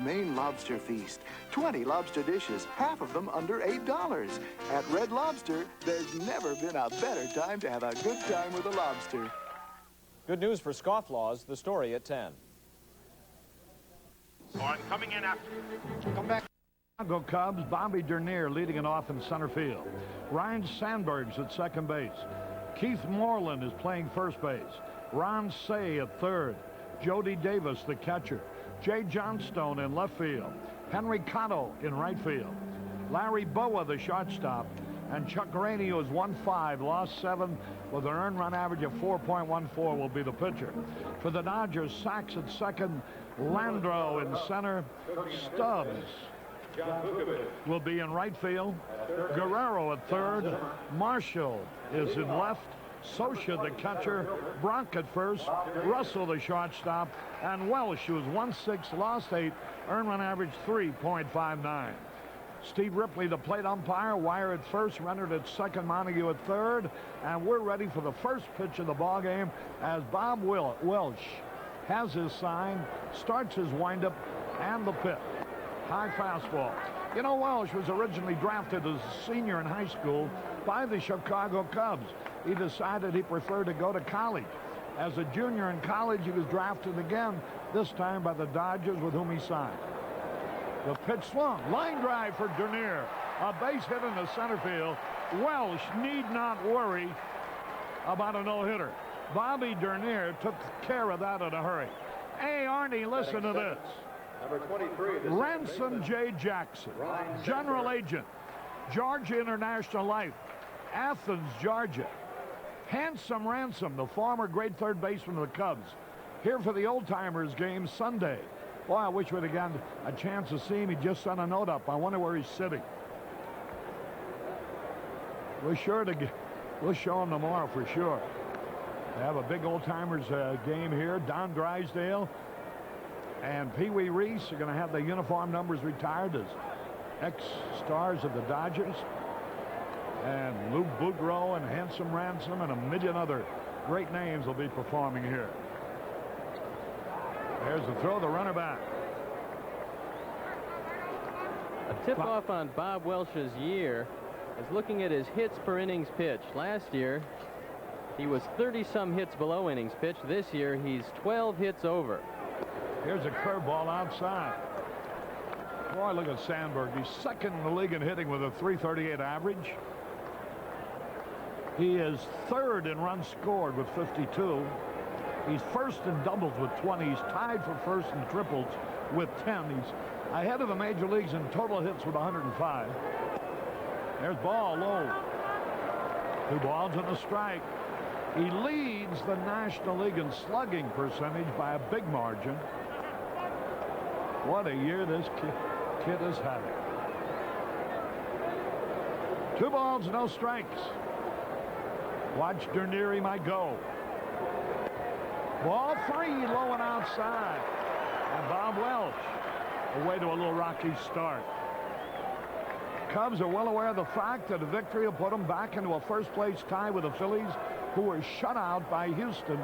Maine Lobster Feast. 20 lobster dishes, half of them under $8. At Red Lobster, there's never been a better time to have a good time with a lobster. Good news for scofflaws, the story at 10. On coming in after. Come back. Chicago Cubs, Bobby Dernier leading it off in center field. Ryne Sandberg's at second base. Keith Moreland is playing first base. Ron Cey at third. Jody Davis, the catcher. Jay Johnstone in left field. Henry Cotto in right field. Larry Boa, the shortstop. And Chuck Rainey, who has won 5, lost 7, with an earned run average of 4.14, will be the pitcher. For the Dodgers, Sachs at second. Landreau in center. Stubbs will be in right field. Guerrero at third. Marshall is in left. Socha, the catcher. Bronk at first. Russell, the shortstop. And Welsh, who has won 6, lost 8, earned run average 3.59. Steve Ripley, the plate umpire. Wire at first, Renard at second, Montague at third. And we're ready for the first pitch of the ball game as Bob Welch has his sign, starts his windup, and the pitch. High fastball. You know, Welsh was originally drafted as a senior in high school by the Chicago Cubs. He decided he preferred to go to college. As a junior in college, he was drafted again, this time by the Dodgers, with whom he signed. The pitch swung. Line drive for Dernier. A base hit in the center field. Welsh need not worry about a no-hitter. Bobby Dernier took care of that in a hurry. Hey, Arnie, listen to this. Number 23. Ransom J. Jackson, general agent, Georgia International Life, Athens, Georgia. Handsome Ransom, the former great third baseman of the Cubs, here for the old-timers game Sunday. Boy, I wish we'd have gotten a chance to see him. He just sent a note up. I wonder where he's sitting. We'll show him tomorrow for sure. They have a big old-timers game here. Don Drysdale and Pee Wee Reese are going to have their uniform numbers retired as ex-stars of the Dodgers. And Lou Boudreau and Handsome Ransom and a million other great names will be performing here. There's the throw, the runner back. A tip-off on Bob Welch's year is looking at his hits per innings pitched. Last year, he was 30-some hits below innings pitched. This year, he's 12 hits over. Here's a curveball outside. Boy, look at Sandberg. He's second in the league in hitting with a .338 average. He is third in runs scored with 52. He's first in doubles with 20. He's tied for first in triples with 10. He's ahead of the major leagues in total hits with 105. There's ball low. 2 balls and a strike. He leads the National League in slugging percentage by a big margin. What a year this kid is having. 2 balls, no strikes. Watch Dernier, he might go. Ball 3, low and outside. And Bob Welch away to a little rocky start. Cubs are well aware of the fact that a victory will put them back into a first-place tie with the Phillies, who were shut out by Houston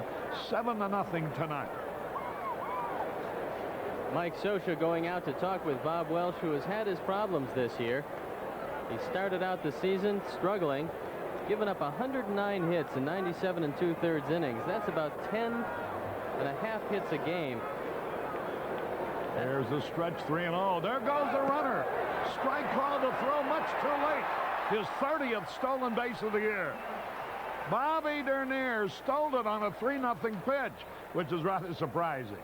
7-0 tonight. Mike Socha going out to talk with Bob Welch, who has had his problems this year. He started out the season struggling, giving up 109 hits in 97 2/3 innings. That's about 10.5 hits a game. There's the stretch, 3-0. There goes the runner. Strike call to throw, much too late. His 30th stolen base of the year. Bobby Dernier stole it on a 3-0 pitch, which is rather surprising.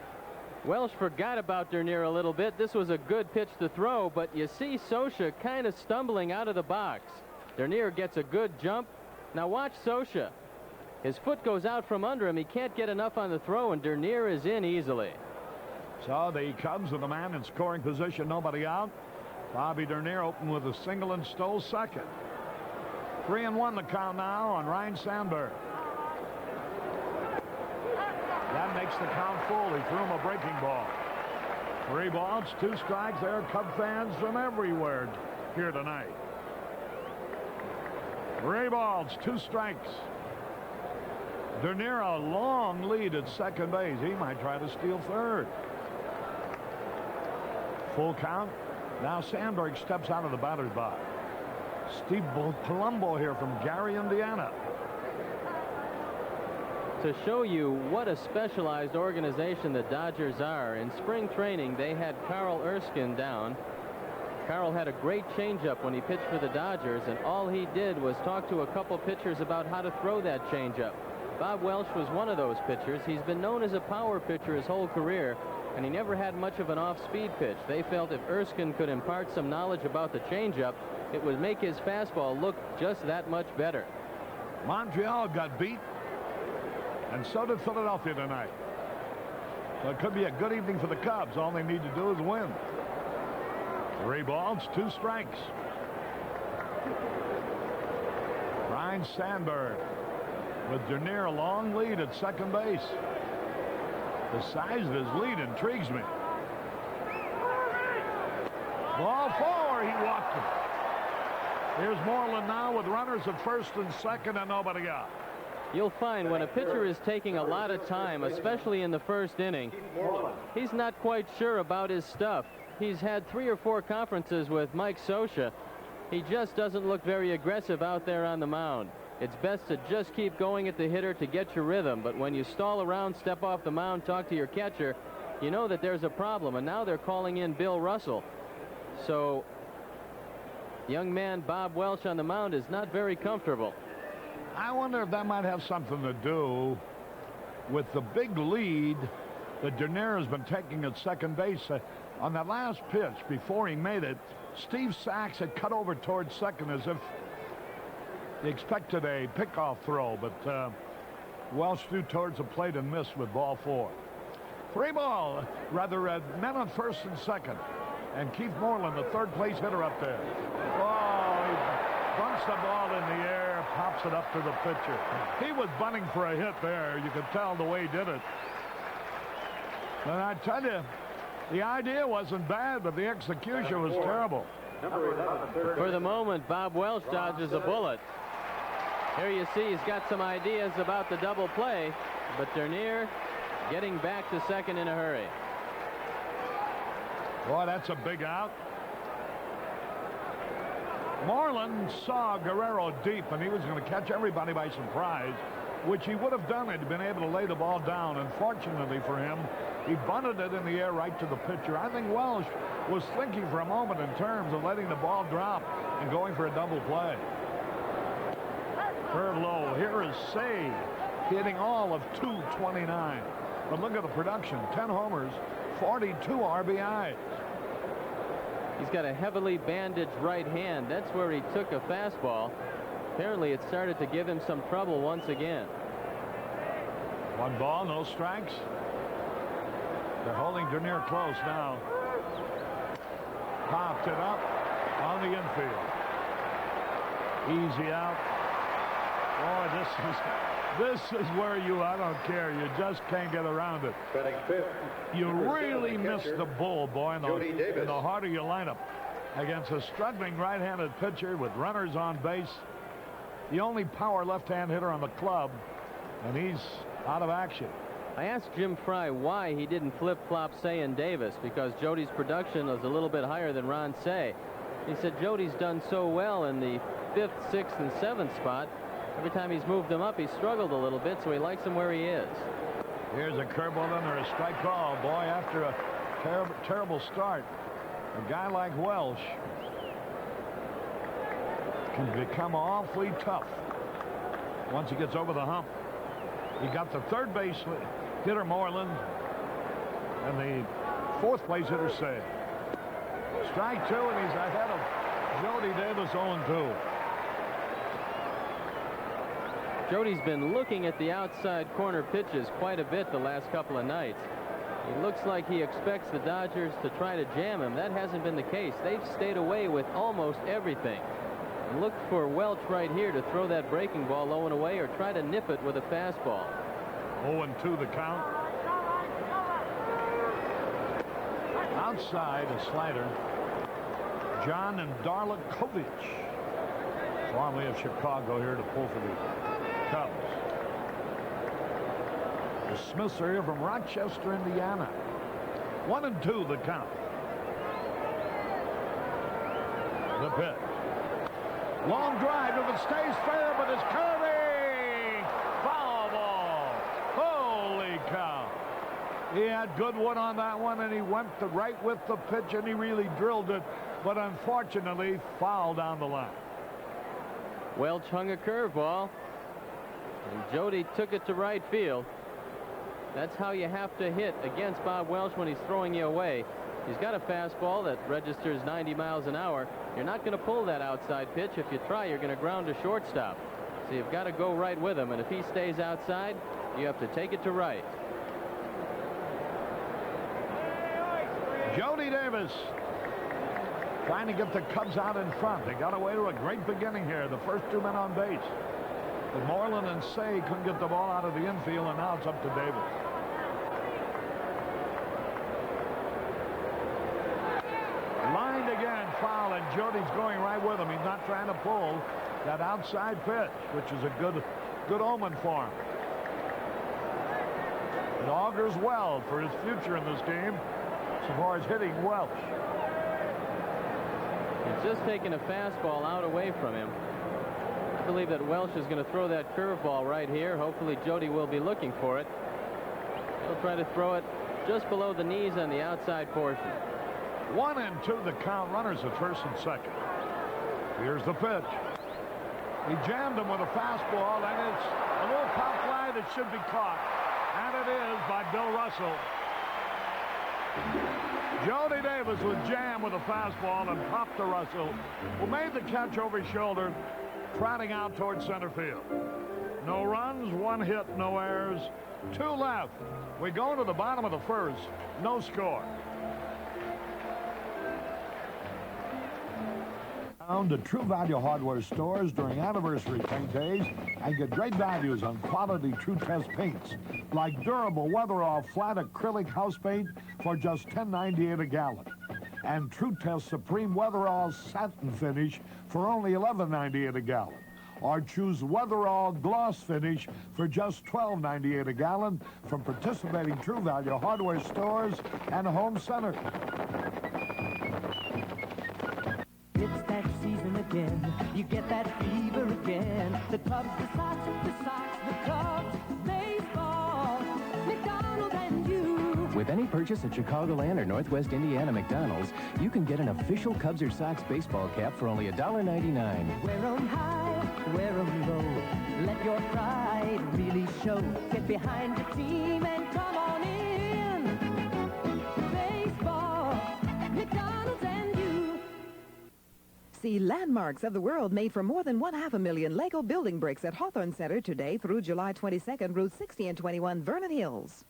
Welsh forgot about Dernier a little bit. This was a good pitch to throw, but you see Socha kind of stumbling out of the box. Dernier gets a good jump. Now watch Socha. His foot goes out from under him. He can't get enough on the throw, and Dernier is in easily. So the Cubs with a man in scoring position, nobody out. Bobby Dernier opened with a single and stole second. 3-1 the count now on Ryne Sandberg. That makes the count full. He threw him a breaking ball. 3 balls, 2 strikes. There are Cub fans from everywhere here tonight. 3 balls, 2 strikes. Dernier a long lead at second base. He might try to steal third. Full count. Now Sandberg steps out of the batter's box. Steve Palumbo here from Gary, Indiana. To show you what a specialized organization the Dodgers are, in spring training they had Carl Erskine down. Carl had a great changeup when he pitched for the Dodgers, and all he did was talk to a couple pitchers about how to throw that changeup. Bob Welch was one of those pitchers. He's been known as a power pitcher his whole career, and he never had much of an off-speed pitch. They felt if Erskine could impart some knowledge about the changeup, it would make his fastball look just that much better. Montreal got beat, and so did Philadelphia tonight. So it could be a good evening for the Cubs. All they need to do is win. 3 balls, 2 strikes. Ryne Sandberg with Dernier a long lead at second base. The size of his lead intrigues me. Ball 4, he walked him. Here's Moreland now with runners at first and second and nobody out. You'll find when a pitcher is taking a lot of time, especially in the first inning, he's not quite sure about his stuff. He's had 3 or 4 conferences with Mike Scioscia. He just doesn't look very aggressive out there on the mound. It's best to just keep going at the hitter to get your rhythm, but when you stall around, step off the mound, talk to your catcher, you know that there's a problem. And now they're calling in Bill Russell. So young man Bob Welch on the mound is not very comfortable. I wonder if that might have something to do with the big lead that Dernier has been taking at second base. On that last pitch, before he made it, Steve Sachs had cut over towards second as if he expected a pickoff throw, but Welch threw towards the plate and missed with ball 4. 3 ball, men on first and second. And Keith Moreland, the third place hitter up there. Oh, he bunts the ball in the air, pops it up to the pitcher. He was bunting for a hit there. You could tell the way he did it. And I tell you, the idea wasn't bad, but the execution was terrible. For the moment, Bob Welch dodges a bullet. Here you see he's got some ideas about the double play, but Dernier getting back to second in a hurry. Boy, that's a big out. Moreland saw Guerrero deep, and he was going to catch everybody by surprise, which he would have done had he been able to lay the ball down. Unfortunately for him, he bunted it in the air right to the pitcher. I think Welch was thinking for a moment in terms of letting the ball drop and going for a double play. Curve low. Here is Say hitting all of .229. But look at the production. 10 homers, 42 RBIs. He's got a heavily bandaged right hand. That's where he took a fastball. Apparently it started to give him some trouble once again. 1 ball, no strikes. They're holding Dernier close now. Popped it up on the infield. Easy out. Boy, this is where I don't care. You just can't get around it. You really miss the bull, boy, in the heart of your lineup against a struggling right-handed pitcher with runners on base. The only power left-hand hitter on the club, and he's out of action. I asked Jim Fry why he didn't flip-flop Say and Davis, because Jody's production is a little bit higher than Ron Say. He said Jody's done so well in the 5th, 6th, and 7th spot. Every time he's moved him up, he's struggled a little bit, so he likes him where he is. Here's a curveball under a strike call. Boy, after a terrible start, a guy like Welch can become awfully tough once he gets over the hump. He got the third base hitter Moreland and the 4th place hitter Say. Strike 2, and he's ahead of Jody Davis 0-2. Jody's been looking at the outside corner pitches quite a bit the last couple of nights. It looks like he expects the Dodgers to try to jam him. That hasn't been the case. They've stayed away with almost everything. And look for Welch right here to throw that breaking ball low and away or try to nip it with a fastball. 0-2 the count. Outside a slider. John and Darla Kovic, formerly of Chicago, here to pull for the Cubs. The Smiths are here from Rochester, Indiana. 1-2 the count. The pitch. Long drive. If it stays fair, but it's curving. Foul ball. Holy cow. He had good wood on that one, and he went right with the pitch, and he really drilled it, but unfortunately foul down the line. Welch hung a curveball, and Jody took it to right field. That's how you have to hit against Bob Welch when he's throwing you away. He's got a fastball that registers 90 miles an hour. You're not going to pull that outside pitch. If you try, you're going to ground to shortstop. So you've got to go right with him, and if he stays outside, you have to take it to right. Jody Davis trying to get the Cubs out in front. They got away to a great beginning here. The first two men on base. But Moreland and Say couldn't get the ball out of the infield, and now it's up to Davis. Lined again, foul, and Jody's going right with him. He's not trying to pull that outside pitch, which is a good omen for him. It augurs well for his future in this game so far as hitting Welch. He's just taking a fastball out away from him. I believe that Welch is going to throw that curveball right here. Hopefully Jody will be looking for it. He'll try to throw it just below the knees on the outside portion. 1-2 the count. Runners at first and second. Here's the pitch. He jammed him with a fastball, and it's a little pop fly that should be caught. And it is by Bill Russell. Jody Davis was jammed with a fastball and popped to Russell, who made the catch over his shoulder, trotting out towards center field. No runs, one hit, no errors, two left. We go to the bottom of the first, no score. Down to True Value Hardware stores during anniversary paint days and get great values on quality True Test paints like durable Weatherall flat acrylic house paint for just $10.98 a gallon, and True Test Supreme Weatherall satin finish for only $11.98 a gallon, or choose Weatherall gloss finish for just $12.98 a gallon from participating True Value Hardware stores and home center. It's that season again. You get that fever again. The Cubs, the Sox, the Cubs, baseball, McDonald's and you. With any purchase at Chicagoland or Northwest Indiana McDonald's, you can get an official Cubs or Sox baseball cap for only $1.99. Wear 'em high, wear 'em low. Let your pride really show. Get behind the team and come on in. Baseball, McDonald's and you. See landmarks of the world made from more than 500,000 Lego building bricks at Hawthorne Center today through July 22nd, Route 60 and 21, Vernon Hills.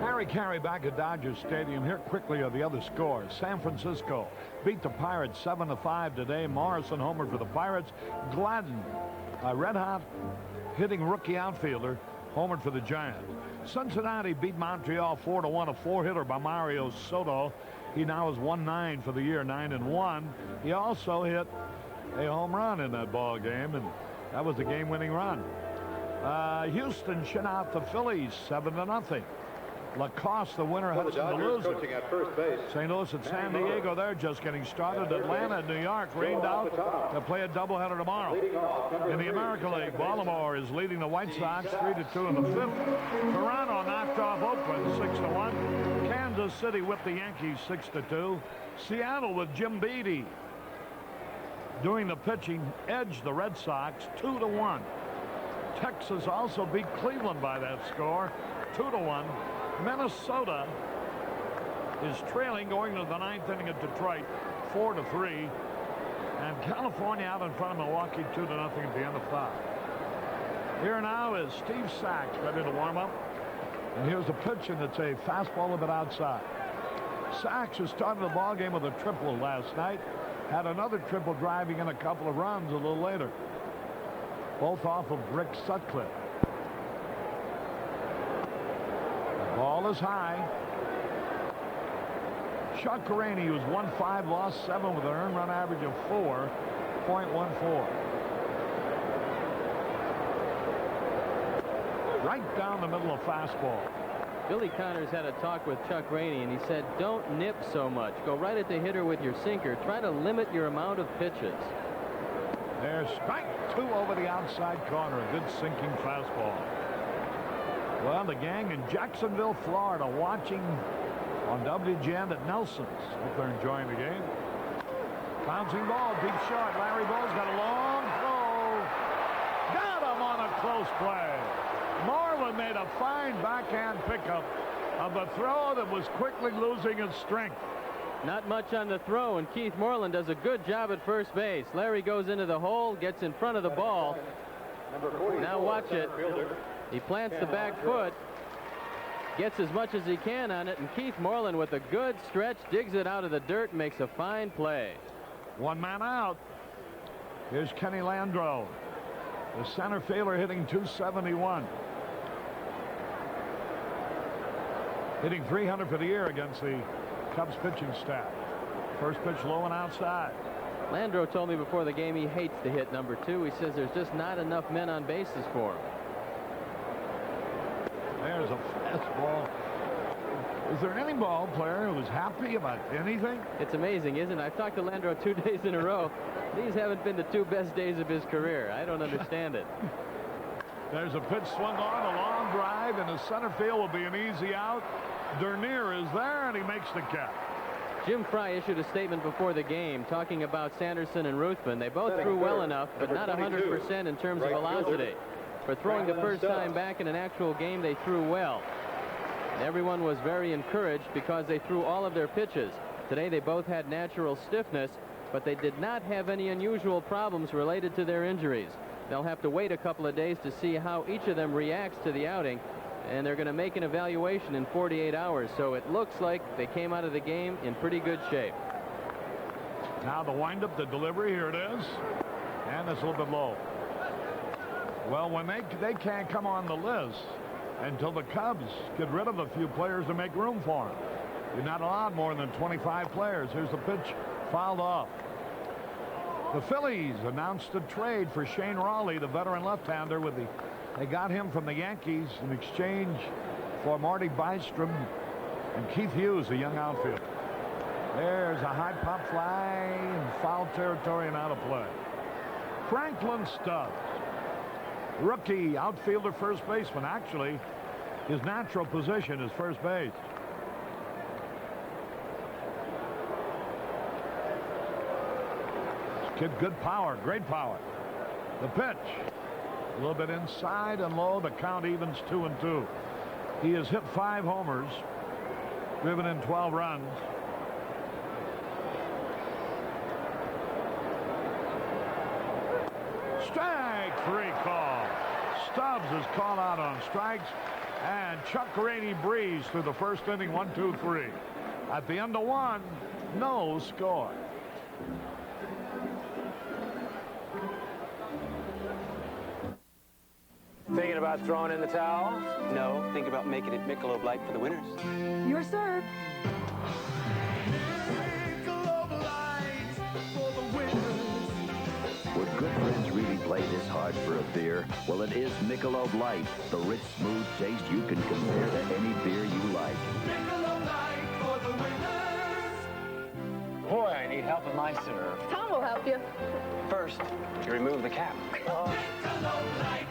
Harry Carey back at Dodger Stadium. Here quickly are the other scores. San Francisco beat the Pirates 7-5 today. Morrison homered for the Pirates. Gladden, a red-hot hitting rookie outfielder, homered for the Giants. Cincinnati beat Montreal 4-1, a four-hitter by Mario Soto. He now is 1-9 for the year, 9-1. He also hit a home run in that ball game, and that was the game-winning run. Houston shut out the Phillies 7-0. Lacoste, the winner, heads to the loser. At first base. St. Louis and San Diego, they're just getting started. Atlanta and New York rained out to play a doubleheader tomorrow. In the American League, Baltimore is leading the White Sox 3-2 in the fifth. Toronto knocked off Oakland 6-1. Kansas City whipped the Yankees 6-2. Seattle with Jim Beattie doing the pitching edged the Red Sox 2-1. Texas also beat Cleveland by that score 2-1. Minnesota is trailing going to the ninth inning at Detroit 4-3, and California out in front of Milwaukee 2-0 at the end of 5. Here now is Steve Sachs ready to warm up, and here's the pitch, and it's a fastball a bit outside. Sachs has started the ball game with a triple last night, had another triple driving in a couple of runs a little later, both off of Rick Sutcliffe. Ball is high. Chuck Rainey, who's won 5, lost 7 with an earned run average of 4.14. Right down the middle of fastball. Billy Connors had a talk with Chuck Rainey, and he said, don't nip so much. Go right at the hitter with your sinker. Try to limit your amount of pitches. There's strike 2 over the outside corner. A good sinking fastball. Well, the gang in Jacksonville, Florida, watching on WGN at Nelson's. Hope they're enjoying the game. Bouncing ball, deep short. Larry Bowles got a long throw. Got him on a close play. Moreland made a fine backhand pickup of a throw that was quickly losing its strength. Not much on the throw, and Keith Moreland does a good job at first base. Larry goes into the hole, gets in front of the ball. Now watch it. He plants the back foot, gets as much as he can on it, and Keith Moreland with a good stretch digs it out of the dirt and makes a fine play. One man out. Here's Kenny Landreau, the center fielder, hitting .271. Hitting .300 for the year against the Cubs pitching staff. First pitch low and outside. Landreau told me before the game he hates to hit number 2. He says there's just not enough men on bases for him. There's a fastball. Is there any ball player who's happy about anything? It's amazing, isn't it? I've talked to Landreau 2 days in a row. These haven't been the 2 best days of his career. I don't understand it. There's a pitch swung on, a long drive, and the center field will be an easy out. Dernier is there, and he makes the catch. Jim Fry issued a statement before the game talking about Sanderson and Ruthven. They both threw well enough, but not 100% in terms of velocity. For throwing the first time back in an actual game, they threw well. And everyone was very encouraged because they threw all of their pitches. Today, they both had natural stiffness, but they did not have any unusual problems related to their injuries. They'll have to wait a couple of days to see how each of them reacts to the outing, and they're going to make an evaluation in 48 hours. So it looks like they came out of the game in pretty good shape. Now the windup, the delivery, here it is, and it's a little bit low. Well, when they can't come on the list until the Cubs get rid of a few players to make room for them. You're not allowed more than 25 players. Here's the pitch, fouled off. The Phillies announced a trade for Shane Rawley, the veteran left-hander. They got him from the Yankees in exchange for Marty Bystrom and Keith Hughes, a young outfielder. There's a high pop fly in foul territory and out of play. Franklin Stubbs, rookie outfielder, first baseman. Actually, his natural position is first base. Kid, good power, great power. The pitch, a little bit inside and low. The count evens 2-2. He has hit 5 homers, driven in 12 runs. Strike 3 call. Stubbs is called out on strikes, and Chuck Rainey breezed through the first inning, 1-2-3. At the end of 1, no score. Thinking about throwing in the towel? No, think about making it Michelob Light for the winners. Your serve. Would good friends really play this hard for a beer? Well, it is Michelob Light, the rich, smooth taste you can compare to any beer you like. Michelob Light for the winners. Boy, I need help with my serve. Tom will help you. First, you remove the cap. Michelob Light.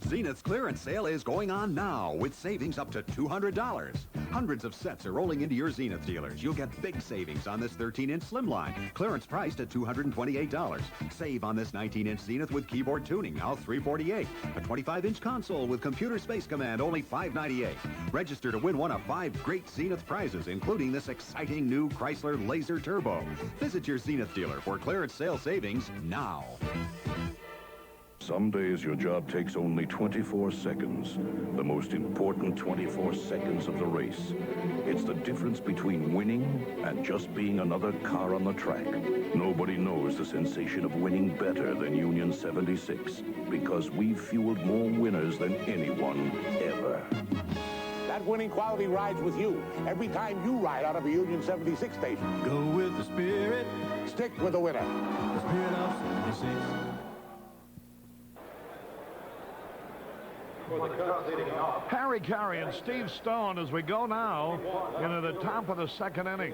Zenith's clearance sale is going on now with savings up to $200. Hundreds of sets are rolling into your Zenith dealers. You'll get big savings on this 13-inch Slimline, clearance priced at $228. Save on this 19-inch Zenith with keyboard tuning, now $348. A 25-inch console with computer space command, only $598. Register to win one of 5 great Zenith prizes, including this exciting new Chrysler Laser Turbo. Visit your Zenith dealer for clearance sale savings now. Some days your job takes only 24 seconds, the most important 24 seconds of the race. It's the difference between winning and just being another car on the track. Nobody knows the sensation of winning better than Union 76, because we've fueled more winners than anyone ever. That winning quality rides with you every time you ride out of a Union 76 station. Go with the spirit. Stick with the winner. The spirit of 76. Harry Carey and Steve Stone as we go now into the top of the second inning.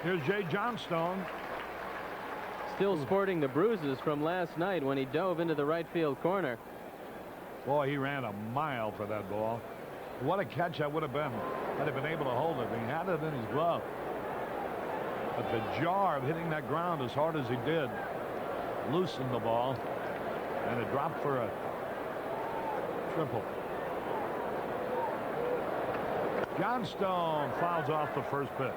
Here's Jay Johnstone. Still sporting the bruises from last night when he dove into the right field corner. Boy, he ran a mile for that ball. What a catch that would have been had he been able to hold it. He had it in his glove. But the jar of hitting that ground as hard as he did loosened the ball, and it dropped for a triple. Johnstone fouls off the first pitch.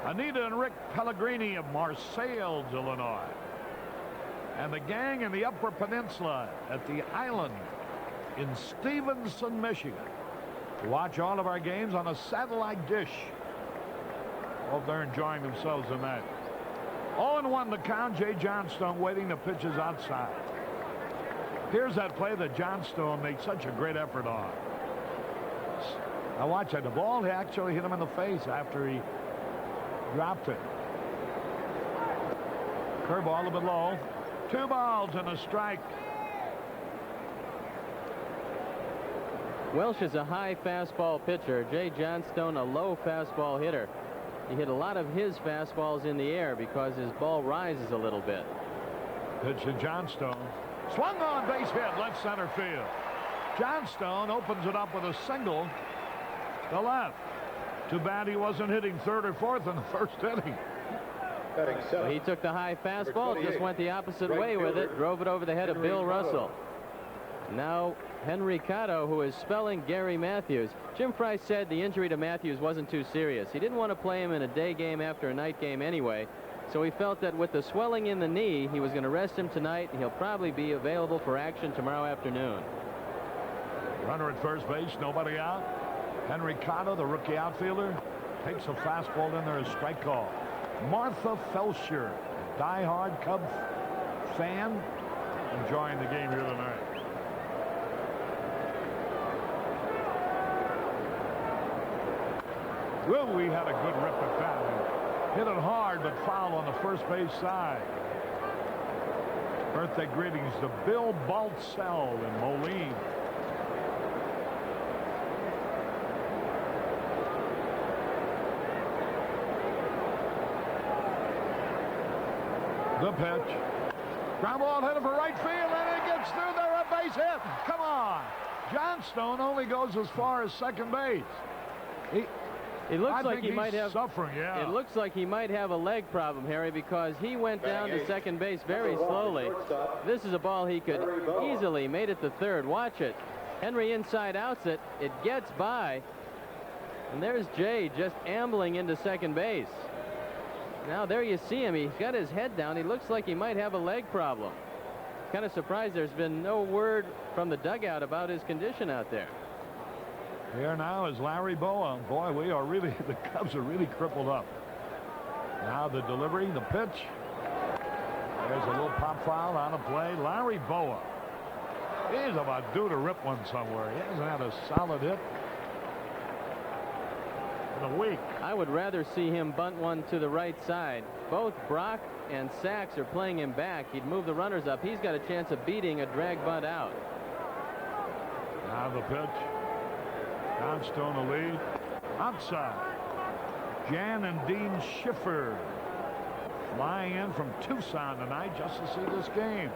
Anita and Rick Pellegrini of Marseilles, Illinois. And the gang in the Upper Peninsula at the Island in Stevenson, Michigan. Watch all of our games on a satellite dish. Hope they're enjoying themselves tonight. 0-1 the count. Jay Johnstone waiting. The pitch is outside. Here's that play that Johnstone made such a great effort on. Now watch that. The ball actually hit him in the face after he dropped it. Curveball a little bit low. 2 balls and a strike. Welsh is a high fastball pitcher. Jay Johnstone a low fastball hitter. He hit a lot of his fastballs in the air because his ball rises a little bit. Pitch to Johnstone. Swung on, base hit, left center field. Johnstone opens it up with a single to left. Too bad he wasn't hitting third or fourth in the first inning. Well, he took the high fastball, just went the opposite way with it, drove it over the head of Bill Russell. Now Henry Cotto, who is spelling Gary Matthews. Jim Price said the injury to Matthews wasn't too serious. He didn't want to play him in a day game after a night game anyway, so he felt that with the swelling in the knee, he was going to rest him tonight, and he'll probably be available for action tomorrow afternoon. Runner at first base, nobody out. Henry Cotto, the rookie outfielder, takes a fastball in there, a strike call. Martha Felcher, diehard Cub fan, enjoying the game here tonight. Well, we had a good rip at that. Hit it hard, but foul on the first base side. Birthday greetings to Bill Baltzell in Moline. The pitch. Ground ball headed for right field, and it gets through there, a base hit. Come on. Johnstone only goes as far as second base. It looks like he might have suffering, yeah. It looks like he might have a leg problem, Harry, because he went down to second base very slowly. This is a ball he could easily made it to third. Watch it. Henry inside outs it. It gets by. And there's Jay just ambling into second base. Now there you see him. He's got his head down. He looks like he might have a leg problem. Kind of surprised there's been no word from the dugout about his condition out there. Here now is Larry Boa. Boy, the Cubs are really crippled up. Now the delivery, the pitch. There's a little pop foul on a play. Larry Boa. He's about due to rip one somewhere. He hasn't had a solid hit in a week. I would rather see him bunt one to the right side. Both Brock and Sachs are playing him back. He'd move the runners up. He's got a chance of beating a drag bunt out. Now the pitch. Johnstone the lead. Outside. Jan and Dean Schiffer flying in from Tucson tonight just to see this game,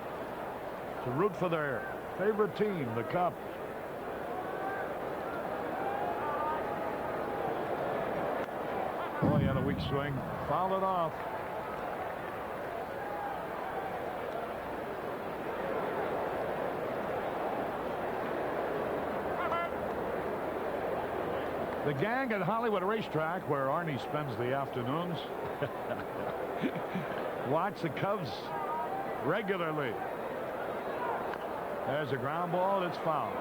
to root for their favorite team, the Cubs. Oh, he had a weak swing. Fouled it off. The gang at Hollywood Racetrack, where Arnie spends the afternoons, watch the Cubs regularly. There's a ground ball. It's foul.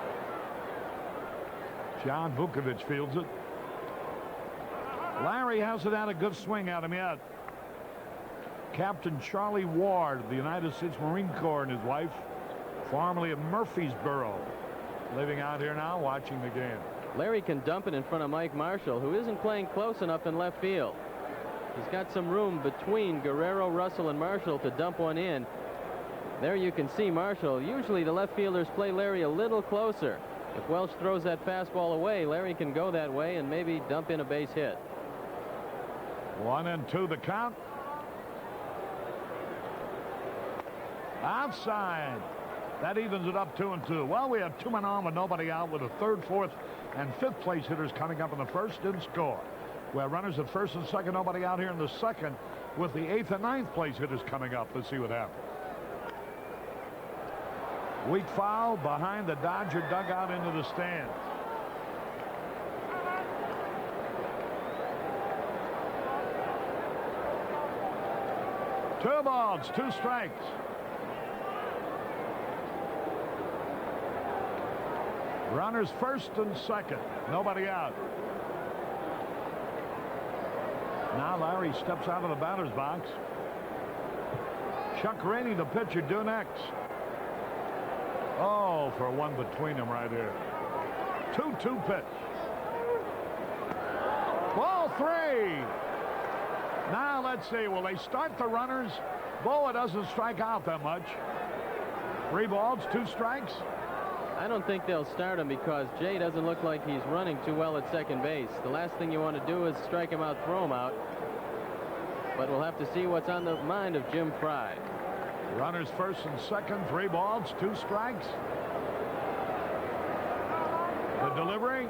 John Vukovich fields it. Larry hasn't had a good swing at him yet. Captain Charlie Ward of the United States Marine Corps and his wife, formerly of Murfreesboro, living out here now watching the game. Larry can dump it in front of Mike Marshall, who isn't playing close enough in left field. He's got some room between Guerrero, Russell, and Marshall to dump one in. There you can see Marshall. Usually the left fielders play Larry a little closer. If Welch throws that fastball away, Larry can go that way and maybe dump in a base hit. 1-2 the count. Outside. That evens it up 2-2. Well, we have 2 men on with nobody out, with the 3rd, 4th, and 5th place hitters coming up in the 1st. Didn't score. We have runners at 1st and 2nd. Nobody out here in the 2nd, with the 8th and 9th place hitters coming up. Let's see what happens. Weak foul behind the Dodger dugout into the stands. Two balls, 2 strikes. Runners 1st and 2nd. Nobody out. Now Larry steps out of the batter's box. Chuck Rainey, the pitcher, due next. Oh, for one between them right here. 2-2 pitch. Ball 3. Now let's see. Will they start the runners? Boa doesn't strike out that much. 3 balls, 2 strikes. I don't think they'll start him because Jay doesn't look like he's running too well at second base. The last thing you want to do is strike him out, throw him out. But we'll have to see what's on the mind of Jim Frey. Runners 1st and 2nd, 3 balls, 2 strikes. The delivery.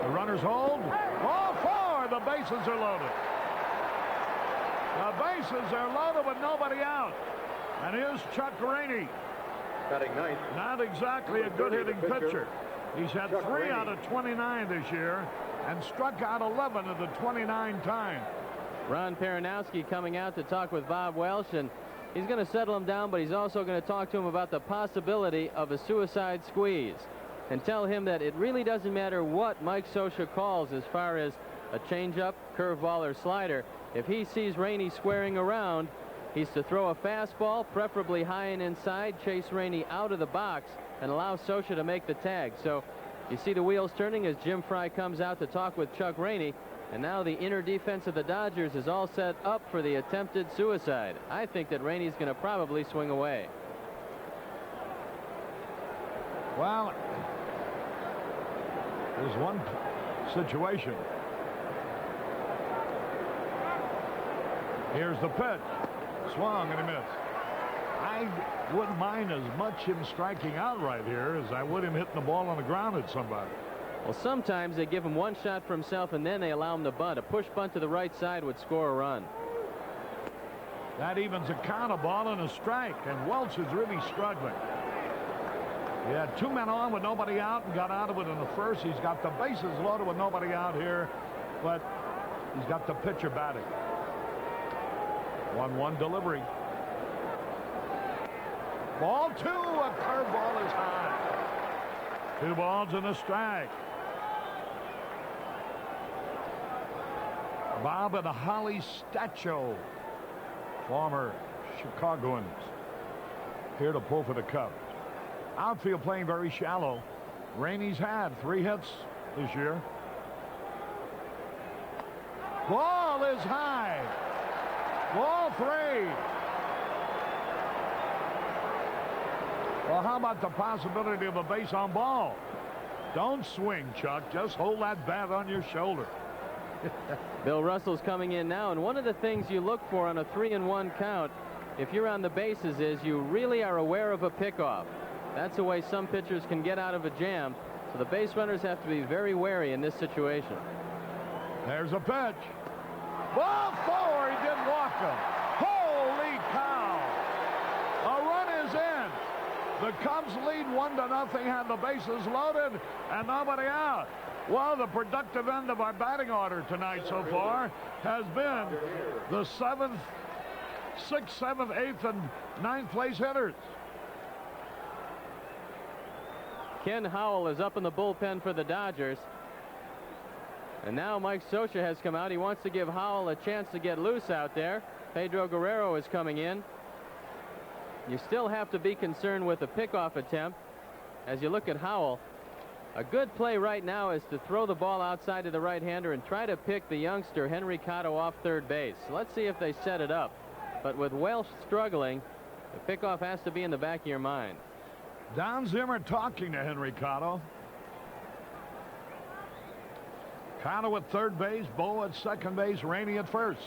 The runners hold. Ball 4. The bases are loaded. The bases are loaded with nobody out. And here's Chuck Rainey. Batting ninth. Not exactly a good hitting pitcher. He's had 3 out of 29 this year and struck out 11 of the 29 times. Ron Peronowski coming out to talk with Bob Welch, and he's going to settle him down, but he's also going to talk to him about the possibility of a suicide squeeze and tell him that it really doesn't matter what Mike Scioscia calls as far as a changeup, curveball, or slider. If he sees Rainey squaring around, he's to throw a fastball, preferably high and inside, chase Rainey out of the box, and allow Scioscia to make the tag. So you see the wheels turning as Jim Frey comes out to talk with Chuck Rainey. And now the inner defense of the Dodgers is all set up for the attempted suicide. I think that Rainey's going to probably swing away. Well, there's one situation. Here's the pitch. Swung and a miss. I wouldn't mind as much him striking out right here as I would him hitting the ball on the ground at somebody. Well, sometimes they give him one shot for himself and then they allow him to bunt. A push bunt to the right side would score a run. That evens a count, a ball and a strike, and Welch is really struggling. He had 2 men on with nobody out and got out of it in the 1st. He's got the bases loaded with nobody out here, but he's got the pitcher batting. 1-1 delivery. Ball 2, a curveball is high. 2 balls and a strike. Bob and Holly Stacho, former Chicagoans, here to pull for the Cubs. Outfield playing very shallow. Rainey's had 3 hits this year. Ball is high. Ball 3. Well, how about the possibility of a base on ball? Don't swing, Chuck. Just hold that bat on your shoulder. Bill Russell's coming in now, and one of the things you look for on a 3-1 count, if you're on the bases, is you really are aware of a pickoff. That's the way some pitchers can get out of a jam, so the base runners have to be very wary in this situation. There's a pitch. Ball 4. He didn't walk him. Holy cow. A run is in. The Cubs lead 1-0, had the bases loaded, and nobody out. Well, the productive end of our batting order tonight so far has been the 7th, 6th, 7th, 8th, and 9th place hitters. Ken Howell is up in the bullpen for the Dodgers. And now Mike Scioscia has come out. He wants to give Howell a chance to get loose out there. Pedro Guerrero is coming in. You still have to be concerned with a pickoff attempt. As you look at Howell, a good play right now is to throw the ball outside to the right-hander and try to pick the youngster Henry Cotto off third base. Let's see if they set it up. But with Welch struggling, The pickoff has to be in the back of your mind. Don Zimmer talking to Henry Cotto. Cotto at third base, Bo at second base, Rainey at first.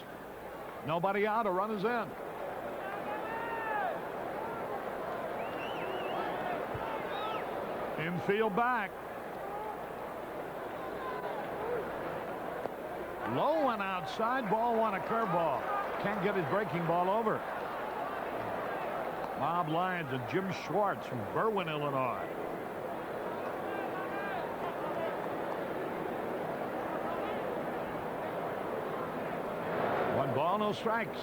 Nobody out, a run is in. Infield back. Low one outside, ball one, a curveball. Can't get his breaking ball over. Bob Lyons and Jim Schwartz from Berwyn, Illinois. One ball, no strikes.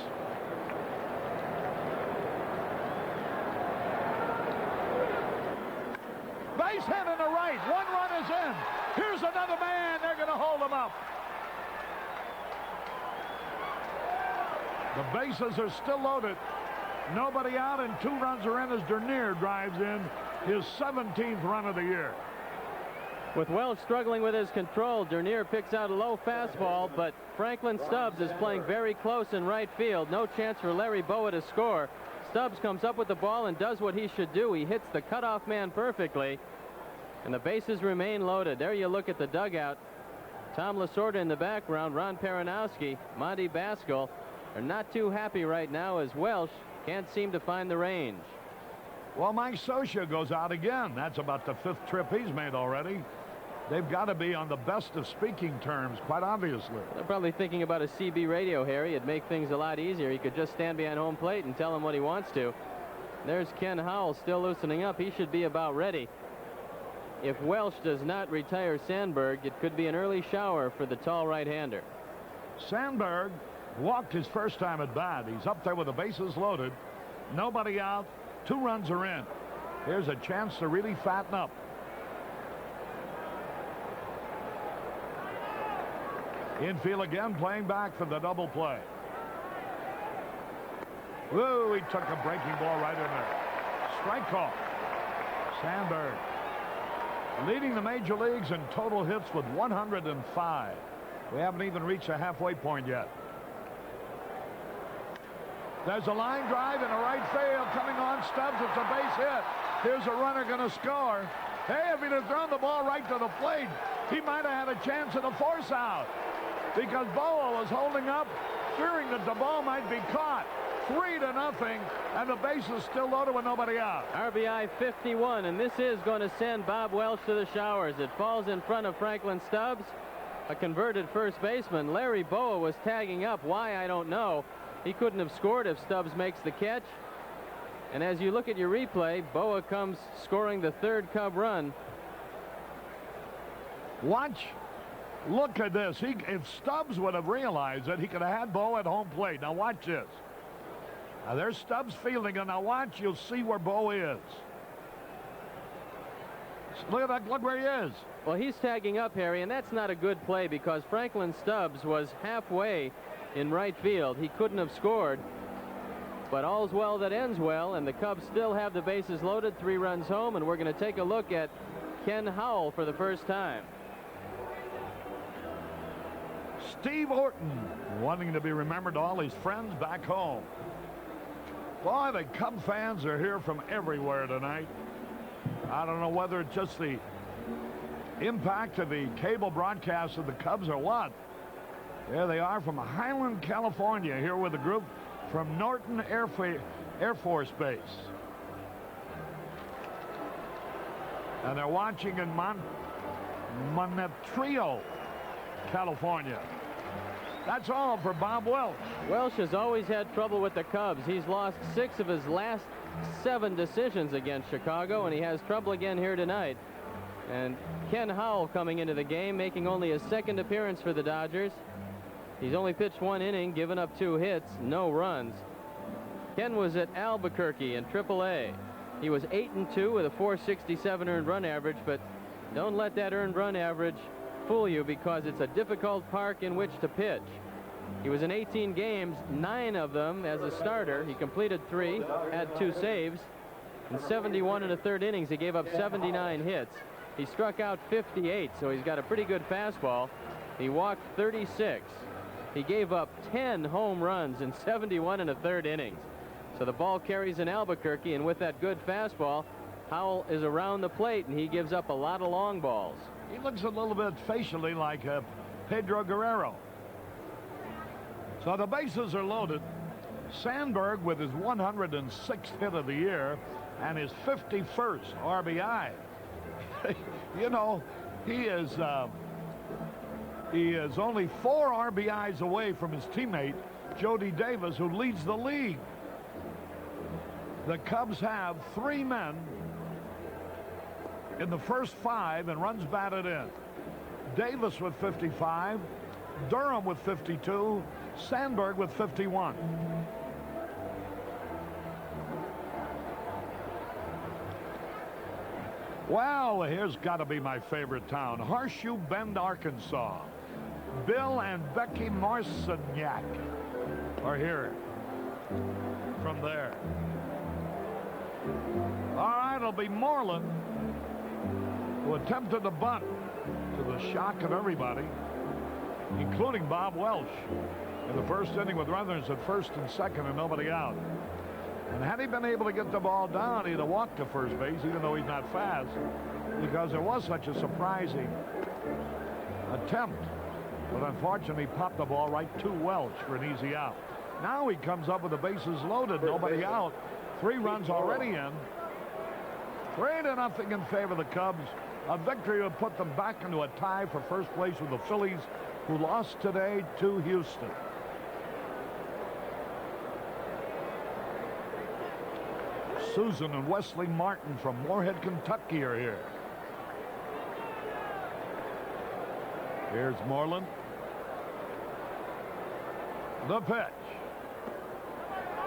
Base hit in the right. One run is in. Here's another man. They're going to hold him up. The bases are still loaded. Nobody out, and 2 runs are in as Dernier drives in his 17th run of the year. With Welsh struggling with his control, Dernier picks out a low fastball, but Franklin Stubbs is playing very close in right field. No chance for Larry Bowa to score. Stubbs comes up with the ball and does what he should do. He hits the cutoff man perfectly, and the bases remain loaded. There you look at the dugout. Tom Lasorda in the background, Ron Peronowski, Monty Baskell are not too happy right now as Welsh can't seem to find the range. Well, Mike Scioscia goes out again. That's about the 5th trip he's made already. They've got to be on the best of speaking terms, quite obviously. They're probably thinking about a CB radio, Harry. It'd make things a lot easier. He could just stand behind home plate and tell him what he wants to. There's Ken Howell still loosening up. He should be about ready. If Welsh does not retire Sandberg, it could be an early shower for the tall right-hander. Sandberg walked his first time at bat. He's up there with the bases loaded. Nobody out. 2 runs are in. Here's a chance to really fatten up. Infield again, playing back for the double play. Whoa, he took a breaking ball right in there. Strike call. Sandberg leading the major leagues in total hits with 105. We haven't even reached a halfway point yet. There's a line drive in the right field coming on Stubbs. It's a base hit. Here's a runner going to score. Hey, if he'd have thrown the ball right to the plate, he might have had a chance at a force out, because Bowa was holding up, fearing that the ball might be caught. 3-0, and the base is still loaded with nobody out. RBI 51, and this is going to send Bob Welsh to the showers. It falls in front of Franklin Stubbs, a converted first baseman. Larry Bowa was tagging up. Why, I don't know. He couldn't have scored if Stubbs makes the catch. And as you look at your replay, Bowa comes scoring the 3rd Cub run. Watch. Look at this. If Stubbs would have realized it, he could have had Bowa at home plate. Now watch this. Now there's Stubbs fielding, and now watch. You'll see where Bowa is. Look at that. Look where he is. Well, he's tagging up, Harry, and that's not a good play, because Franklin Stubbs was halfway in right field. He couldn't have scored, but all's well that ends well, and the Cubs still have the bases loaded. 3 runs home, and we're going to take a look at Ken Howell for the first time. Steve Orton wanting to be remembered to all his friends back home. Boy, the Cub fans are here from everywhere tonight. I don't know whether it's just the impact of the cable broadcast of the Cubs or what. There they are from Highland, California, here with a group from Norton Air Force Base. And they're watching in Monetrio, California. That's all for Bob Welsh. Welsh has always had trouble with the Cubs. He's lost 6 of his last 7 decisions against Chicago, and he has trouble again here tonight. And Ken Howell coming into the game, making only his 2nd appearance for the Dodgers. He's only pitched 1 inning, given up 2 hits, no runs. Ken was at Albuquerque in AAA. He was 8-2 with a .467 earned run average, but don't let that earned run average fool you, because it's a difficult park in which to pitch. He was in 18 games, 9 of them as a starter. He completed 3, had 2 saves. In 71 1/3 innings, he gave up 79 hits. He struck out 58, so he's got a pretty good fastball. He walked 36. He gave up 10 home runs in 71 1/3 innings. So the ball carries in Albuquerque, and with that good fastball, Howell is around the plate, and he gives up a lot of long balls. He looks a little bit facially like Pedro Guerrero. So the bases are loaded. Sandberg with his 106th hit of the year and his 51st RBI. You know, he is only 4 RBIs away from his teammate, Jody Davis, who leads the league. The Cubs have 3 men in the first 5 and runs batted in. Davis with 55, Durham with 52, Sandberg with 51. Well, here's got to be my favorite town, Horseshoe Bend, Arkansas. Bill and Becky Marciniak are here from there. All right, it'll be Moreland, who attempted the bunt to the shock of everybody, including Bob Welch, in the first inning with runners at first and second and nobody out. And had he been able to get the ball down, he'd have walked to first base, even though he's not fast, because there was such a surprising attempt. But unfortunately, he popped the ball right to Welch for an easy out. Now he comes up with the bases loaded, nobody out. 3 runs already in. 3-0 in favor of the Cubs. A victory would put them back into a tie for first place with the Phillies, who lost today to Houston. Susan and Wesley Martin from Moorhead, Kentucky are here. Here's Moreland. The pitch.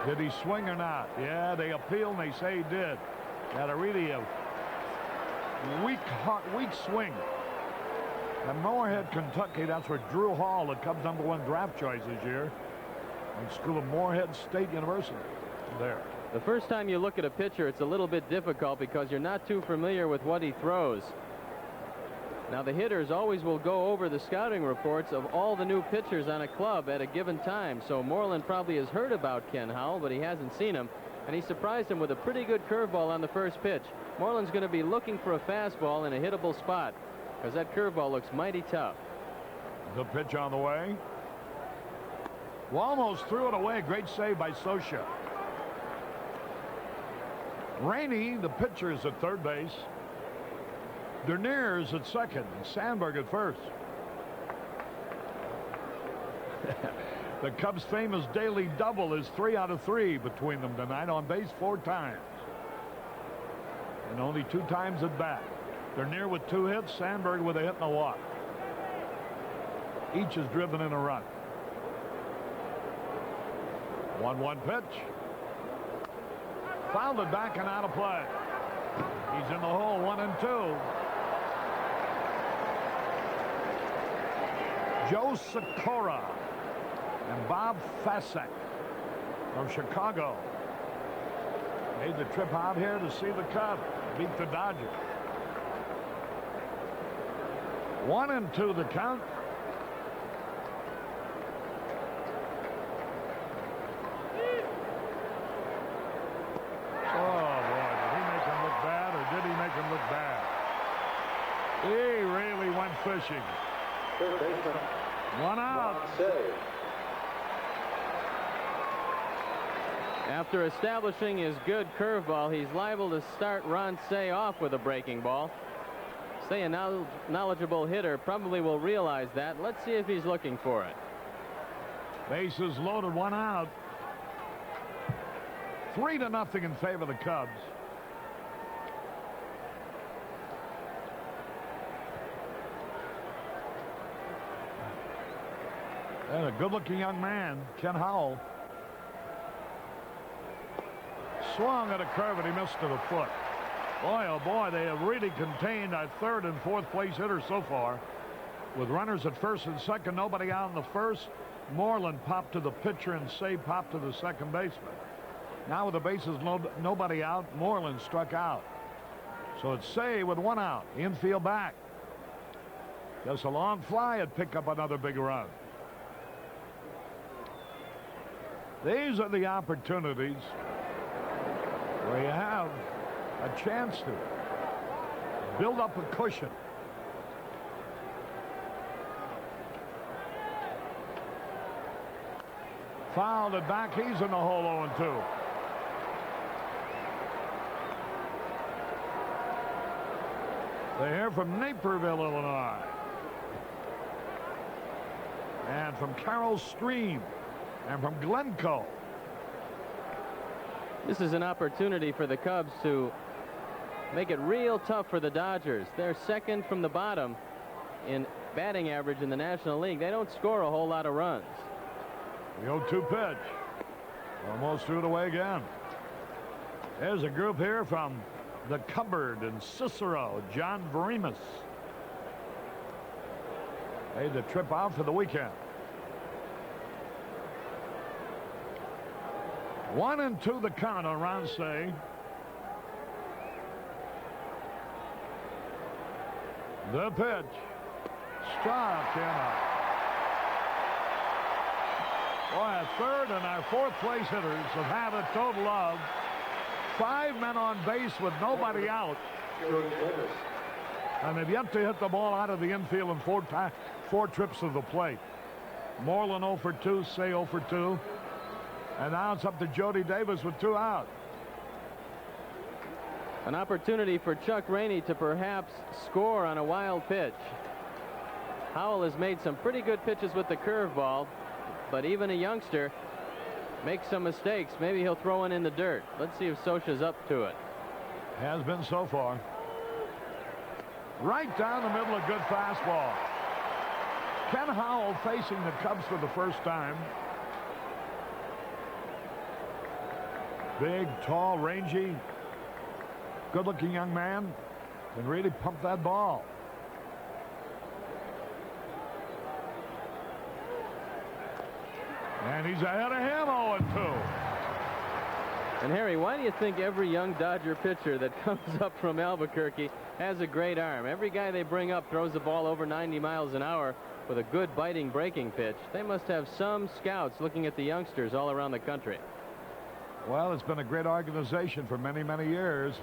Did he swing or not? Yeah, they appeal and they say he did. Had a really weak swing. At Moorhead, Kentucky, that's where Drew Hall, the Cubs' #1 draft choice this year, in school of Moorhead State University. There. The first time you look at a pitcher, it's a little bit difficult because you're not too familiar with what he throws. Now, the hitters always will go over the scouting reports of all the new pitchers on a club at a given time. So Moreland probably has heard about Ken Howell, but he hasn't seen him. And he surprised him with a pretty good curveball on the first pitch. Moreland's going to be looking for a fastball in a hittable spot, because that curveball looks mighty tough. The pitch on the way. Well, almost threw it away. Great save by Scioscia. Rainey, the pitcher, is at third base. Dernier is at second. And Sandberg at first. The Cubs' famous daily double is 3 out of 3 between them tonight. On base 4 times. And only 2 times at bat. Dernier with 2 hits. Sandberg with a hit and a walk. Each has driven in a run. 1-1 pitch. Fouled it back and out of play. He's in the hole, 1-2. Joe Sikora and Bob Fasek from Chicago made the trip out here to see the Cubs beat the Dodgers. 1-2 the count. He really went fishing. One out. After establishing his good curveball, he's liable to start Ron Cey off with a breaking ball. Cey, a knowledgeable hitter, probably will realize that. Let's see if he's looking for it. Bases loaded, 1 out. 3-0 in favor of the Cubs. And a good-looking young man, Ken Howell. Swung at a curve and he missed to the foot. Boy, oh boy, they have really contained our 3rd and 4th place hitters so far. With runners at first and second, nobody out in the first. Moreland popped to the pitcher and Cey popped to the second baseman. Now with the bases nobody out, Moreland struck out. So it's Cey with 1 out. Infield back. Just a long fly and pick up another big run. These are the opportunities where you have a chance to build up a cushion. Fouled it back. He's in the hole 0-2. They hear from Naperville, Illinois. And from Carroll Stream. And from Glencoe. This is an opportunity for the Cubs to make it real tough for the Dodgers. They're second from the bottom in batting average in the National League. They don't score a whole lot of runs. The 0-2 pitch. Almost threw it away again. There's a group here from the Cupboard and Cicero. John Veremus made the trip out for the weekend. 1-2 the count on Ransay. The pitch. Struck him out. Boy, our third and our fourth place hitters have had a total of 5 men on base with nobody out. And they've yet to hit the ball out of the infield in 4 trips to the plate. Moreland 0 for 2, Say 0 for 2. And now it's up to Jody Davis with 2 out. An opportunity for Chuck Rainey to perhaps score on a wild pitch. Howell has made some pretty good pitches with the curveball, but even a youngster makes some mistakes. Maybe he'll throw one in the dirt. Let's see if Scioscia's up to it. Has been so far. Right down the middle, a good fastball. Ken Howell facing the Cubs for the first time. Big, tall, rangy, good-looking young man. Can really pump that ball. And he's ahead of him, 0-2. And Harry, why do you think every young Dodger pitcher that comes up from Albuquerque has a great arm? Every guy they bring up throws the ball over 90 miles an hour with a good biting breaking pitch. They must have some scouts looking at the youngsters all around the country. Well, it's been a great organization for many, many years.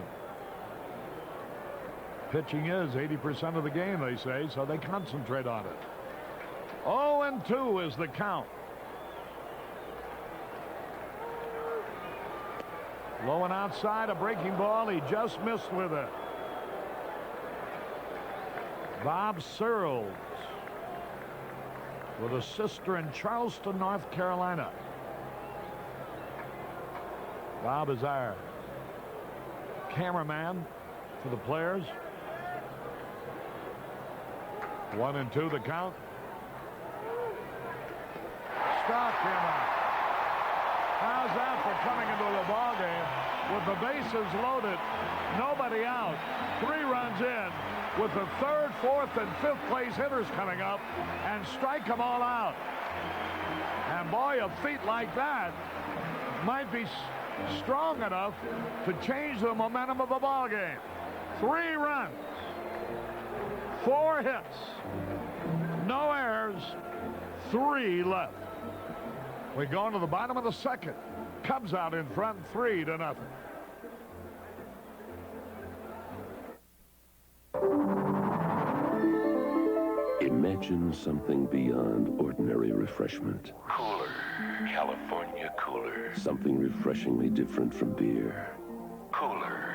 Pitching is 80% of the game, they say, so they concentrate on it. 0-2 is the count. Low and outside, a breaking ball. He just missed with it. Bob Searles with a sister in Charleston, North Carolina. Bob is our cameraman for the players. 1-2 the count. Struck him out. How's that for coming into the ball game with the bases loaded, nobody out, 3 runs in, with the 3rd, 4th, and 5th place hitters coming up and strike them all out. And boy, a feat like that might be strong enough to change the momentum of the ball game. 3 runs, 4 hits, no errors, 3 left. We go into the bottom of the 2nd. Cubs out in front, 3-0. Imagine something beyond ordinary refreshment. Cooler. California Cooler. Something refreshingly different from beer. Cooler.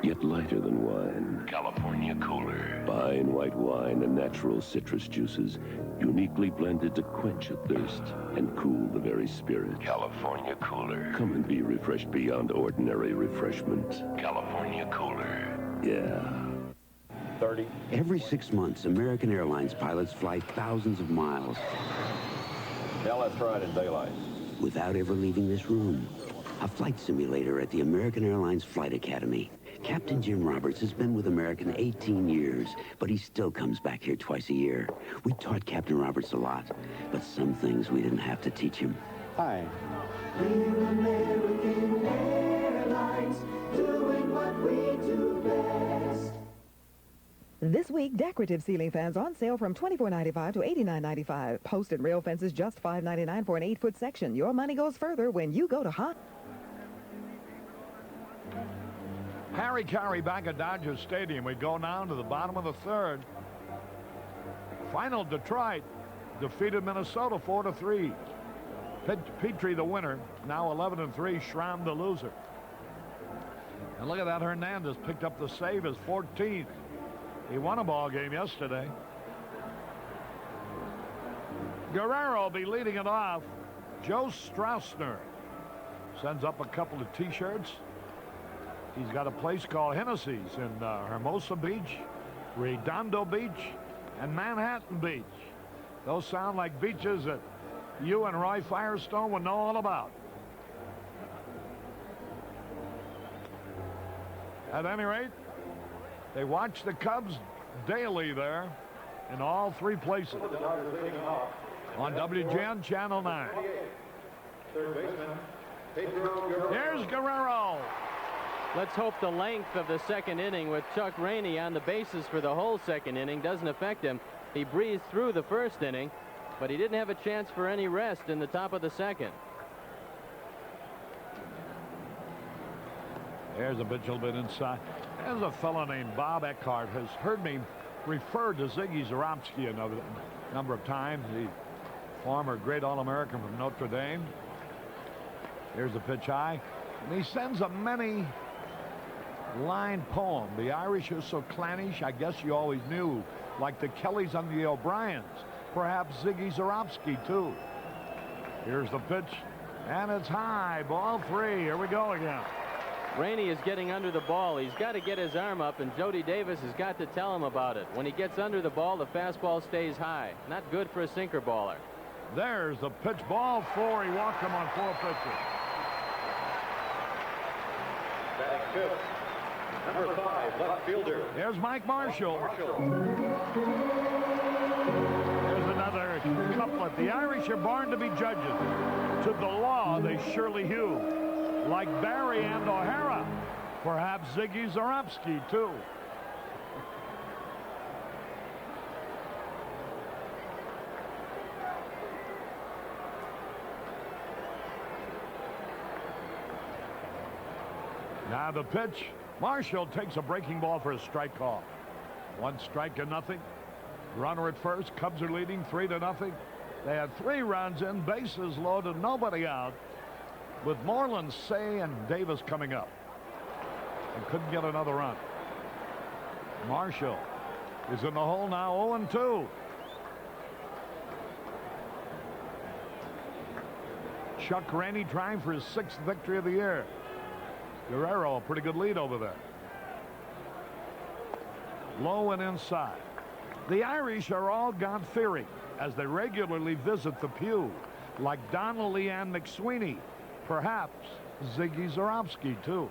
Yet lighter than wine. California Cooler. Fine white wine and natural citrus juices, uniquely blended to quench a thirst and cool the very spirit. California Cooler. Come and be refreshed beyond ordinary refreshment. California Cooler. Yeah. 30. Every 6 months, American Airlines pilots fly thousands of miles. Yeah, let's try it in daylight. Without ever leaving this room. A flight simulator at the American Airlines Flight Academy. Captain Jim Roberts has been with American 18 years, but he still comes back here twice a year. We taught Captain Roberts a lot, but some things we didn't have to teach him. Hi. We're American Airlines, doing what we do best. This week, decorative ceiling fans on sale from $24.95 to $89.95. Post and rail fences just $5.99 for an 8-foot section. Your money goes further when you go to Hot. Harry Carey back at Dodger Stadium. We go now to the bottom of the third. Final, Detroit defeated Minnesota 4-3. Petrie the winner, now 11-3. Schramm the loser. And look at that, Hernandez picked up the save, his 14th. He won a ball game yesterday. Guerrero will be leading it off. Joe Strausner sends up a couple of T-shirts. He's got a place called Hennessy's in Hermosa Beach, Redondo Beach, and Manhattan Beach. Those sound like beaches that you and Roy Firestone would know all about. At any rate, they watch the Cubs daily there in all three places. On WGN Channel 9. Here's Guerrero. Let's hope the length of the second inning with Chuck Rainey on the bases for the whole second inning doesn't affect him. He breezed through the first inning, but he didn't have a chance for any rest in the top of the second. There's a bitch a little bit inside. There's a fellow named Bob Eckhart has heard me refer to Ziggy Zarobski a number of times. The former great All-American from Notre Dame. Here's the pitch high. And he sends a many line poem. The Irish are so clannish, I guess you always knew, like the Kellys and the O'Briens. Perhaps Ziggy Zarobski, too. Here's the pitch, and it's high. Ball 3. Here we go again. Rainey is getting under the ball. He's got to get his arm up, and Jody Davis has got to tell him about it. When he gets under the ball, the fastball stays high. Not good for a sinker baller. There's the pitch. Ball 4. He walked him on 4 pitches. Batting fifth, number 5, left fielder. There's Mike Marshall. There's another couplet. The Irish are born to be judges. To the law, they surely hew. Like Barry and O'Hara. Perhaps Ziggy Zarobski, too. Now the pitch. Marshall takes a breaking ball for a strike call. 1 strike and nothing. Runner at first. Cubs are leading 3-0. They had 3 runs in, bases loaded, nobody out, with Moreland, Say, and Davis coming up. And couldn't get another run. Marshall is in the hole now, 0-2. Chuck Rainey trying for his 6th victory of the year. Guerrero, a pretty good lead over there. Low and inside. The Irish are all God-fearing as they regularly visit the pew, like Donnelly and McSweeney. Perhaps Ziggy Zarobski, too.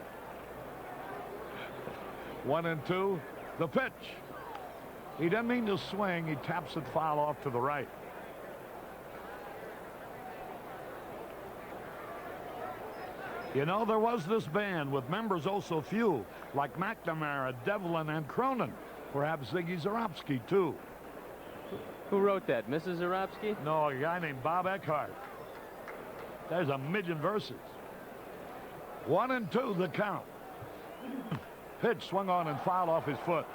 1-2. The pitch. He didn't mean to swing. He taps it foul off to the right. You know, there was this band with members oh so few, like McNamara, Devlin, and Cronin. Perhaps Ziggy Zarobski, too. Who wrote that? Mrs. Zarobski? No, a guy named Bob Eckhart. There's a million verses. 1-2 the count. Pitch swung on and fouled off his foot.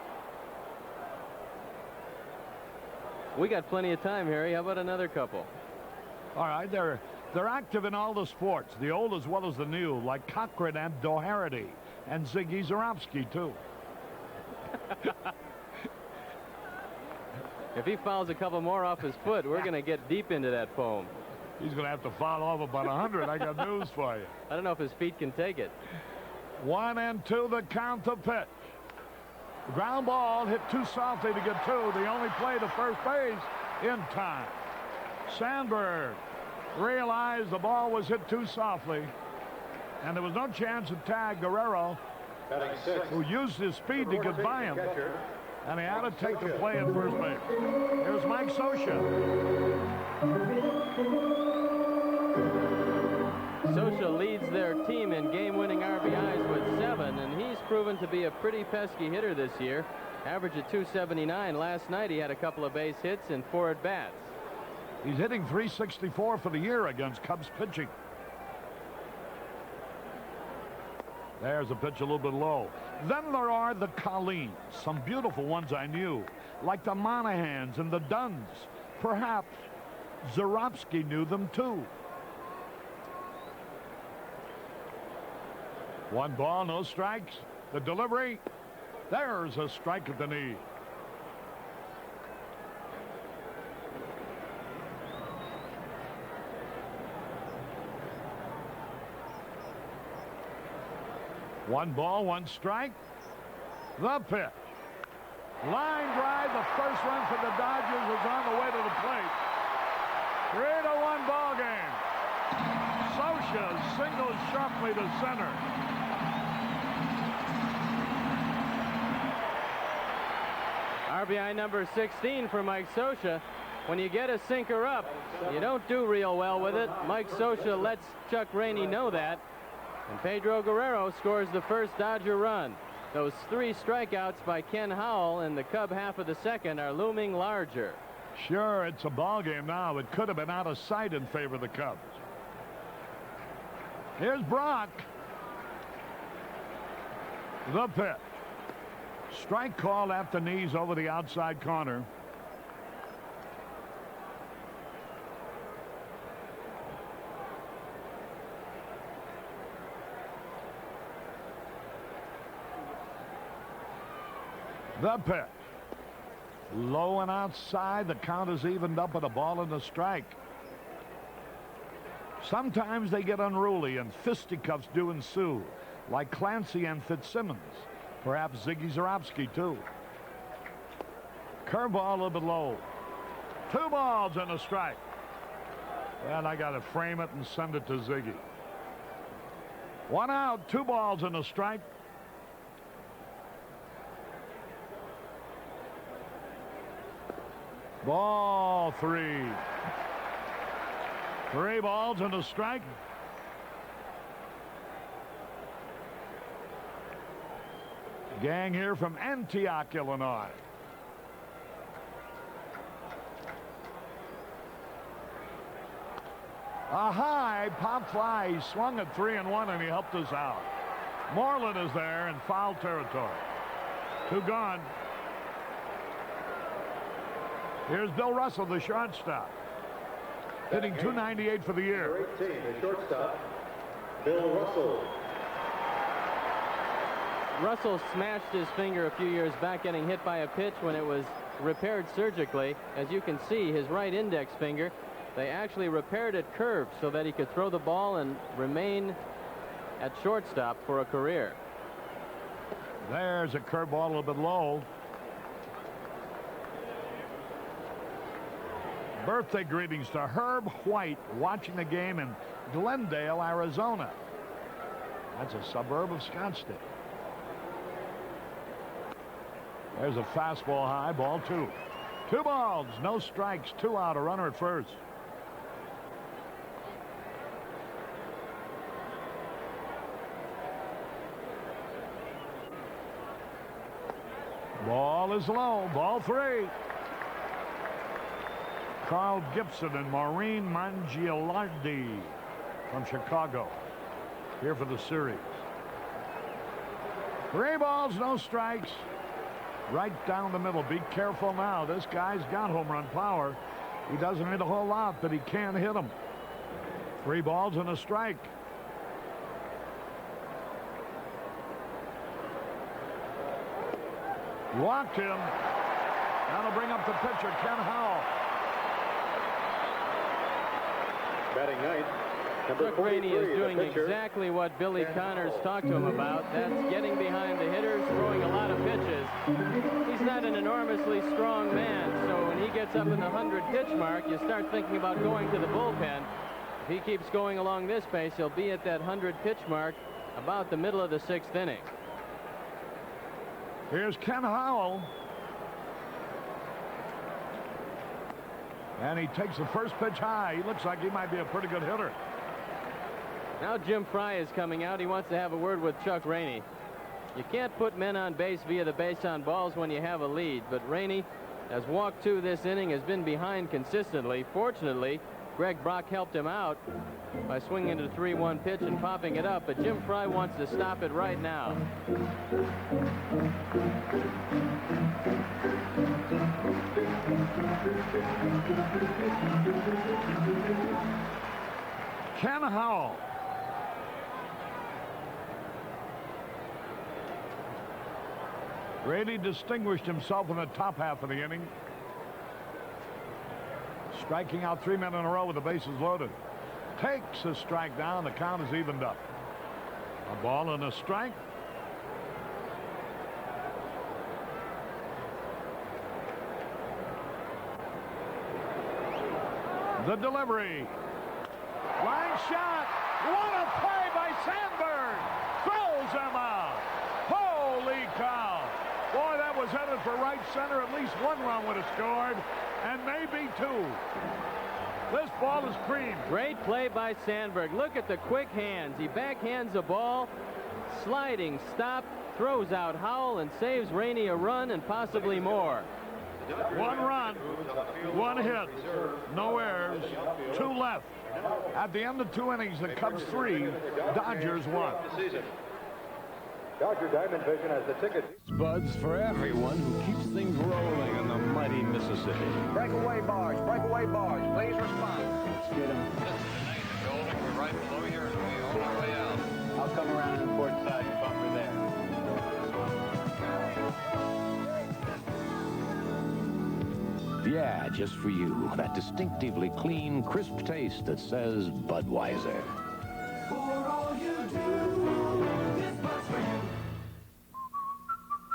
We got plenty of time, Harry. How about another couple? All right, they're active in all the sports, the old as well as the new, like Cochran and Doherty, and Ziggy Zarobski, too. If he fouls a couple more off his foot, we're going to get deep into that poem. He's going to have to foul off about 100. I got news for you. I don't know if his feet can take it. 1-2 the count to pitch. Ground ball hit too softly to get 2. The only play to first base in time. Sandberg realized the ball was hit too softly, and there was no chance to tag Guerrero, who used his speed to get by him, and he had to take the play at first base. Here's Mike Scioscia. Scioscia leads their team in game-winning RBIs with 7, and he's proven to be a pretty pesky hitter this year. Average of 279. Last night he had a couple of base hits and 4 at-bats. He's hitting .364 for the year against Cubs pitching. There's a pitch a little bit low. Then there are the Colleens, some beautiful ones I knew, like the Monahans and the Dunns. Perhaps Zarofsky knew them too. 1 ball, no strikes. The delivery. There's a strike at the knee. One ball, 1 strike. The pitch. Line drive. The first run for the Dodgers is on the way to the plate. 3-1 ball game. Scioscia singles sharply to center. RBI number 16 for Mike Scioscia. When you get a sinker up, you don't do real well with it. Mike Scioscia lets Chuck Rainey know that. And Pedro Guerrero scores the first Dodger run. Those 3 strikeouts by Ken Howell in the Cub half of the second are looming larger. Sure, it's a ball game now. It could have been out of sight in favor of the Cubs. Here's Brock. The pitch. Strike call at the knees over the outside corner. The pitch. Low and outside. The count is evened up at a ball and a strike. Sometimes they get unruly and fisticuffs do ensue, like Clancy and Fitzsimmons. Perhaps Ziggy Zarofsky, too. Curveball a little bit low. 2 balls and a strike. And I got to frame it and send it to Ziggy. 1 out, 2 balls and a strike. Ball 3. 3 balls and a strike. Gang here from Antioch, Illinois. A high pop fly. He swung at 3-1 and he helped us out. Moreland is there in foul territory. 2 gone. Here's Bill Russell, the shortstop, hitting .298 for the year. 18, the shortstop, Bill Russell. Russell smashed his finger a few years back getting hit by a pitch when it was repaired surgically. As you can see, his right index finger, they actually repaired it curved so that he could throw the ball and remain at shortstop for a career. There's a curveball a little bit low. Birthday greetings to Herb White, watching the game in Glendale, Arizona. That's a suburb of Scottsdale. There's a fastball high, ball 2. 2 balls, no strikes, 2 out, a runner at first. Ball is low, ball 3. Carl Gibson and Maureen Mangialardi from Chicago here for the series. 3 balls, no strikes. Right down the middle. Be careful now. This guy's got home run power. He doesn't hit a whole lot, but he can hit them. 3 balls and a strike. Walked him. That'll bring up the pitcher, Ken Howell. Batting ninth, number Chuck Rainey is 43, doing the pitcher, exactly what Billy Connors talked to him about. That's getting behind the hitters, throwing a lot of pitches. He's not an enormously strong man, so when he gets up in the 100-pitch mark, you start thinking about going to the bullpen. If he keeps going along this pace, he'll be at that 100-pitch mark about the middle of the 6th inning. Here's Ken Howell. And he takes the first pitch high. He looks like he might be a pretty good hitter. Now Jim Fry is coming out. He wants to have a word with Chuck Rainey. You can't put men on base via the base on balls when you have a lead, but Rainey has walked 2 this inning, has been behind consistently. Fortunately, Greg Brock helped him out by swinging into the 3-1 pitch and popping it up, but Jim Frey wants to stop it right now. Ken Howell. Grady distinguished himself in the top half of the inning, striking out 3 men in a row with the bases loaded. Takes a strike down. The count is evened up. A ball and a strike. The delivery. Line shot. What a play by Sandberg. Throws him out. Holy cow. Boy, that was headed for right center. At least one run would have scored, and maybe two. This ball is cream. Great play by Sandberg. Look at the quick hands. He backhands the ball, sliding stop, throws out Howell, and saves Rainey a run and possibly more. One run, one hit, no errors, two left. At the end of 2 innings, the Cubs 3, Dodgers 1. Dodger Diamond Vision has the ticket. Buds for everyone who keeps things rolling in the mighty Mississippi. Breakaway barge, please respond. Let's get him. We're right below here as we all our way out. I'll come around on the port side and bumper there. Yeah, just for you. That distinctively clean, crisp taste that says Budweiser. For all you do, this Bud's for you.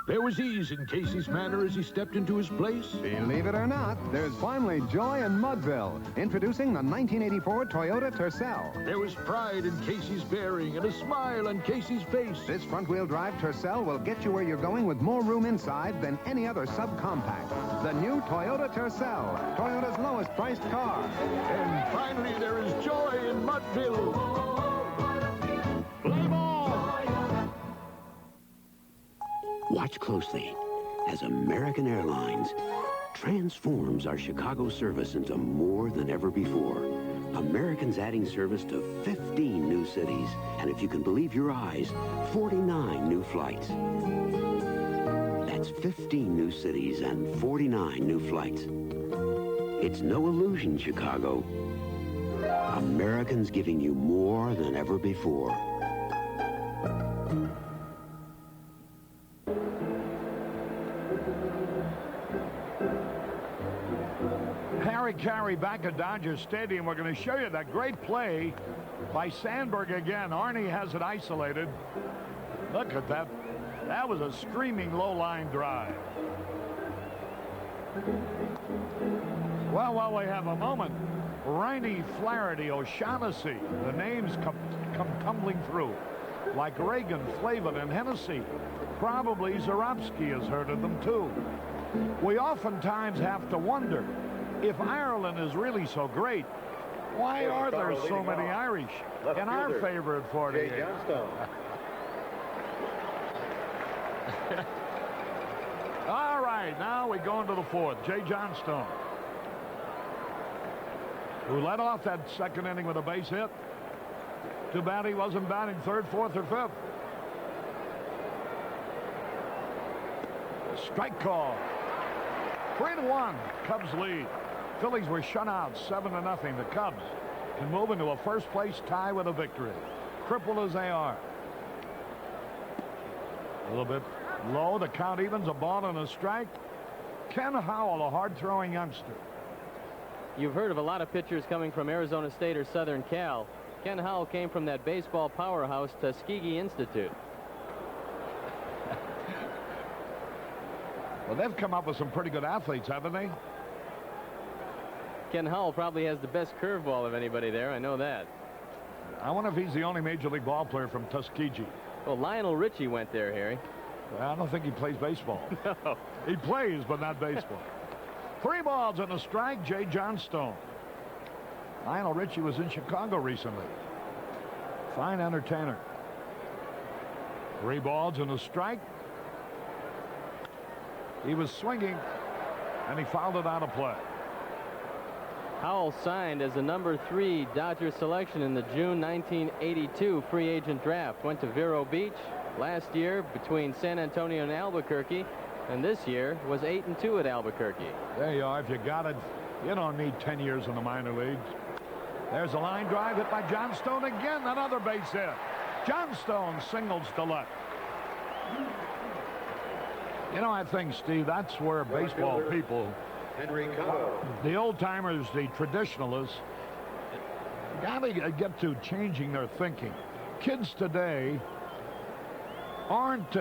There was ease in Casey's manner as he stepped into his place. Believe it or not, there's finally joy in Mudville. Introducing the 1984 Toyota Tercel. There was pride in Casey's bearing and a smile on Casey's face. This front-wheel drive Tercel will get you where you're going with more room inside than any other subcompact. The new Toyota Tercel, Toyota's lowest priced car. And finally, there is joy in Mudville. Play ball! Watch closely as American Airlines transforms our Chicago service into more than ever before. American's adding service to 15 new cities, and if you can believe your eyes, 49 new flights. That's 15 new cities and 49 new flights. It's no illusion, Chicago. American's giving you more than ever before. Harry Carey back at Dodger Stadium. We're going to show you that great play by Sandberg again. Arnie has it isolated. Look at that. That was a screaming low-line drive. Well, while we have a moment, Riney, Flaherty, O'Shaughnessy, the names come tumbling through. Like Reagan, Flavin, and Hennessy. Probably Zarobsky has heard of them, too. We oftentimes have to wonder, if Ireland is really so great, why are there so many Irish in our favorite 48? Jay Johnstone. All right, now we go into the fourth. Jay Johnstone, who led off that second inning with a base hit. Too bad he wasn't batting third, fourth, or fifth. Strike call. 3-1, Cubs lead. Phillies were shut out 7-0. The Cubs can move into a first-place tie with a victory, crippled as they are. A little bit low. The count evens, a ball and a strike. Ken Howell, a hard-throwing youngster. You've heard of a lot of pitchers coming from Arizona State or Southern Cal. Ken Howell came from that baseball powerhouse, Tuskegee Institute. Well, they've come up with some pretty good athletes, haven't they? Ken Howell probably has the best curveball of anybody there. I know that. I wonder if he's the only major league ball player from Tuskegee. Well, Lionel Richie went there, Harry. I don't think he plays baseball. No. He plays, but not baseball. 3 balls and a strike, Jay Johnstone. Lionel Richie was in Chicago recently. Fine entertainer. 3 balls and a strike. He was swinging, and he fouled it out of play. Howell signed as the number 3 Dodger selection in the June 1982 free agent draft. Went to Vero Beach last year between San Antonio and Albuquerque, and this year was 8-2 at Albuquerque. There you are. If you got it, you don't need 10 years in the minor leagues. There's a line drive hit by Johnstone again. Another base hit. Johnstone singles to left. You know, I think, Steve, that's where baseball people, the old-timers, the traditionalists, got to get to changing their thinking. Kids today aren't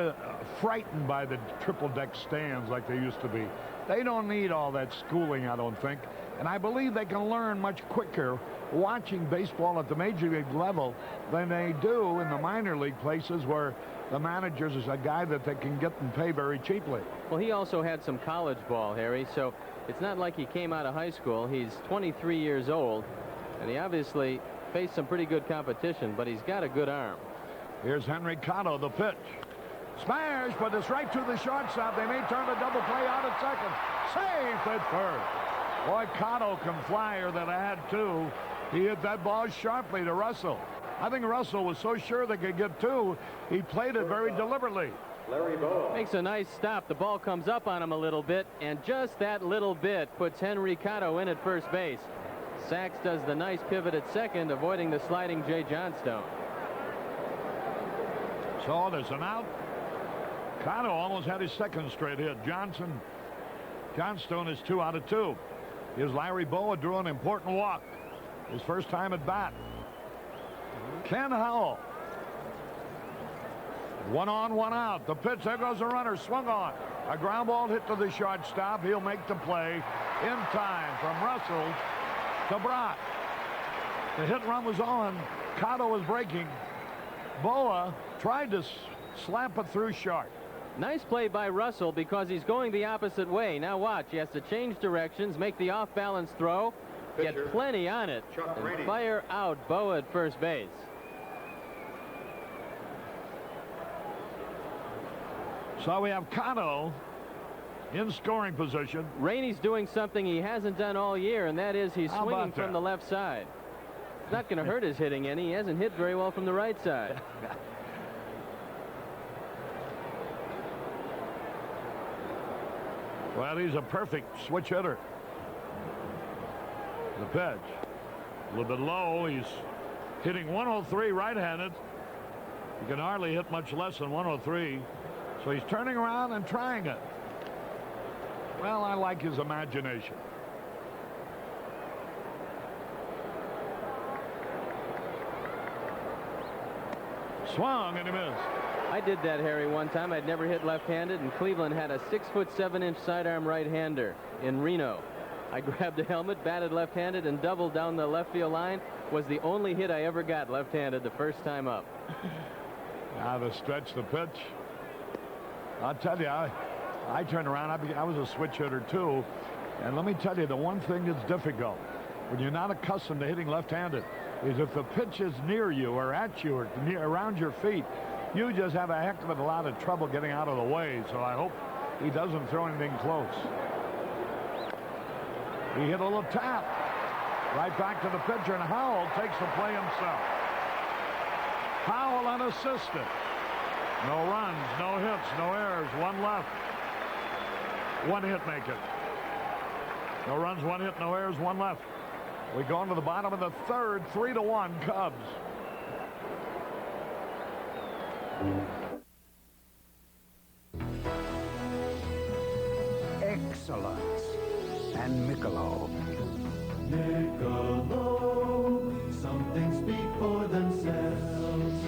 frightened by the triple-deck stands like they used to be. They don't need all that schooling, I don't think. And I believe they can learn much quicker watching baseball at the major league level than they do in the minor league places where the manager is a guy that they can get and pay very cheaply. Well, he also had some college ball, Harry, so it's not like he came out of high school. He's 23 years old, and he obviously faced some pretty good competition, but he's got a good arm. Here's Henry Cotto, the pitch. Smash, but it's right to the shortstop. They may turn a double play out at second. Safe at first. Boy, Cotto can flyer that I had two. He hit that ball sharply to Russell. I think Russell was so sure they could get two, he played it very deliberately. Larry Bowa makes a nice stop. The ball comes up on him a little bit, and just that little bit puts Henry Cotto in at first base. Sachs does the nice pivot at second, avoiding the sliding Jay Johnstone. So there's an out. Cotto almost had his second straight hit. Johnstone is 2 out of 2. Here's Larry Bowa drew an important walk. His first time at bat. Ken Howell. 1 on, 1 out. The pitch, there goes the runner, swung on. A ground ball hit to the shortstop. He'll make the play in time from Russell to Brock. The hit run was on. Cotto was breaking. Bowa tried to slap it through short. Nice play by Russell because he's going the opposite way. Now watch, he has to change directions, make the off-balance throw, get plenty on it, and fire out Bowa at first base. So we have Cotto in scoring position. Rainey's doing something he hasn't done all year, and that is he's swinging from the left side. It's not going to hurt his hitting any. He hasn't hit very well from the right side. Well, he's a perfect switch hitter. The pitch. A little bit low. He's hitting 103 right-handed. He can hardly hit much less than 103. So he's turning around and trying it. Well, I like his imagination. Swung and he missed. I did that, Harry, one time. I'd never hit left-handed, and Cleveland had a 6'7" sidearm right-hander in Reno. I grabbed the helmet, batted left-handed, and doubled down the left field line. Was the only hit I ever got left-handed the first time up. Now to stretch the pitch. I'll tell you, I turned around. I was a switch hitter, too. And let me tell you, the one thing that's difficult when you're not accustomed to hitting left-handed is if the pitch is near you or at you or around your feet, you just have a heck of a lot of trouble getting out of the way. So I hope he doesn't throw anything close. He hit a little tap right back to the pitcher, and Howell takes the play himself. Howell unassisted. No runs, no hits, no errors, 1 left. 1 hit maker. No runs, 1 hit, no errors, 1 left. We go into the bottom of the third, 3-1 Cubs. Excellence and Michelob. Michelob, some things speak for themselves.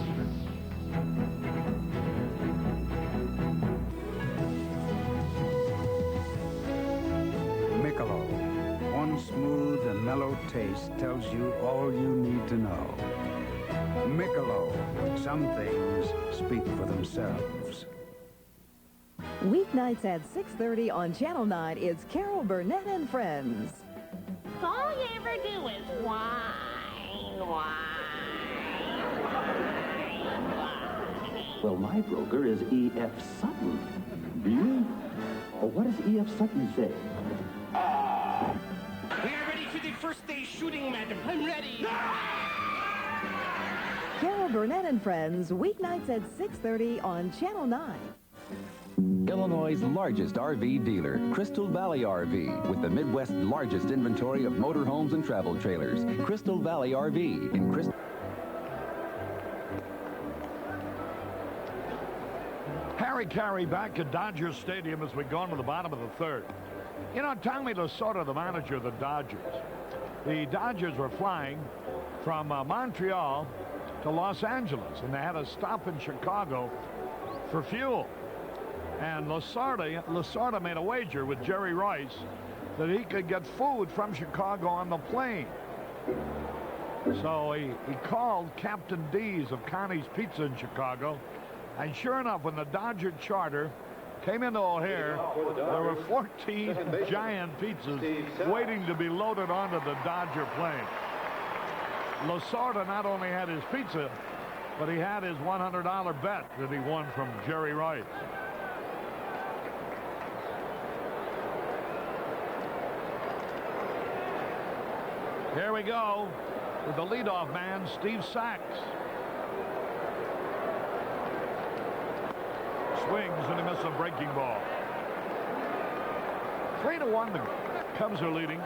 Michelob. One smooth and mellow taste tells you all you need to know. Michelob. Some things speak for themselves. Weeknights at 6:30 on Channel 9 is Carol Burnett and Friends. All you ever do is whine, whine. Well, my broker is E.F. Sutton. Do you? Well, what does E.F. Sutton say? We are ready for the first birthday shooting, madam. I'm ready. Carol Burnett and Friends, weeknights at 6:30 on Channel 9. Illinois' largest RV dealer, Crystal Valley RV, with the Midwest's largest inventory of motorhomes and travel trailers. Crystal Valley RV in Crystal. Harry Carey back at Dodger Stadium as we go into the bottom of the third. You know, Tommy Lasorda, the manager of the Dodgers. The Dodgers were flying from Montreal to Los Angeles, and they had a stop in Chicago for fuel. And Lasorda made a wager with Jerry Rice that he could get food from Chicago on the plane. So he called Captain D's of Connie's Pizza in Chicago, and sure enough, when the Dodger charter came into O'Hare, there were 14 giant pizzas waiting to be loaded onto the Dodger plane. Lasorda not only had his pizza, but he had his $100 bet that he won from Jerry Rice. Here we go with the leadoff man, Steve Sachs. Swings and he misses a breaking ball. 3-1, the Cubs are leading.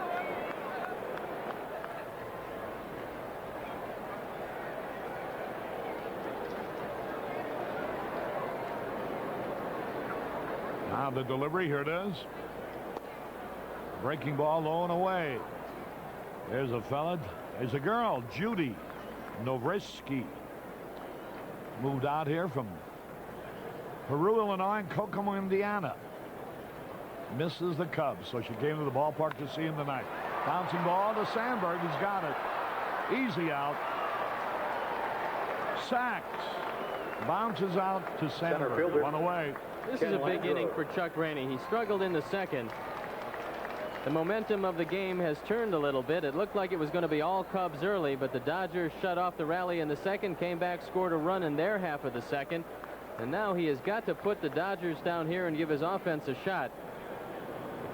Now the delivery, here it is. Breaking ball low and away. There's a fella. There's a girl, Judy Novreski. Moved out here from Peru, Illinois, and Kokomo, Indiana. Misses the Cubs, so she came to the ballpark to see him tonight. Bouncing ball to Sandberg. He's got it. Easy out. Sachs bounces out to Sandberg. One away. This is a big inning for Chuck Rainey. He struggled in the second. The momentum of the game has turned a little bit. It looked like it was going to be all Cubs early, but the Dodgers shut off the rally in the second, came back, scored a run in their half of the second, and now he has got to put the Dodgers down here and give his offense a shot.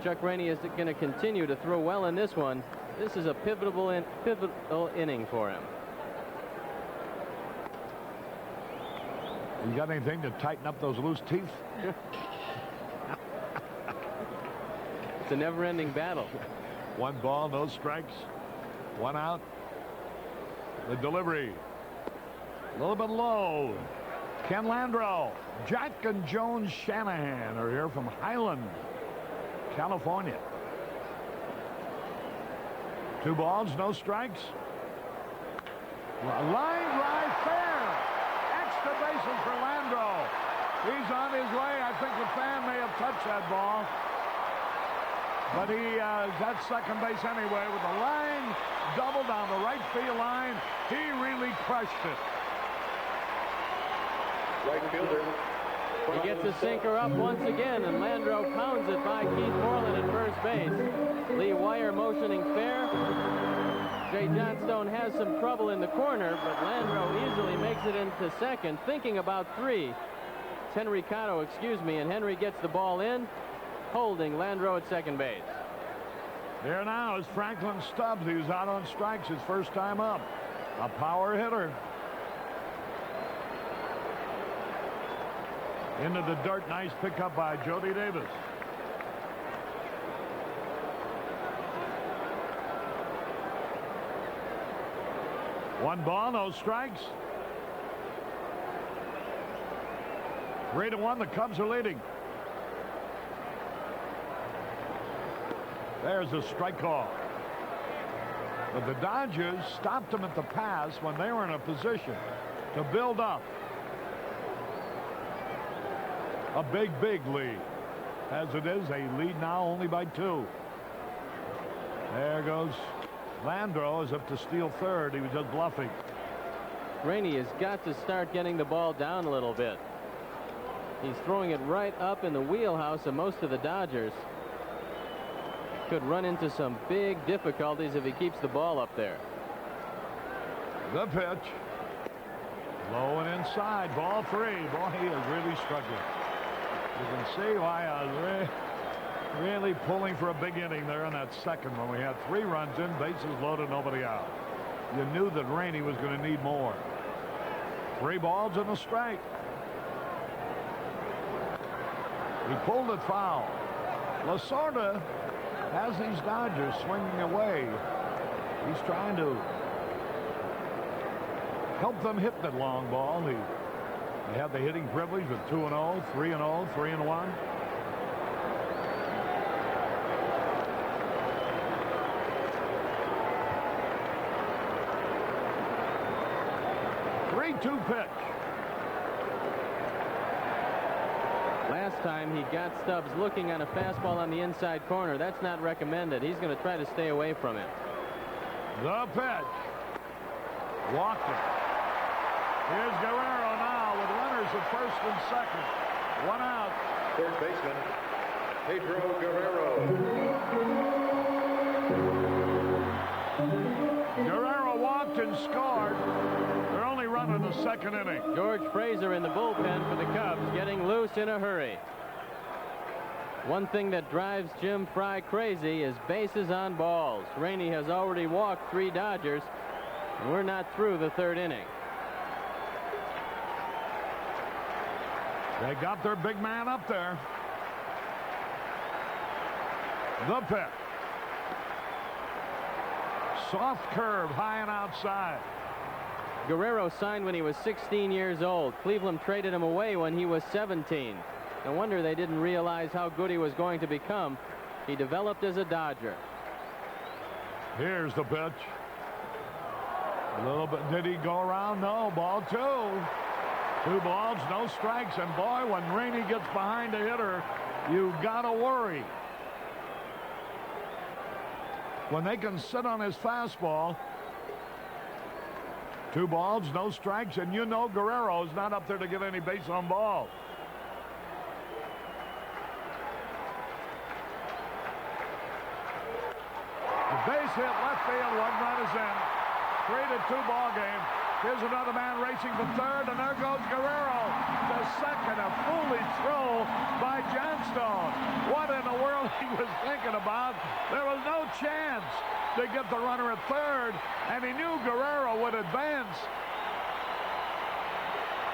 Chuck Rainey is going to continue to throw well in this one. This is a pivotal inning for him. You got anything to tighten up those loose teeth? It's a never-ending battle. 1 ball, no strikes. 1 out. The delivery. A little bit low. Ken Landreau. Jack and Joan Shanahan are here from Highland, California. 2 balls, no strikes. Line drive fair. Extra bases for Landreau. He's on his way. I think the fan may have touched that ball. But he is at second base anyway with a line double down the right field line. He really crushed it. Right fielder. He gets a sinker up once again, and Landreau pounds it by Keith Moreland at first base. Lee Wire motioning fair. Jay Johnstone has some trouble in the corner, but Landreau easily makes it into second, thinking about 3. It's Henry Cotto, and Henry gets the ball in, holding Landreau at second base. There now is Franklin Stubbs. He was out on strikes his first time up. A power hitter. Into the dirt. Nice pickup by Jody Davis. One ball, no strikes. 3-1. The Cubs are leading. There's a strike call. But the Dodgers stopped them at the pass when they were in a position to build up a big lead. As it is, they lead now only by 2. There goes Landreau as if to steal third. He was just bluffing. Rainey has got to start getting the ball down a little bit. He's throwing it right up in the wheelhouse of most of the Dodgers. Could run into some big difficulties if he keeps the ball up there. The pitch. Low and inside. Ball 3. Boy, he is really struggling. You can see why Really pulling for a big inning there in that second when we had 3 runs in, bases loaded, nobody out. You knew that Rainey was going to need more. 3 balls and a strike. He pulled it foul. Lasorda has these Dodgers swinging away. He's trying to help them hit that long ball. They have the hitting privilege with 2-0, 3-0, 3-1. Two pitch. Last time he got Stubbs looking on a fastball on the inside corner. That's not recommended. He's going to try to stay away from it. The pitch. Walked it. Here's Guerrero now with runners at first and second. 1 out. Third baseman, Pedro Guerrero. Guerrero walked and scored. They're only running the second inning. George Fraser in the bullpen for the Cubs, getting loose in a hurry. One thing that drives Jim Frey crazy is bases on balls. Rainey has already walked 3 Dodgers, and we're not through the 3rd inning. They got their big man up there. The pitch. Soft curve, high and outside. Guerrero signed when he was 16 years old. Cleveland traded him away when he was 17. No wonder they didn't realize how good he was going to become. He developed as a Dodger. Here's the pitch. A little bit. Did he go around? No. Ball 2. 2 balls, no strikes. And boy, when Rainey gets behind a hitter, you gotta worry. When they can sit on his fastball. 2 balls, no strikes, and you know Guerrero is not up there to get any base on balls. The base hit left field, 1 run is in. 3-2 ball game. Here's another man racing for third, and there goes Guerrero. The second, a foolish throw by Johnstone. What in the world he was thinking about? There was no chance to get the runner at third, and he knew Guerrero would advance.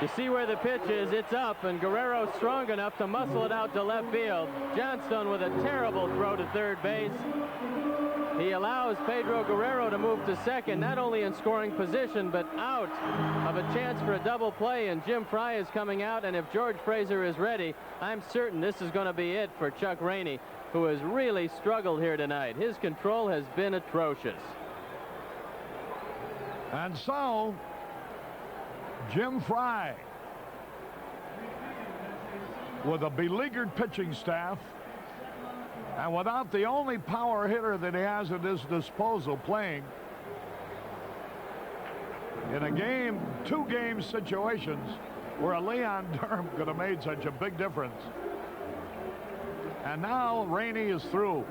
You see where the pitch is. It's up, and Guerrero's strong enough to muscle it out to left field. Johnstone with a terrible throw to third base. He allows Pedro Guerrero to move to second, not only in scoring position, but out of a chance for a double play, and Jim Frey is coming out, and if George Fraser is ready, I'm certain this is going to be it for Chuck Rainey, who has really struggled here tonight. His control has been atrocious. And so, Jim Frey, with a beleaguered pitching staff, and without the only power hitter that he has at his disposal playing, in a game, 2-game situations where a Leon Durham could have made such a big difference. And now Rainey is through.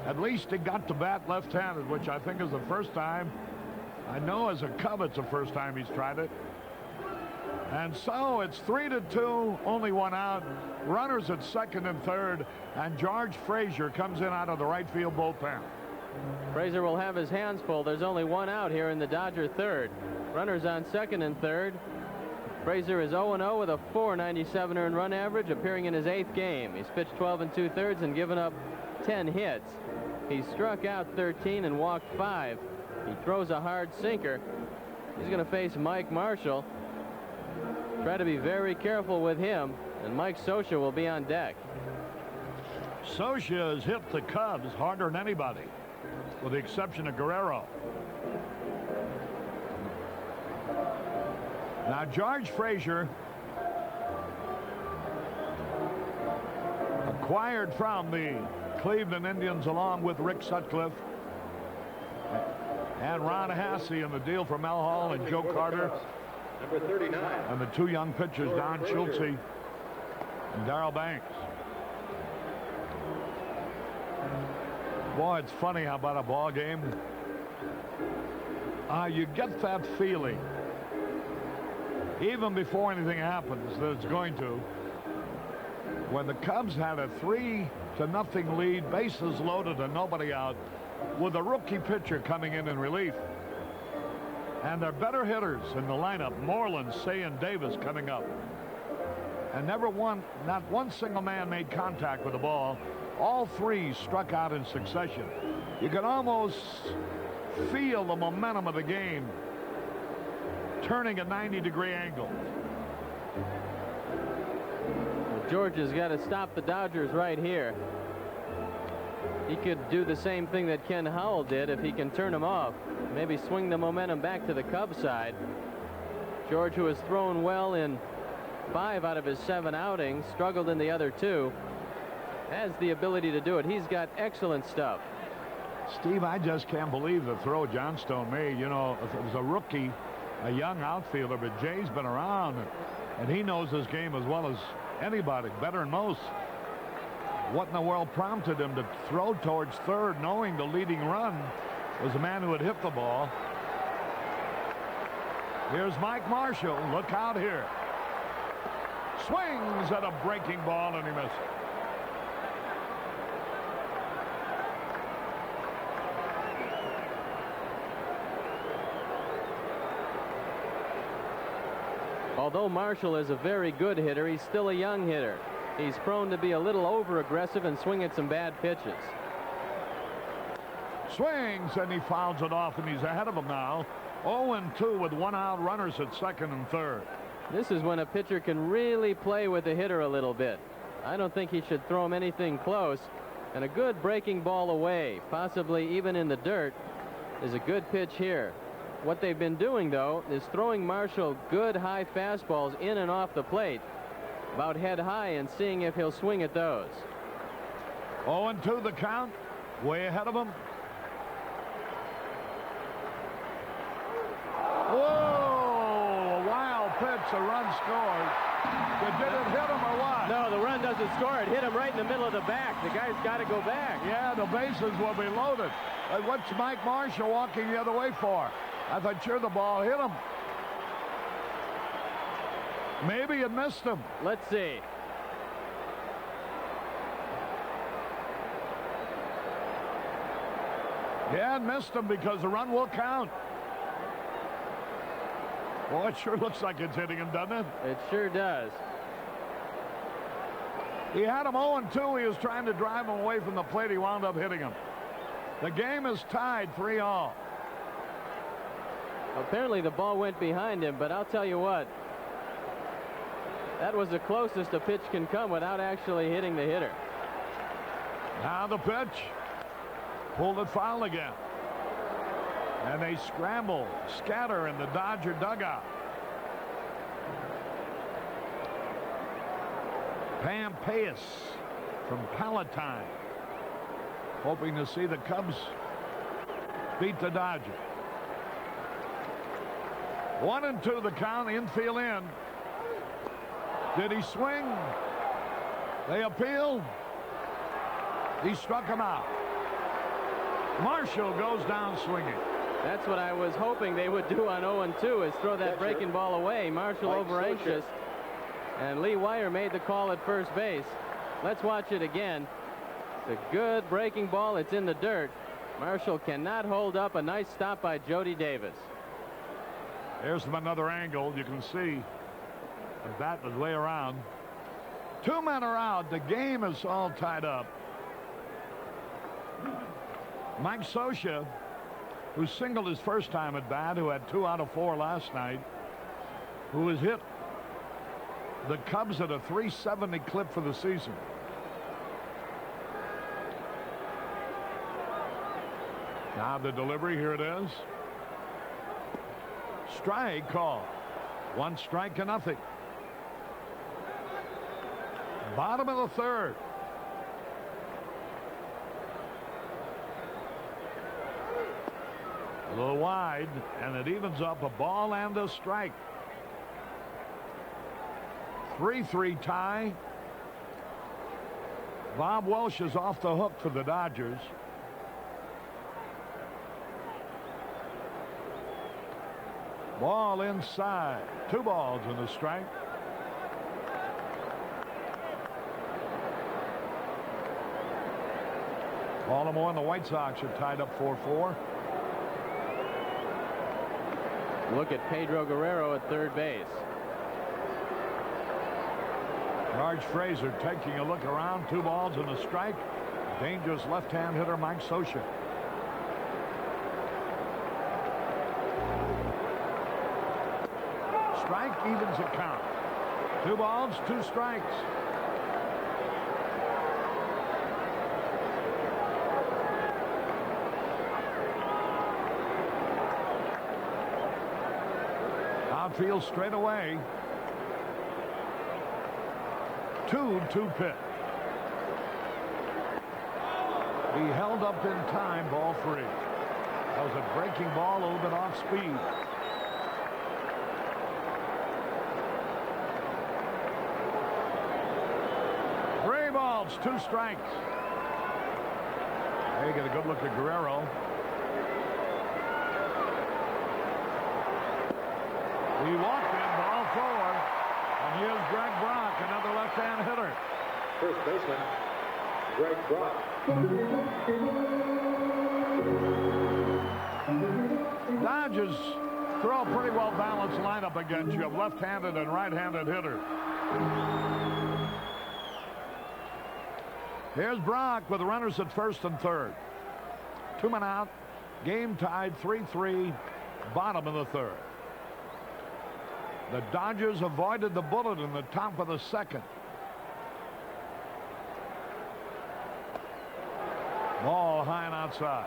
At least he got to bat left-handed, which I think is the first time. I know as a Cub it's the first time he's tried it. And so it's 3-2, only 1 out. Runners at second and third, and George Fraser comes in out of the right field bullpen. Fraser will have his hands full. There's only 1 out here in the Dodger third. Runners on second and third. Fraser is 0-0 with a .497 earned run average, appearing in his 8th game. He's pitched 12 2/3 and given up 10 hits. He struck out 13 and walked 5. He throws a hard sinker. He's going to face Mike Marshall. Try to be very careful with him, and Mike Scioscia will be on deck. Scioscia has hit the Cubs harder than anybody, with the exception of Guerrero. Now George Fraser, acquired from the Cleveland Indians along with Rick Sutcliffe and Ron Hasse in the deal for Mel Hall and Joe Carter. Number 39. And the 2 young pitchers, Don Schultz and Darrell Banks. Boy, it's funny how about a ball game. You get that feeling, even before anything happens, that it's going to. When the Cubs had a 3 6-0 lead, bases loaded and nobody out, with a rookie pitcher coming in relief. And their better hitters in the lineup, Moreland, Say, and Davis coming up. And not one single man made contact with the ball. All three struck out in succession. You can almost feel the momentum of the game turning a 90-degree angle. George has got to stop the Dodgers right here. He could do the same thing that Ken Howell did if he can turn them off. Maybe swing the momentum back to the Cubs side. George, who has thrown well in 5 out of his 7 outings, struggled in the other 2, has the ability to do it. He's got excellent stuff. Steve, I just can't believe the throw Johnstone made. You know, if it was a rookie, a young outfielder, but Jay's been around, and he knows his game as well as anybody, better than most. What in the world prompted him to throw towards third, knowing the leading run was the man who had hit the ball? Here's Mike Marshall. Look out here. Swings at a breaking ball, and he missed it. Although Marshall is a very good hitter, he's still a young hitter. He's prone to be a little over-aggressive and swing at some bad pitches. Swings, and he fouls it off, and he's ahead of him now. 0-2 with 1 out, runners at second and third. This is when a pitcher can really play with the hitter a little bit. I don't think he should throw him anything close. And a good breaking ball away, possibly even in the dirt, is a good pitch here. What they've been doing, though, is throwing Marshall good high fastballs in and off the plate, about head high, and seeing if he'll swing at those. 0-2 the count, way ahead of him. Whoa, a wild pitch, a run scored. Did it hit him or what? No, the run doesn't score. It hit him right in the middle of the back. The guy's got to go back. Yeah, the bases will be loaded. What's Mike Marshall walking the other way for? I thought sure the ball hit him. Maybe it missed him. Let's see. Yeah, it missed him because the run will count. Well, it sure looks like it's hitting him, doesn't it? It sure does. He had him 0-2. He was trying to drive him away from the plate. He wound up hitting him. The game is tied 3-all. Apparently the ball went behind him, but I'll tell you what. That was the closest a pitch can come without actually hitting the hitter. Now the pitch. Pulled it foul again. And they scramble, scatter in the Dodger dugout. Pam Pace from Palatine, hoping to see the Cubs beat the Dodgers. 1-2 the count, infield in. Did he swing? They appeal. He struck him out. Marshall goes down swinging. That's what I was hoping they would do on 0-2, is throw that breaking ball away. Marshall over anxious. And Lee Wire made the call at first base. Let's watch it again. It's a good breaking ball. It's in the dirt. Marshall cannot hold up. A nice stop by Jody Davis. Here's from another angle. You can see the bat was way around. 2 men are out. The game is all tied up. Mike Scioscia, who singled his first time at bat, who had 2 out of 4 last night, who has hit the Cubs at a .370 clip for the season. Now the delivery, here it is. Strike call. 1 strike to nothing. Bottom of the third. A little wide, and it evens up a ball and a strike. 3-3 tie. Bob Welch is off the hook for the Dodgers. Ball inside. 2 balls and a strike. Baltimore and the White Sox are tied up 4-4. Look at Pedro Guerrero at third base. George Fraser taking a look around. 2 balls and a strike. Dangerous left-hand hitter Mike Scioscia. Strike evens the count. 2 balls, 2 strikes. Outfield straight away. 2-2 pitch. He held up in time, ball 3. That was a breaking ball, a little bit off speed. Three balls, 2 strikes. There you get a good look at Guerrero. He walked in, ball 4. And here's Greg Brock, another left-hand hitter. First baseman, Greg Brock. Dodgers throw a pretty well-balanced lineup against you of left-handed and right-handed hitters. Here's Brock with runners at first and third. 2 men out. Game tied 3-3. Bottom of the third. The Dodgers avoided the bullet in the top of the second. Ball high and outside.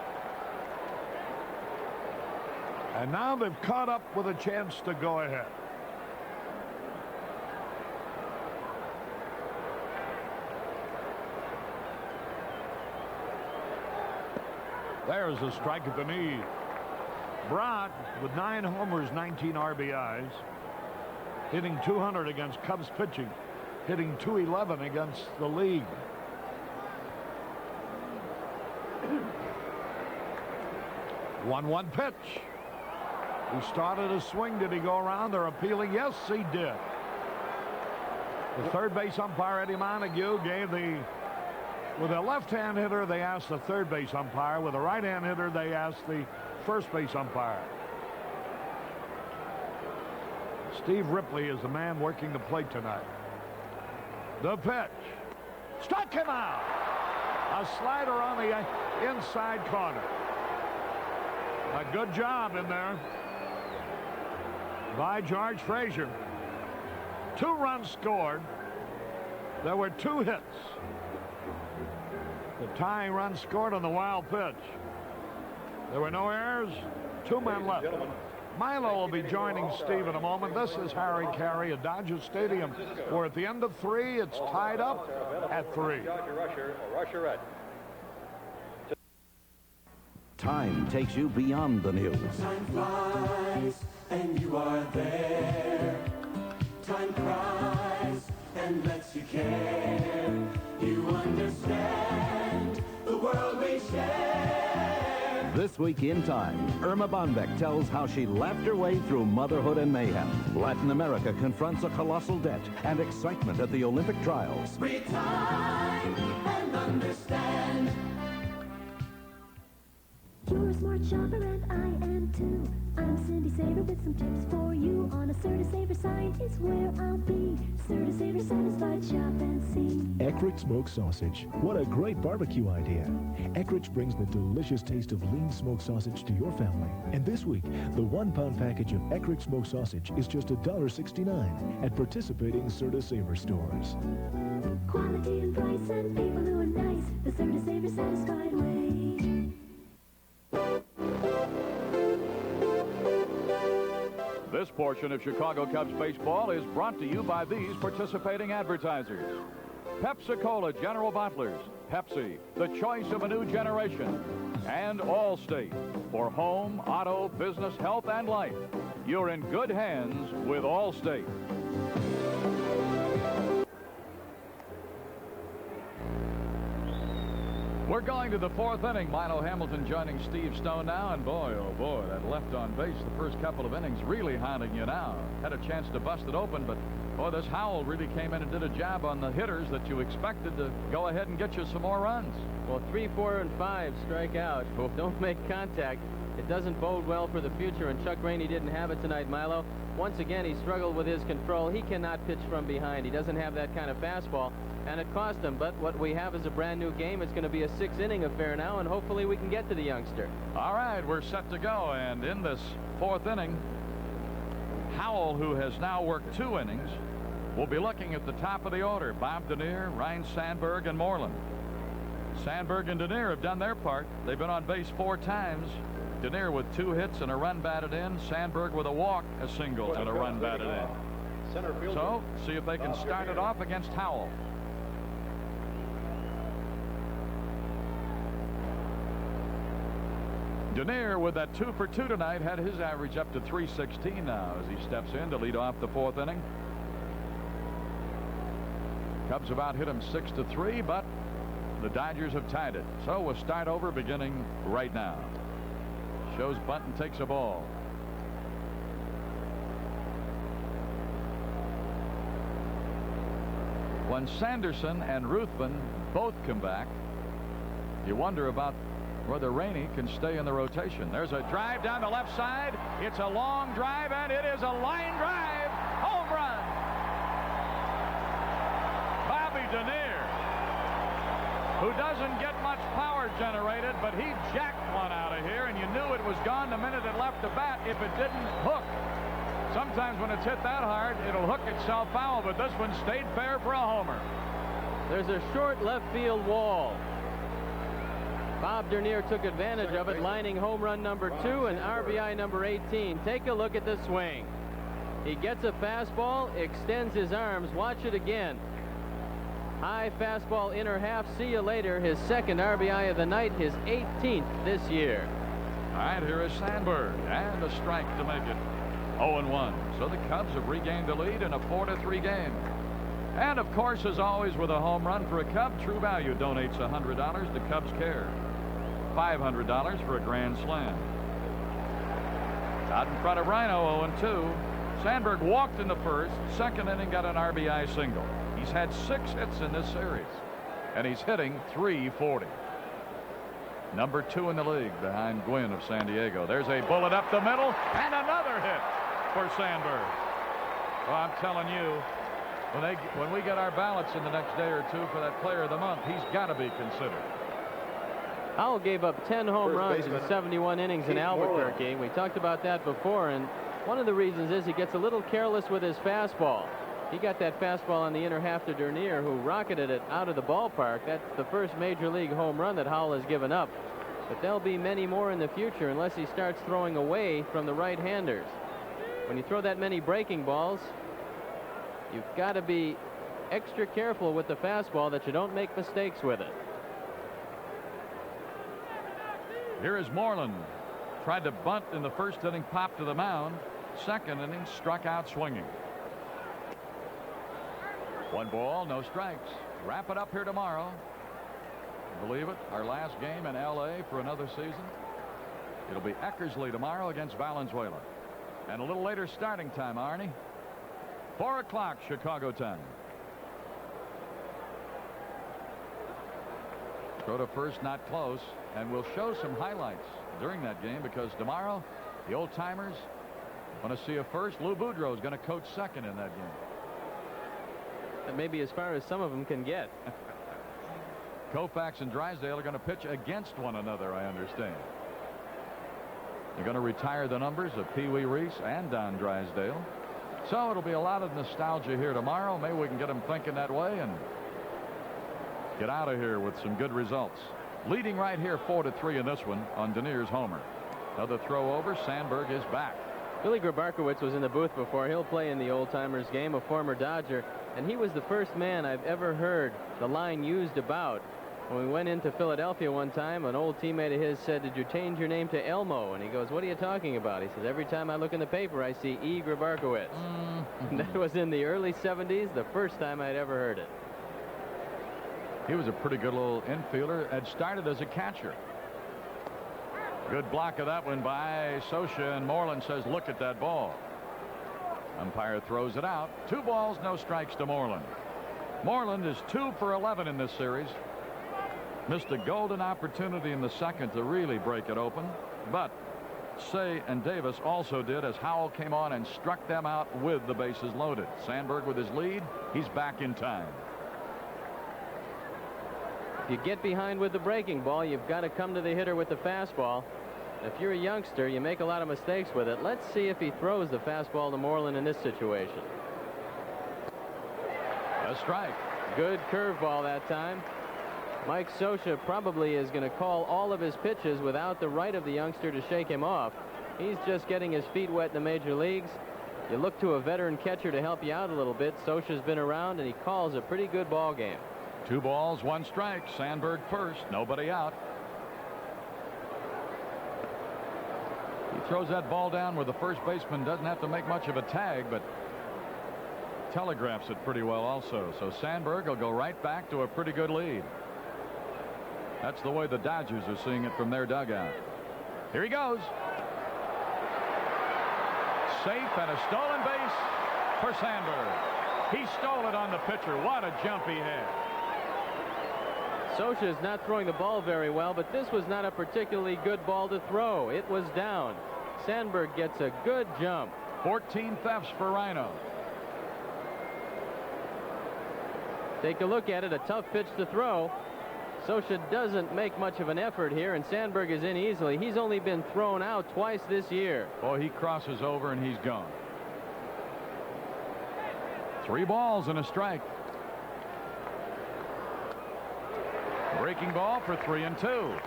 And now they've caught up with a chance to go ahead. There's a strike at the knee. Brock with 9 homers, 19 RBIs. Hitting .200 against Cubs pitching. Hitting .211 against the league. One pitch. He started a swing. Did he go around? They're appealing. Yes, he did. The third base umpire, Eddie Montague, gave the... With a left-hand hitter, they asked the third base umpire. With a right-hand hitter, they asked the first base umpire. Steve Ripley is the man working the plate tonight. The pitch. Struck him out. A slider on the inside corner. A good job in there by George Fraser. 2 runs scored. There were 2 hits. The tying run scored on the wild pitch. There were no errors. 2 men left. Milo will be joining Steve in a moment. This is Harry Carey at Dodger Stadium. We're at the end of 3. It's tied up at 3. Time takes you beyond the news. Time flies and you are there. Time cries and lets you care. You understand the world we share. This week in Time, Irma Bonbeck tells how she laughed her way through motherhood and mayhem. Latin America confronts a colossal debt and excitement at the Olympic trials. Read time and understand. You're a smart shopper and I am too. I'm Cindy Saver with some tips for you. On a Certa Saver sign is where I'll be. Certa Saver satisfied, shop and see. Eckrich smoked sausage. What a great barbecue idea. Eckrich brings the delicious taste of lean smoked sausage to your family. And this week, the 1-pound package of Eckrich smoked sausage is just $1.69 at participating Certa Saver stores. Quality and price and people who are nice. The Certa Saver satisfied way. This portion of Chicago Cubs baseball is brought to you by these participating advertisers. Pepsi-Cola General Bottlers, Pepsi, the choice of a new generation. And Allstate, for home, auto, business, health, and life. You're in good hands with Allstate. We're going to the fourth inning. Milo Hamilton joining Steve Stone now. And boy, oh boy, that left on base the first couple of innings really haunting you now. Had a chance to bust it open, but boy, this Howell really came in and did a job on the hitters that you expected to go ahead and get you some more runs. Well, 3, 4, and 5 strike out. Don't make contact. It doesn't bode well for the future, and Chuck Rainey didn't have it tonight, Milo. Once again, he struggled with his control. He cannot pitch from behind. He doesn't have that kind of fastball, and it cost him. But what we have is a brand new game. It's going to be a 6-inning affair now, and hopefully we can get to the youngster. All right, we're set to go, and in this fourth inning, Howell, who has now worked 2 innings, will be looking at the top of the order. Bob Dernier, Ryne Sandberg, and Moreland. Sandberg and Dernier have done their part. They've been on base 4 times. Dernier with 2 hits and a run batted in. Sandberg with a walk, a single, and a run batted in. So, see if they can start it off against Howell. Dernier, with that 2 for 2 tonight, had his average up to 316 now as he steps in to lead off the fourth inning. Cubs about hit him 6-3, but the Dodgers have tied it. So we'll start over beginning right now. Shows bunt and takes a ball. When Sanderson and Ruthven both come back, you wonder about whether Rainey can stay in the rotation. There's a drive down the left side. It's a long drive, and it is a line drive. Home run. Bobby Dernier, who doesn't get much power generated, but he jacked one out of here, and you knew it was gone the minute it left the bat if it didn't hook. Sometimes when it's hit that hard, it'll hook itself foul, but this one stayed fair for a homer. There's a short left field wall. Bob Dernier took advantage of it, lining home run number 2 and RBI number 18. Take a look at the swing. He gets a fastball, extends his arms. Watch it again. High fastball inner half. See you later. His second RBI of the night, his 18th this year. All right, here is Sandberg, and a strike to make it 0-1. So the Cubs have regained the lead in a 4-3 game. And of course, as always, with a home run for a Cub, True Value donates $100 to Cubs Care. $500 for a grand slam. Out in front of Rhino, 0-2. Sandberg walked in the first. Second inning, got an RBI single. He's had 6 hits in this series, and he's hitting .340. Number 2 in the league behind Gwynn of San Diego. There's a bullet up the middle, and another hit for Sandberg. Well, I'm telling you, when we get our ballots in the next day or 2 for that player of the month, he's got to be considered. Howell gave up 10 home runs in 71 innings in Albuquerque. We talked about that before, and one of the reasons is he gets a little careless with his fastball. He got that fastball on the inner half to Dernier, who rocketed it out of the ballpark. That's the first major league home run that Howell has given up. But there'll be many more in the future unless he starts throwing away from the right-handers. When you throw that many breaking balls, you've got to be extra careful with the fastball that you don't make mistakes with it. Here is Moreland. Tried to bunt in the first inning, popped to the mound. Second inning, struck out swinging. 1 ball, no strikes. Wrap it up here tomorrow. Believe it, our last game in L.A. for another season. It'll be Eckersley tomorrow against Valenzuela. And a little later starting time, Arnie. 4 o'clock Chicago time. Go to first, not close, and we'll show some highlights during that game because tomorrow the old timers want to see a first. Lou Boudreau is going to coach second in that game. That may be as far as some of them can get. Koufax and Drysdale are going to pitch against one another, I understand. They're going to retire the numbers of Pee Wee Reese and Don Drysdale. So it'll be a lot of nostalgia here tomorrow. Maybe we can get them thinking that way and get out of here with some good results. Leading right here 4-3 in this one on Dernier's homer. Another throw over. Sandberg is back. Billy Grabarkowitz was in the booth before. He'll play in the old timers game, a former Dodger, and he was the first man I've ever heard the line used about. When we went into Philadelphia one time, an old teammate of his said, "Did you change your name to Elmo?" And he goes, "What are you talking about?" He says, "Every time I look in the paper, I see E. Grabarkowitz." That was in the early 70s, the first time I'd ever heard it. He was a pretty good little infielder. Had started as a catcher. Good block of that one by Scioscia, and Moreland says, look at that ball. Umpire throws it out. 2 balls, no strikes to Moreland. Moreland is 2 for 11 in this series. Missed a golden opportunity in the second to really break it open, but Cey and Davis also did, as Howell came on and struck them out with the bases loaded. Sandberg with his lead. He's back in time. If you get behind with the breaking ball, you've got to come to the hitter with the fastball. If you're a youngster, you make a lot of mistakes with it. Let's see if he throws the fastball to Moreland in this situation. A strike. Good curveball that time. Mike Scioscia probably is going to call all of his pitches without the right of the youngster to shake him off. He's just getting his feet wet in the major leagues. You look to a veteran catcher to help you out a little bit. Scioscia's been around, and he calls a pretty good ball game. 2 balls, 1 strike. Sandberg first, nobody out. He throws that ball down where the first baseman doesn't have to make much of a tag, but telegraphs it pretty well also. So Sandberg will go right back to a pretty good lead. That's the way the Dodgers are seeing it from their dugout. Here he goes. Safe, and a stolen base for Sandberg. He stole it on the pitcher. What a jump he had. Scioscia is not throwing the ball very well, but this was not a particularly good ball to throw. It was down. Sandberg gets a good jump. 14 thefts for Rhino. Take a look at it. A tough pitch to throw. Scioscia doesn't make much of an effort here, and Sandberg is in easily. He's only been thrown out twice this year. Boy, he crosses over and he's gone. 3 balls and a strike. Breaking ball for 3-2.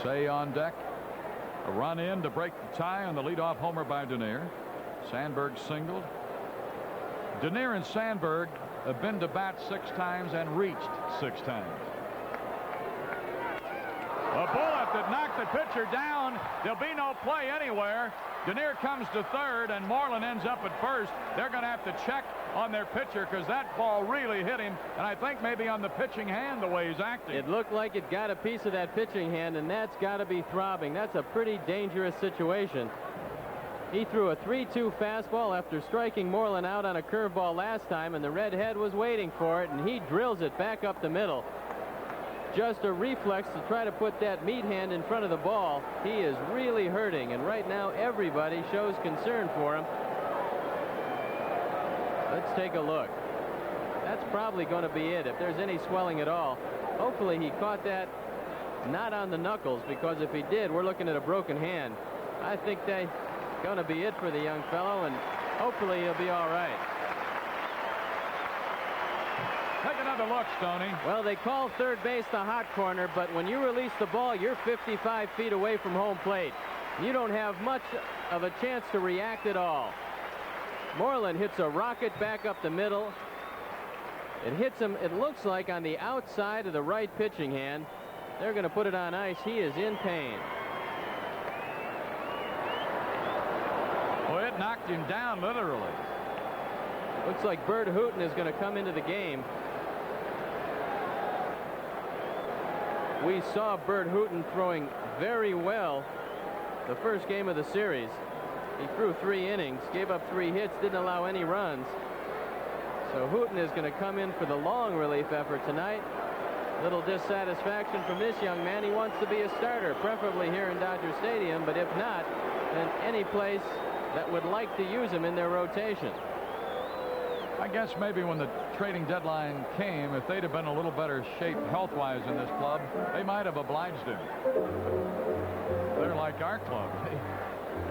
Cey on deck. A run in to break the tie on the leadoff homer by Dernier. Sandberg singled. Dernier and Sandberg have been to bat 6 times and reached 6 times. A bullet that knocked the pitcher down. There'll be no play anywhere. Dernier comes to third, and Moreland ends up at first. They're going to have to check on their pitcher because that ball really hit him, and I think maybe on the pitching hand the way he's acting. It looked like it got a piece of that pitching hand, and that's got to be throbbing. That's a pretty dangerous situation. He threw a 3-2 fastball after striking Moreland out on a curveball last time, and the redhead was waiting for it, and he drills it back up the middle. Just a reflex to try to put that meat hand in front of the ball. He is really hurting, and right now everybody shows concern for him. Let's take a look. That's probably going to be it, if there's any swelling at all. Hopefully he caught that not on the knuckles, because if he did, we're looking at a broken hand. I think that's going to be it for the young fellow, and hopefully he'll be all right. Take another look, Stoney. Well, they call third base the hot corner, but when you release the ball, you're 55 feet away from home plate. You don't have much of a chance to react at all. Moreland hits a rocket back up the middle. It hits him, it looks like, on the outside of the right pitching hand. They're going to put it on ice. He is in pain. Well, it knocked him down, literally. Looks like Bert Hooton is going to come into the game. We saw Bert Hooton throwing very well the first game of the series. He threw 3 innings, gave up 3 hits, didn't allow any runs. So Hooton is going to come in for the long relief effort tonight. Little dissatisfaction from this young man. He wants to be a starter, preferably here in Dodger Stadium, but if not, then any place that would like to use him in their rotation. I guess maybe when the trading deadline came, if they'd have been a little better shape health-wise in this club, they might have obliged him. They're like our club.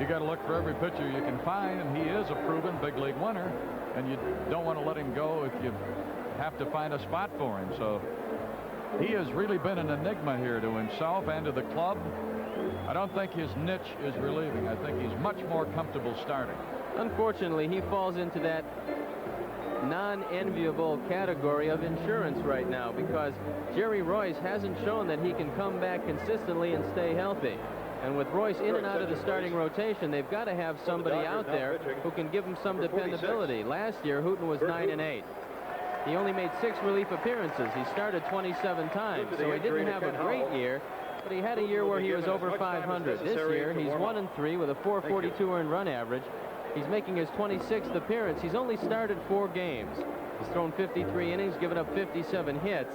You got to look for every pitcher you can find, and he is a proven big league winner, and you don't want to let him go if you have to find a spot for him. So he has really been an enigma here to himself and to the club. I don't think his niche is relieving. I think he's much more comfortable starting. Unfortunately, he falls into that non-enviable category of insurance right now, because Jerry Royce hasn't shown that he can come back consistently and stay healthy. And with Royce in and out of the starting rotation, they've got to have somebody out there who can give them some dependability. Last year, Hooten was 9-8. He only made 6 relief appearances. He started 27 times, so he didn't have a great year, but he had a year where he was over 500. This year, he's 1-3 with a 442 earned run average. He's making his 26th appearance. He's only started 4 games. He's thrown 53 innings, given up 57 hits,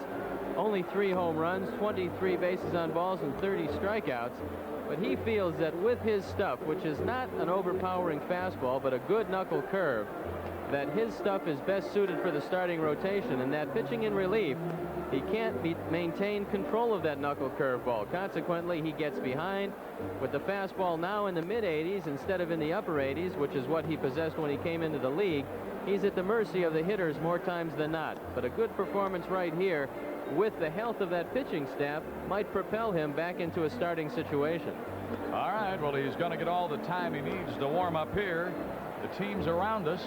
only 3 home runs, 23 bases on balls, and 30 strikeouts. But he feels that with his stuff, which is not an overpowering fastball, but a good knuckle curve, that his stuff is best suited for the starting rotation, and that pitching in relief, he can't maintain control of that knuckle curveball. Consequently, he gets behind with the fastball now in the mid-80s instead of in the upper 80s, which is what he possessed when he came into the league. He's at the mercy of the hitters more times than not. But a good performance right here with the health of that pitching staff might propel him back into a starting situation. All right, well, he's going to get all the time he needs to warm up here. The teams around us.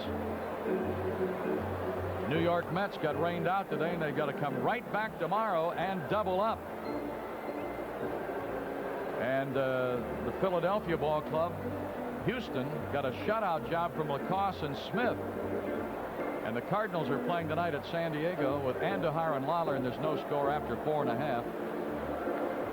New York Mets got rained out today, and they've got to come right back tomorrow and double up. And the Philadelphia Ball Club, Houston, got a shutout job from Lacoste and Smith. And the Cardinals are playing tonight at San Diego with Andujar and Lawler, and there's no score after 4.5.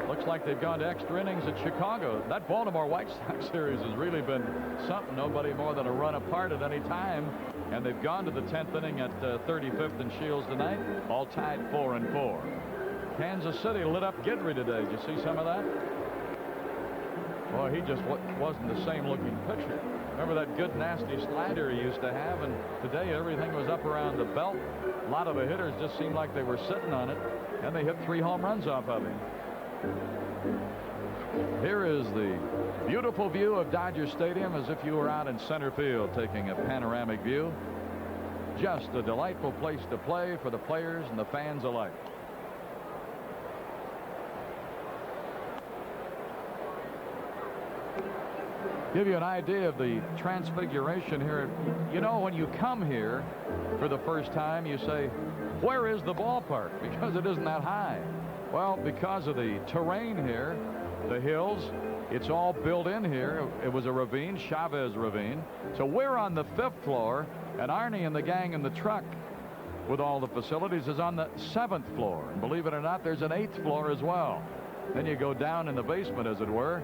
Looks like they've gone to extra innings at Chicago. That Baltimore White Sox series has really been something. Nobody more than a run apart at any time. And they've gone to the 10th inning at 35th and Shields tonight, all tied 4-4. Kansas City lit up Guidry today. Did you see some of that? Boy, he just wasn't the same looking pitcher. Remember that good nasty slider he used to have, and today everything was up around the belt. A lot of the hitters just seemed like they were sitting on it, and they hit 3 home runs off of him. Here is the beautiful view of Dodger Stadium, as if you were out in center field taking a panoramic view. Just a delightful place to play for the players and the fans alike. Give you an idea of the transfiguration here. You know, when you come here for the first time, you say, where is the ballpark? Because it isn't that high. Well, because of the terrain here, the hills, it's all built in here. It was a ravine, Chavez Ravine. So we're on the 5th floor, and Arnie and the gang in the truck with all the facilities is on the 7th floor. And believe it or not, there's an 8th floor as well. Then you go down in the basement, as it were,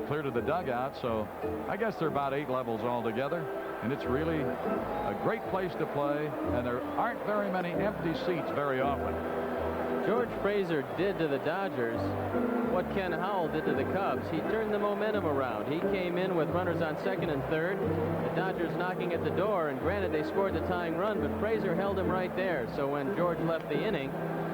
clear to the dugout. So I guess there are about 8 levels altogether, and it's really a great place to play, and there aren't very many empty seats very often. George Fraser did to the Dodgers what Ken Howell did to the Cubs. He turned the momentum around. He came in with runners on 2nd and 3rd. The Dodgers knocking at the door, and granted they scored the tying run, but Fraser held him right there. So when George left the inning,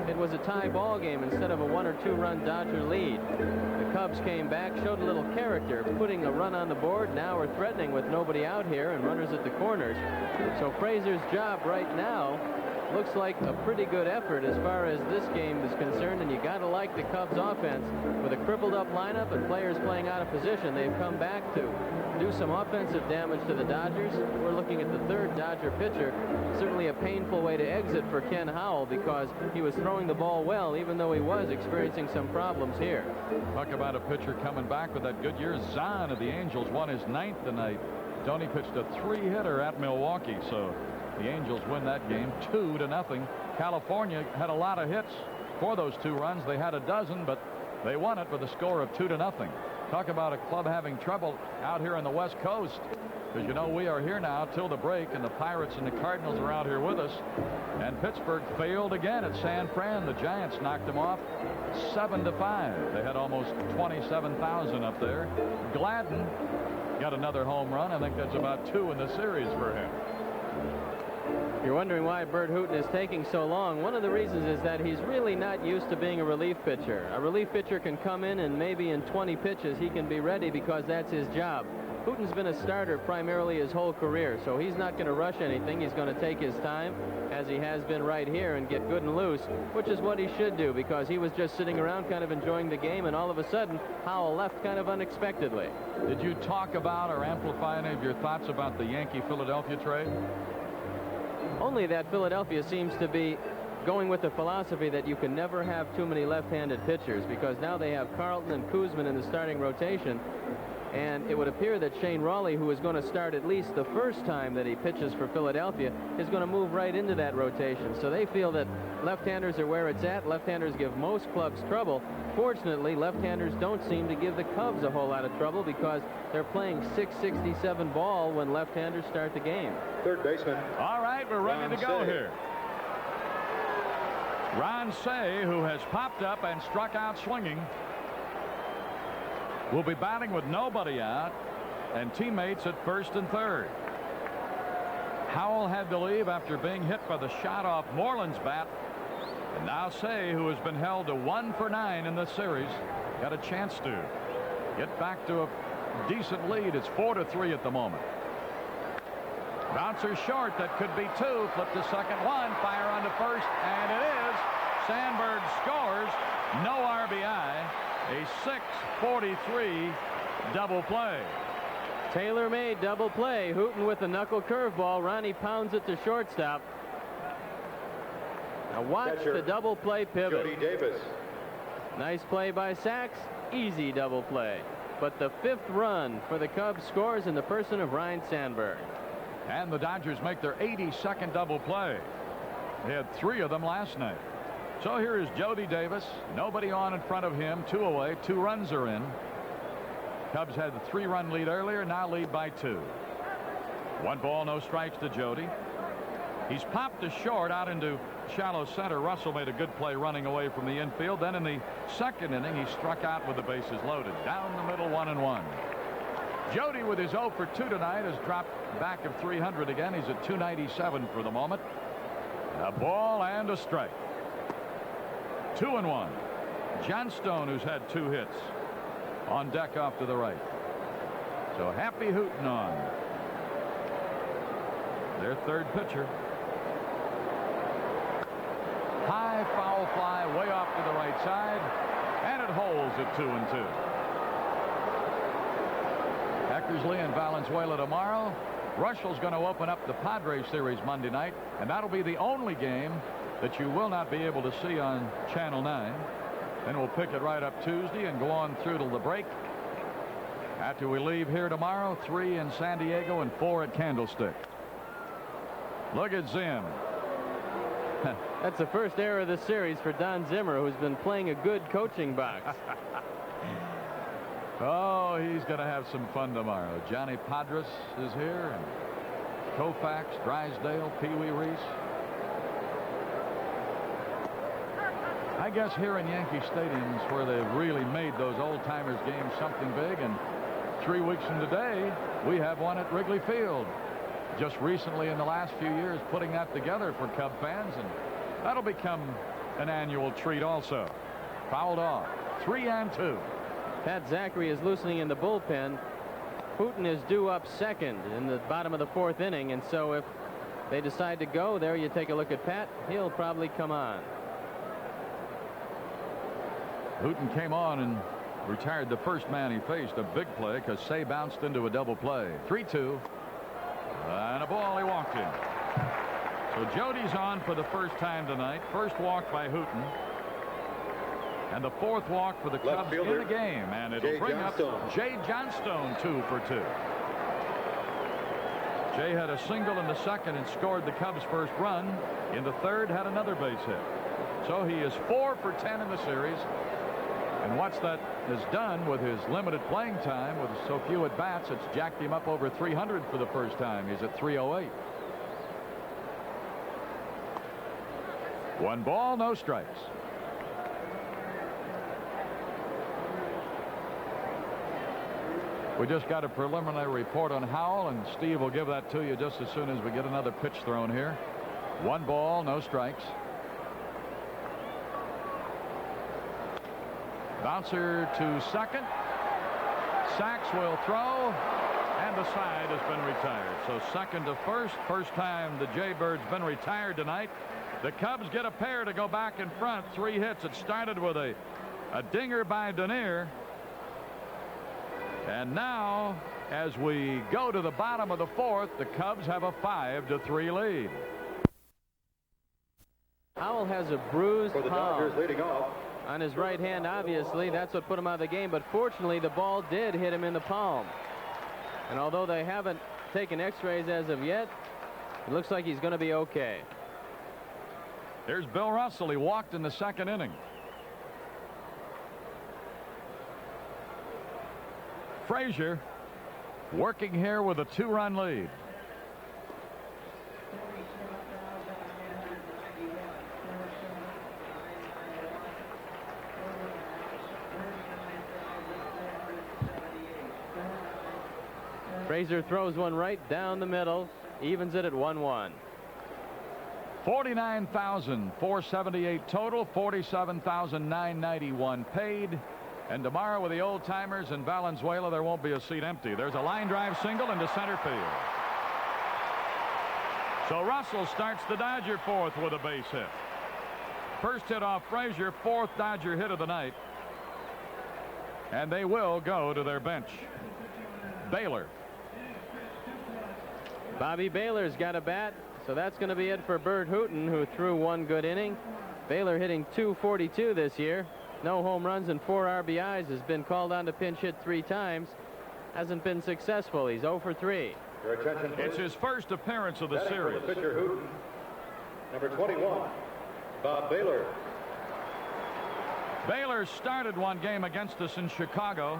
it was a tie ball game instead of a 1 or 2 run Dodger lead. The Cubs came back, showed a little character, putting a run on the board. Now we're threatening with nobody out here and runners at the corners. So Fraser's job right now looks like a pretty good effort as far as this game is concerned, and you got to like the Cubs offense. With a crippled up lineup and players playing out of position, they've come back to do some offensive damage to the Dodgers. We're looking at the 3rd Dodger pitcher. Certainly a painful way to exit for Ken Howell, because he was throwing the ball well, even though he was experiencing some problems here. Talk about a pitcher coming back with that good year. Zahn of the Angels won his 9th tonight. Tony pitched a 3-hitter at Milwaukee, so the Angels win that game 2-0. California had a lot of hits for those 2 runs. They had a dozen, but they won it with a score of 2-0. Talk about a club having trouble out here on the West Coast, because you know we are here now till the break, and the Pirates and the Cardinals are out here with us. And Pittsburgh failed again at San Fran. The Giants knocked them off 7-5. They had almost 27,000 up there. Gladden got another home run. I think that's about 2 in the series for him. You're wondering why Bert Hooten is taking so long. One of the reasons is that he's really not used to being a relief pitcher. A relief pitcher can come in, and maybe in 20 pitches he can be ready, because that's his job. Hooten's been a starter primarily his whole career, so he's not going to rush anything. He's going to take his time, as he has been right here, and get good and loose, which is what he should do, because he was just sitting around kind of enjoying the game, and all of a sudden Howell left kind of unexpectedly. Did you talk about or amplify any of your thoughts about the Yankee-Philadelphia trade? Only that Philadelphia seems to be going with the philosophy that you can never have too many left-handed pitchers, because now they have Carlton and Koosman in the starting rotation. And it would appear that Shane Rawley, who is going to start at least the first time that he pitches for Philadelphia, is going to move right into that rotation. So they feel that left-handers are where it's at. Left-handers give most clubs trouble. Fortunately, left-handers don't seem to give the Cubs a whole lot of trouble, because they're playing .667 ball when left-handers start the game. Third baseman. All right, we're ready to go here. Ron Cey, who has popped up and struck out swinging, will be batting with nobody out and teammates at first and third. Howell had to leave after being hit by the shot off Moreland's bat. And now Cey, who has been held to 1 for 9 in this series, got a chance to get back to a decent lead. It's 4-3 at the moment. Bouncer short, that could be 2. Flip to second, 1. Fire on to first, and it is. Sandberg scores. No RBI. A 6:43 double play. Tailor-made double play. Hooton with the knuckle curveball. Ronnie pounds it to shortstop. Now watch the double play pivot. Jody Davis. Nice play by Sachs. Easy double play. But the 5th run for the Cubs scores in the person of Ryne Sandberg. And the Dodgers make their 82nd double play. They had 3 of them last night. So here is Jody Davis. Nobody on in front of him. 2 away. 2 runs are in. Cubs had the 3-run lead earlier. Now lead by 2. 1 ball, no strikes to Jody. He's popped to short out into shallow center. Russell made a good play running away from the infield. Then in the second inning, he struck out with the bases loaded. Down the middle, 1-1. Jody, with his 0 for 2 tonight, has dropped back of 300 again. He's at 297 for the moment. A ball and a strike. 2-1. Johnstone, who's had 2 hits, on deck off to the right. So Happy Hooton on. Their third pitcher. High foul fly way off to the right side, and it holds at 2-2. Eckersley and Valenzuela tomorrow. Russell's going to open up the Padres series Monday night, and that'll be the only game that you will not be able to see on Channel 9. Then we'll pick it right up Tuesday and go on through till the break. After we leave here tomorrow, 3 in San Diego and 4 at Candlestick. Look at Zim. That's the first error of the series for Don Zimmer, who's been playing a good coaching box. Oh, he's going to have some fun tomorrow. Johnny Padres is here, and Koufax, Drysdale, Pee Wee Reese. I guess here in Yankee Stadium is where they've really made those old-timers games something big, and 3 weeks from today, we have one at Wrigley Field. Just recently in the last few years putting that together for Cub fans, and that'll become an annual treat also. Fouled off. 3-2. Pat Zachary is loosening in the bullpen. Hooton is due up second in the bottom of the 4th inning, and so if they decide to go there, you take a look at Pat, he'll probably come on. Hooton came on and retired the first man he faced. A big play because Cey bounced into a double play. 3-2. And a ball, he walked in. So Jody's on for the first time tonight. First walk by Hooton. And the 4th walk for the Cubs in the game. And it'll bring up Jay Johnstone 2 for 2. Jay had a single in the second and scored the Cubs' first run. In the third, had another base hit. So he is 4 for 10 in the series. And what's that has done with his limited playing time, with so few at bats, it's jacked him up over 300 for the first time. He's at 308. 1 ball, no strikes. We just got a preliminary report on Howell, and Steve will give that to you just as soon as we get another pitch thrown here. 1 ball, no strikes. Bouncer to second. Sachs will throw, and the side has been retired. So second to first. First time the Jaybird's been retired tonight. The Cubs get a pair to go back in front. 3 hits. It started with a dinger by Denier. And now, as we go to the bottom of the 4th, the Cubs have a 5-3 lead. Howell has a bruised For the palm Dodgers leading off. on his right hand, obviously. That's what put him out of the game. But fortunately, the ball did hit him in the palm. And although they haven't taken x-rays as of yet, it looks like he's going to be okay. Here's Bill Russell. He walked in the second inning. Frazier working here with a 2-run lead. Frazier throws one right down the middle, evens it at 1-1. 49,478 total, 47,991 paid. And tomorrow with the old timers in Valenzuela, there won't be a seat empty. There's a line drive single into center field. So Russell starts the Dodger fourth with a base hit. First hit off Frazier, fourth Dodger hit of the night. And they will go to their bench. Baylor. Bobby Baylor's got a bat, so that's going to be it for Bert Hooton, who threw one good inning. Baylor hitting .242 this year. No home runs and 4 RBIs. Has been called on to pinch hit 3 times. Hasn't been successful. He's 0 for 3. Your attention, it's his first appearance of the series. For the pitcher Hooton, number 21, Bob Baylor. Baylor started one game against us in Chicago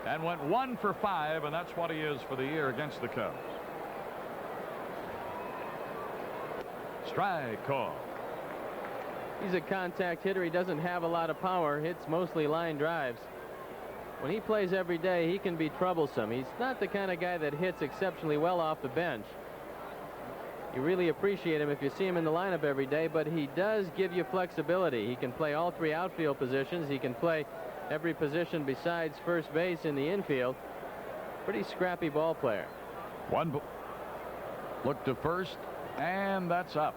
and went 1 for 5, and that's what he is for the year against the Cubs. Strike call. He's a contact hitter. He doesn't have a lot of power. Hits mostly line drives. When he plays every day, he can be troublesome. He's not the kind of guy that hits exceptionally well off the bench. You really appreciate him if you see him in the lineup every day, but he does give you flexibility. He can play all 3 outfield positions. He can play every position besides first base in the infield. Pretty scrappy ball player. One look to first, and that's up.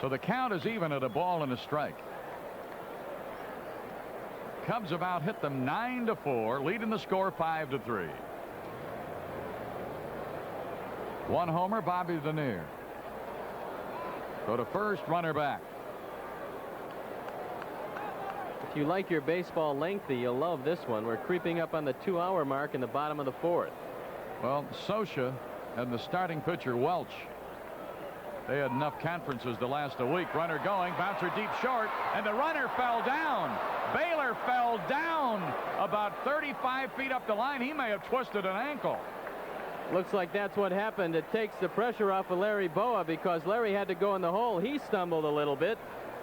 So the count is even at a ball and a strike. Cubs have out hit them 9-4, leading the score 5-3. One homer, Bobby Dernier. Go to first, runner back. If you like your baseball lengthy, you'll love this one. We're creeping up on the 2-hour mark in the bottom of the 4th. Well, Scioscia and the starting pitcher Welch, they had enough conferences to last a week. Runner going, bouncer deep short, and the runner fell down. Baylor fell down about 35 feet up the line. He may have twisted an ankle. Looks like that's what happened. It takes the pressure off of Larry Boa because Larry had to go in the hole. He stumbled a little bit.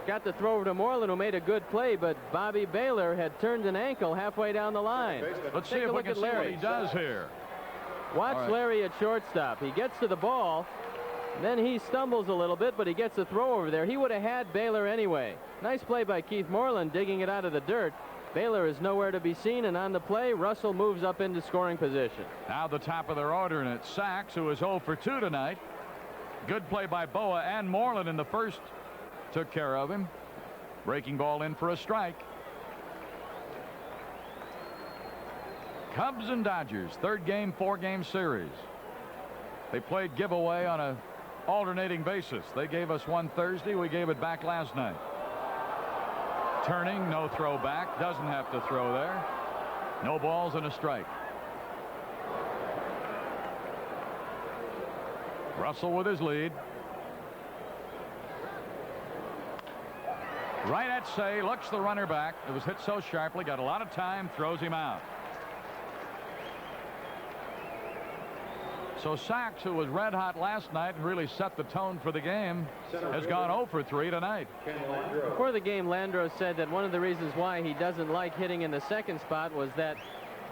Got the throw over to Moreland, who made a good play, but Bobby Baylor had turned an ankle halfway down the line. Let's see if we can see what he does here. Watch Larry at shortstop. He gets to the ball. Then he stumbles a little bit, but he gets a throw over there. He would have had Baylor anyway. Nice play by Keith Moreland, digging it out of the dirt. Baylor is nowhere to be seen, and on the play, Russell moves up into scoring position. Now the top of their order, and it's Sachs, who is 0 for 2 tonight. Good play by Boa, and Moreland in the first took care of him. Breaking ball in for a strike. Cubs and Dodgers, 3rd game, 4-game series. They played giveaway on a alternating basis. They gave us one Thursday. We gave it back last night. Turning, no throw back. Doesn't have to throw there. No balls and a strike. Russell with his lead. Right at Say, looks the runner back. It was hit so sharply, got a lot of time, throws him out. So Sachs, who was red hot last night and really set the tone for the game, has gone 0 for 3 tonight. Before the game, Landro said that one of the reasons why he doesn't like hitting in the second spot was that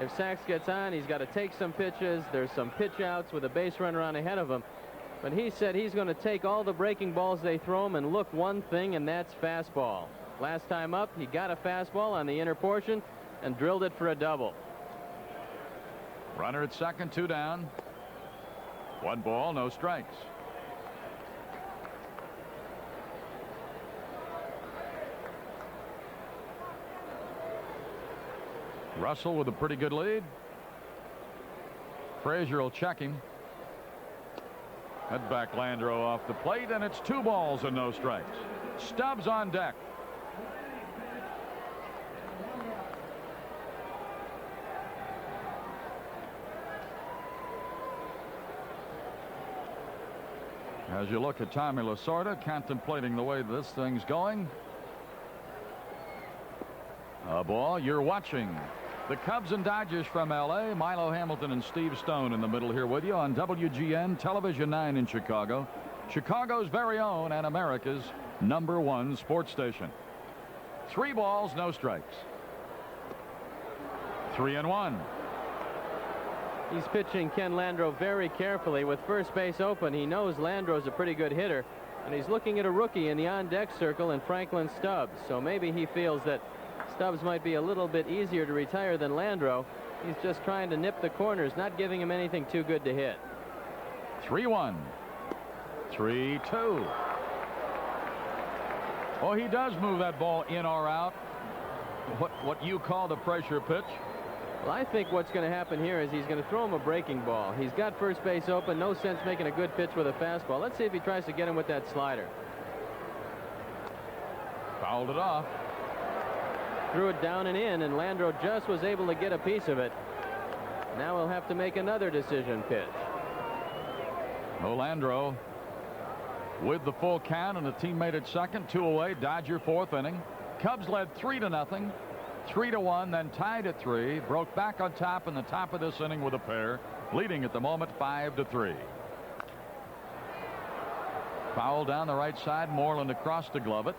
if Sachs gets on, he's got to take some pitches. There's some pitch outs with a base runner on ahead of him. But he said he's going to take all the breaking balls they throw him and look one thing, and that's fastball. Last time up, he got a fastball on the inner portion and drilled it for a double. Runner at second, 2 down. 1 ball, no strikes. Russell with a pretty good lead. Frazier will check him. Head back Landro off the plate, and it's 2 balls and no strikes. Stubbs on deck. As you look at Tommy Lasorda, contemplating the way this thing's going. A ball. You're watching the Cubs and Dodgers from L.A. Milo Hamilton and Steve Stone in the middle here with you on WGN Television 9 in Chicago. Chicago's very own and America's #1 sports station. 3 balls, no strikes. 3-1. He's pitching Ken Landreau very carefully with first base open. He knows Landreau's a pretty good hitter, and he's looking at a rookie in the on-deck circle in Franklin Stubbs. So maybe he feels that Stubbs might be a little bit easier to retire than Landreau. He's just trying to nip the corners, not giving him anything too good to hit. 3-1. 3-2. Oh, he does move that ball in or out. What you call the pressure pitch. Well, I think what's going to happen here is he's going to throw him a breaking ball. He's got first base open. No sense making a good pitch with a fastball. Let's see if he tries to get him with that slider. Fouled it off. Threw it down and in, and Landreau just was able to get a piece of it. Now he'll have to make another decision pitch. Oh, Landreau with the full count and a teammate at second. 2 away. Dodger 4th inning. Cubs led 3-0. 3-1, then tied at 3. Broke back on top in the top of this inning with a pair, leading at the moment 5-3. Foul down the right side. Moreland across to glove it.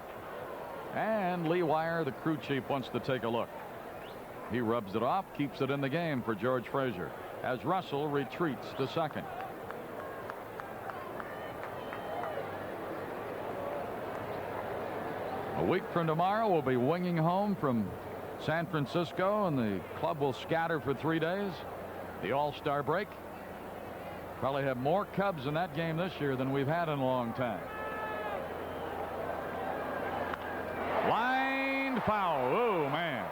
And Lee Wire, the crew chief, wants to take a look. He rubs it off, keeps it in the game for George Frazier as Russell retreats to second. A week from tomorrow, we'll be winging home from San Francisco, and the club will scatter for 3 days. The All-Star break. Probably have more Cubs in that game this year than we've had in a long time. Lined foul. Oh, man.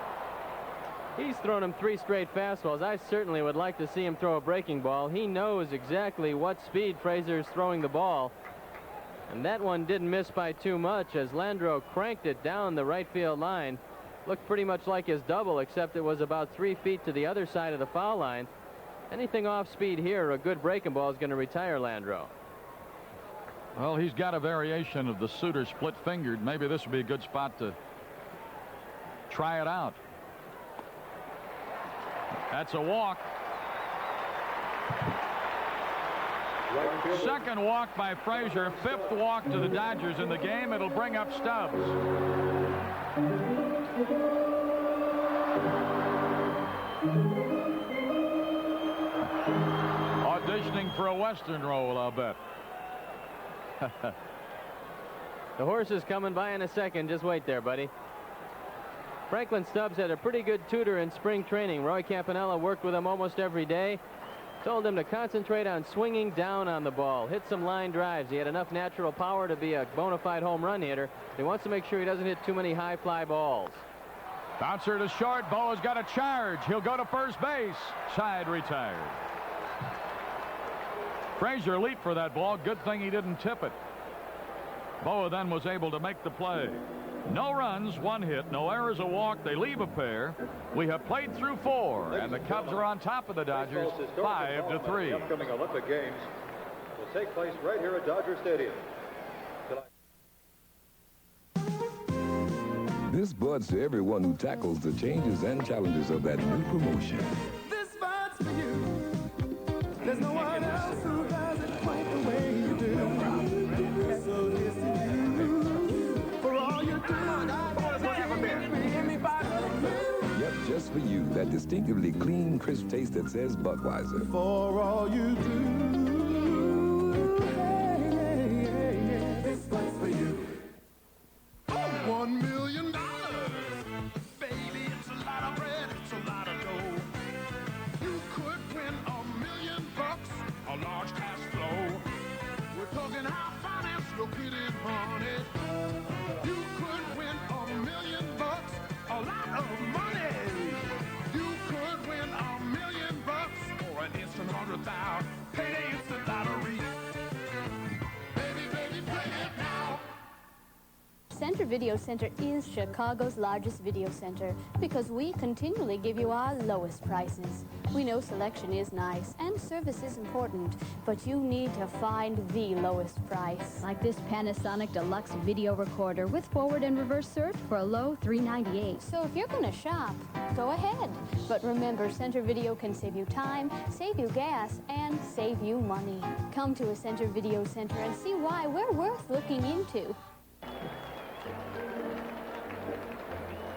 He's thrown him 3 straight fastballs. I certainly would like to see him throw a breaking ball. He knows exactly what speed Frazier's throwing the ball. And that one didn't miss by too much as Landreau cranked it down the right field line. Looked pretty much like his double, except it was about 3 feet to the other side of the foul line. Anything off speed here, a good breaking ball is going to retire Landreau. Well, he's got a variation of the Suter split-fingered. Maybe this would be a good spot to try it out. That's a walk. Second walk by Frazier. 5th walk to the Dodgers in the game. It'll bring up Stubbs. Auditioning for a Western role, I'll bet. The horse is coming by in a second. Just wait there, buddy. Franklin Stubbs had a pretty good tutor in spring training. Roy Campanella worked with him almost every day. Told him to concentrate on swinging down on the ball, hit some line drives. He had enough natural power to be a bona fide home run hitter. He wants to make sure he doesn't hit too many high fly balls. Bouncer to short. Boa's got a charge. He'll go to first base. Side retired. Frazier leaped for that ball. Good thing he didn't tip it. Boa then was able to make the play. No runs, 1 hit, no errors, a walk. They leave a pair. We have played through 4, and the Cubs are on top of the Dodgers 5-3. The upcoming Olympic Games will take place right here at Dodger Stadium. This buds to everyone who tackles the changes and challenges of that new promotion. This buds for you. There's no one else who does it quite the way you do. So this is you. For all you do. Yep, just for you, that distinctively clean, crisp taste that says Budweiser. For all you do. This buds for you. $1 million. Baby, it's a lot of bread, it's a lot of dough. You could win $1 million, a large cash flow. We're talking how finance look it in, honey. You could win $1 million, a lot of money. You could win $1 million for an instant 100,000. Payday instant Center Video Center is Chicago's largest video center because we continually give you our lowest prices. We know selection is nice and service is important, but you need to find the lowest price. Like this Panasonic Deluxe video recorder with forward and reverse search for a low $398. So if you're going to shop, go ahead. But remember, Center Video can save you time, save you gas, and save you money. Come to a Center Video Center and see why we're worth looking into.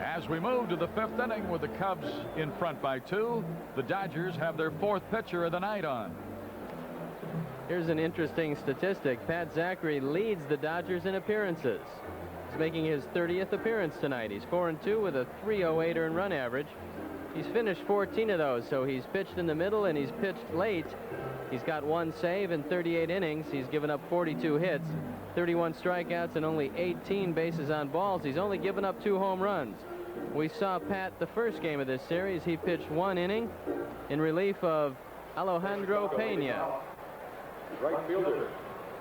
As we move to the 5th inning with the Cubs in front by 2, the Dodgers have their 4th pitcher of the night on. Here's an interesting statistic. Pat Zachary leads the Dodgers in appearances. He's making his 30th appearance tonight. He's 4-2 with a .308 earned run average. He's finished 14 of those, so he's pitched in the middle and he's pitched late. He's got 1 save in 38 innings. He's given up 42 hits, 31 strikeouts, and only 18 bases on balls. He's only given up 2 home runs. We saw Pat the first game of this series. He pitched 1 inning in relief of Alejandro Pena. Right fielder,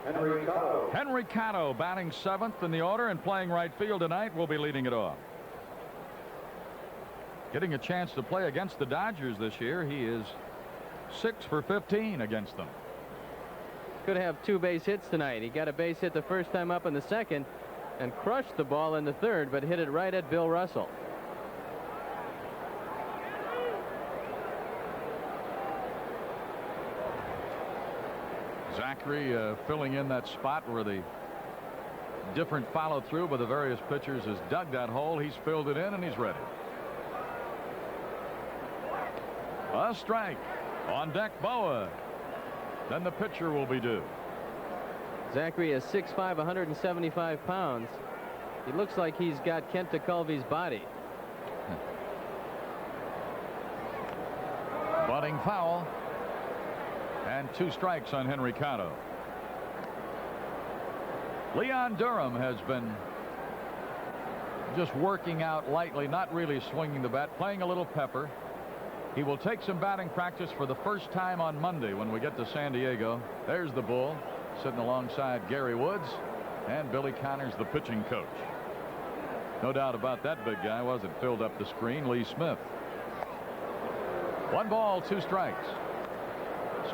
Henry Cotto. Henry Cotto batting 7th in the order and playing right field tonight will be leading it off. Getting a chance to play against the Dodgers this year. He is 6 for 15 against them. Could have 2 base hits tonight. He got a base hit the first time up in the 2nd and crushed the ball in the 3rd, but hit it right at Bill Russell. Zachary filling in that spot where the different follow through by the various pitchers has dug that hole. He's filled it in and he's ready. A strike. On deck, Boa. Then the pitcher will be due. Zachary is 6'5", 175 pounds. He looks like he's got Kent DeCulvey's body. Bunting foul. And 2 strikes on Henry Cotto. Leon Durham has been just working out lightly, not really swinging the bat, playing a little pepper. He will take some batting practice for the first time on Monday when we get to San Diego. There's the bull sitting alongside Gary Woods and Billy Connors, the pitching coach. No doubt about that big guy. Wasn't filled up the screen. Lee Smith. 1 ball, 2 strikes.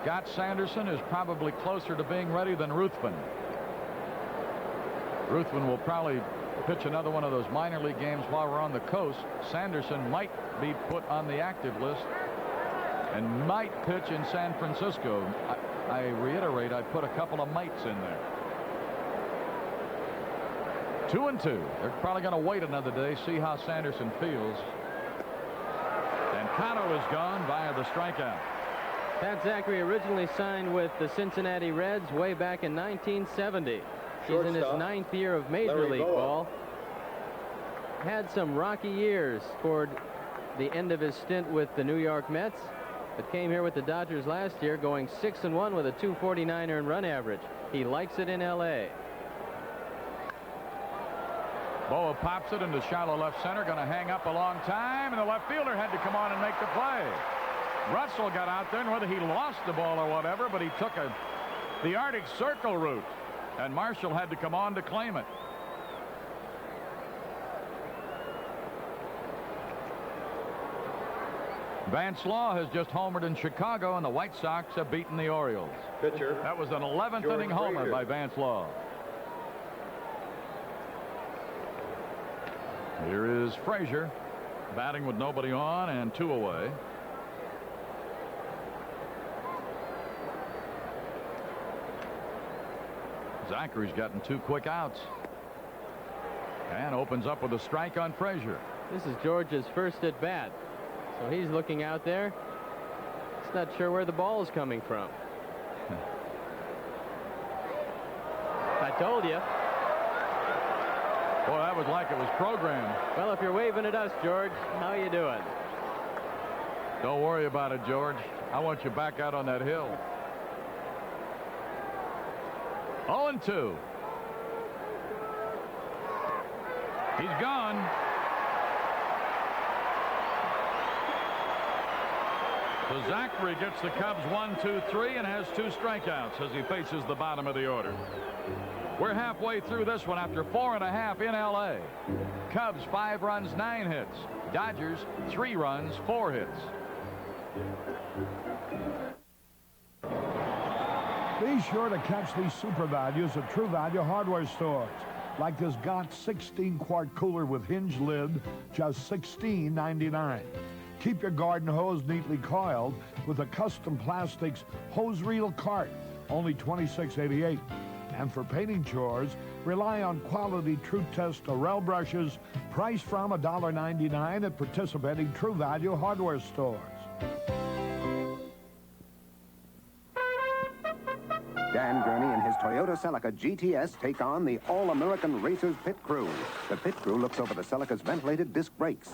Scott Sanderson is probably closer to being ready than Ruthven. Ruthven will probably pitch another one of those minor league games while we're on the coast. Sanderson might be put on the active list and might pitch in San Francisco. I reiterate, I put a couple of mights in there. 2-2. They're probably going to wait another day, see how Sanderson feels. And Cotto is gone via the strikeout. Pat Zachary originally signed with the Cincinnati Reds way back in 1970. He's in his 9th year of Major League ball. Had some rocky years toward the end of his stint with the New York Mets, but came here with the Dodgers last year, going 6-1 with a .249 earned run average. He likes it in L.A. Boa pops it into shallow left center, going to hang up a long time, and the left fielder had to come on and make the play. Russell got out there, and whether he lost the ball or whatever, but he took the Arctic Circle route, and Marshall had to come on to claim it. Vance Law has just homered in Chicago, and the White Sox have beaten the Orioles. Pitcher. That was an 11th inning homer by Vance Law. Here is Frazier batting with nobody on and 2 away. Zachary's gotten 2 quick outs and opens up with a strike on Frazier. This is George's first at bat, so he's looking out there. He's not sure where the ball is coming from. I told you. Boy, that was like it was programmed. Well, if you're waving at us, George, how you doing? Don't worry about it, George. I want you back out on that hill. 0-2. He's gone. So Zachary gets the Cubs 1, 2, 3 and has 2 strikeouts as he faces the bottom of the order. We're halfway through this one after 4.5 in L.A. Cubs 5 runs, 9 hits. Dodgers 3 runs, 4 hits. Be sure to catch these super values at True Value hardware stores. Like this Gott 16-quart cooler with hinge lid, just $16.99. Keep your garden hose neatly coiled with a custom plastics hose reel cart, only $26.88. And for painting chores, rely on quality True Test Orel brushes, priced from $1.99 at participating True Value hardware stores. Dan Gurney and his Toyota Celica GTS take on the All-American Racers pit crew. The pit crew looks over the Celica's ventilated disc brakes,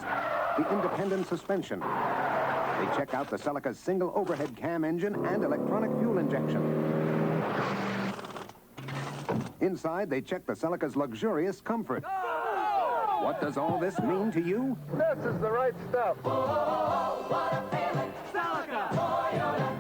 the independent suspension. They check out the Celica's single overhead cam engine and electronic fuel injection. Inside, they check the Celica's luxurious comfort. What does all this mean to you? This is the right stuff. Oh, what a feeling. Celica. Toyota.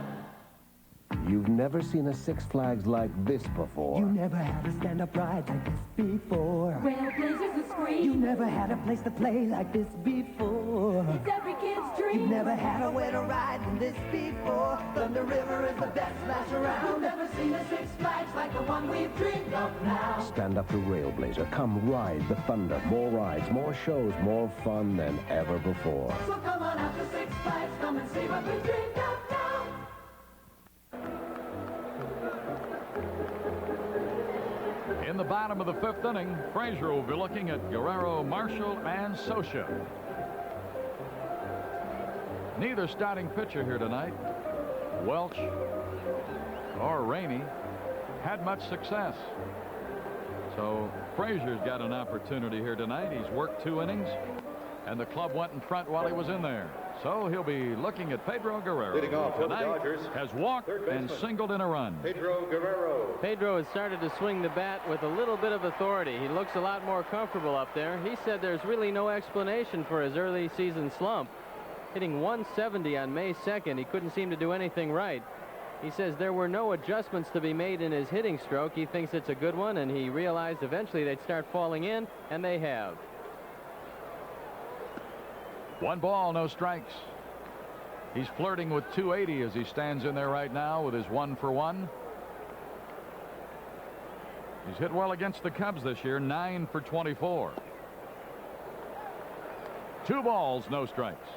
You've never seen a Six Flags like this before. You never had a stand-up ride like this before. Trailblazers the scream. You never had a place to play like this before. It's every kid's dream. You've never had a way to ride in this before. Thunder River is the best splash around. You've never seen a Six Flags like the one we've dreamed of now. Stand up to Railblazer. Come ride the Thunder. More rides, more shows, more fun than ever before. So come on out to Six Flags. Come and see what we dreamed of now. In the bottom of the 5th inning, Frazier will be looking at Guerrero, Marshall, and Scioscia. Neither starting pitcher here tonight, Welch or Rainey, had much success. So Frazier's got an opportunity here tonight. He's worked 2 innings, and the club went in front while he was in there. So he'll be looking at Pedro Guerrero. Leading off for the tonight Dodgers, has walked and singled in a run. Pedro Guerrero. Pedro has started to swing the bat with a little bit of authority. He looks a lot more comfortable up there. He said there's really no explanation for his early season slump. Hitting 170 on May 2nd, he couldn't seem to do anything right. He says there were no adjustments to be made in his hitting stroke. He thinks it's a good one, and he realized eventually they'd start falling in, and they have. 1 ball, no strikes. He's flirting with 280 as he stands in there right now with his 1-for-1. He's hit well against the Cubs this year, 9 for 24. 2 balls, no strikes.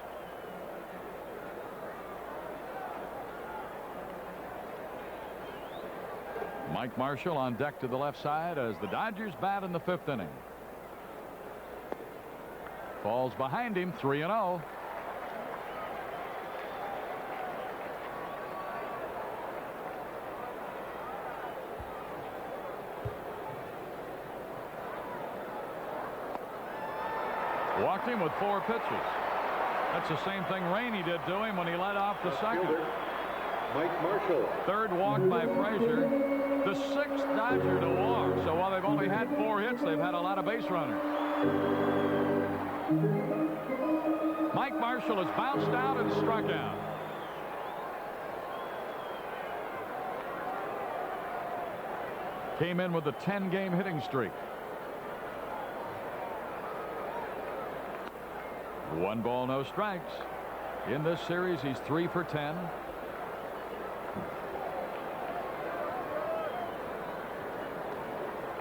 Mike Marshall on deck to the left side as the Dodgers bat in the 5th inning. Falls behind him, 3-0. Walked him with 4 pitches. That's the same thing Rainey did to him when he led off the second. Mike Marshall. 3rd walk by Frazier. The 6th Dodger to walk. So while they've only had 4 hits, they've had a lot of base runners. Mike Marshall has bounced out and struck out. Came in with a 10-game hitting streak. 1 ball, no strikes. In this series, he's 3 for 10.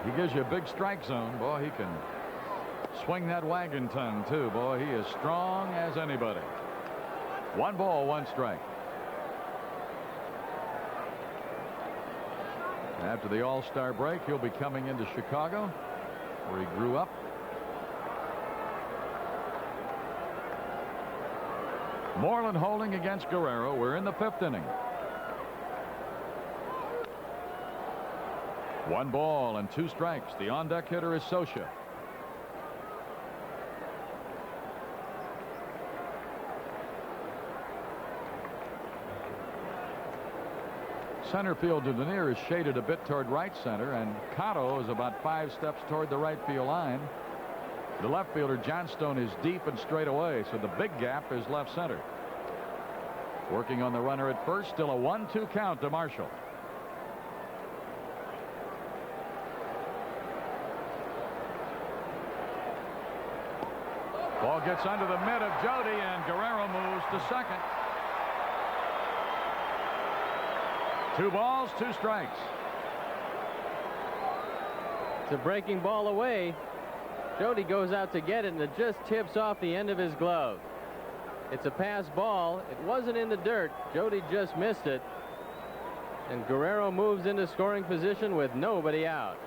He gives you a big strike zone. Boy, he can swing that wagon tongue, too. Boy, he is strong as anybody. 1 ball, 1 strike. After the All-Star break, he'll be coming into Chicago, where he grew up. Moreland holding against Guerrero. We're in the 5th inning. 1 ball and 2 strikes. The on-deck hitter is Scioscia. Center field to the near is shaded a bit toward right center, and Cotto is about 5 steps toward the right field line. The left fielder, Johnstone, is deep and straight away, so the big gap is left center. Working on the runner at first, still a 1-2 count to Marshall. gets under the mitt of Jody, and Guerrero moves to second. 2 balls, 2 strikes. It's a breaking ball away. Jody goes out to get it, and it just tips off the end of his glove. It's a pass ball. It wasn't in the dirt. Jody just missed it. And Guerrero moves into scoring position with nobody out.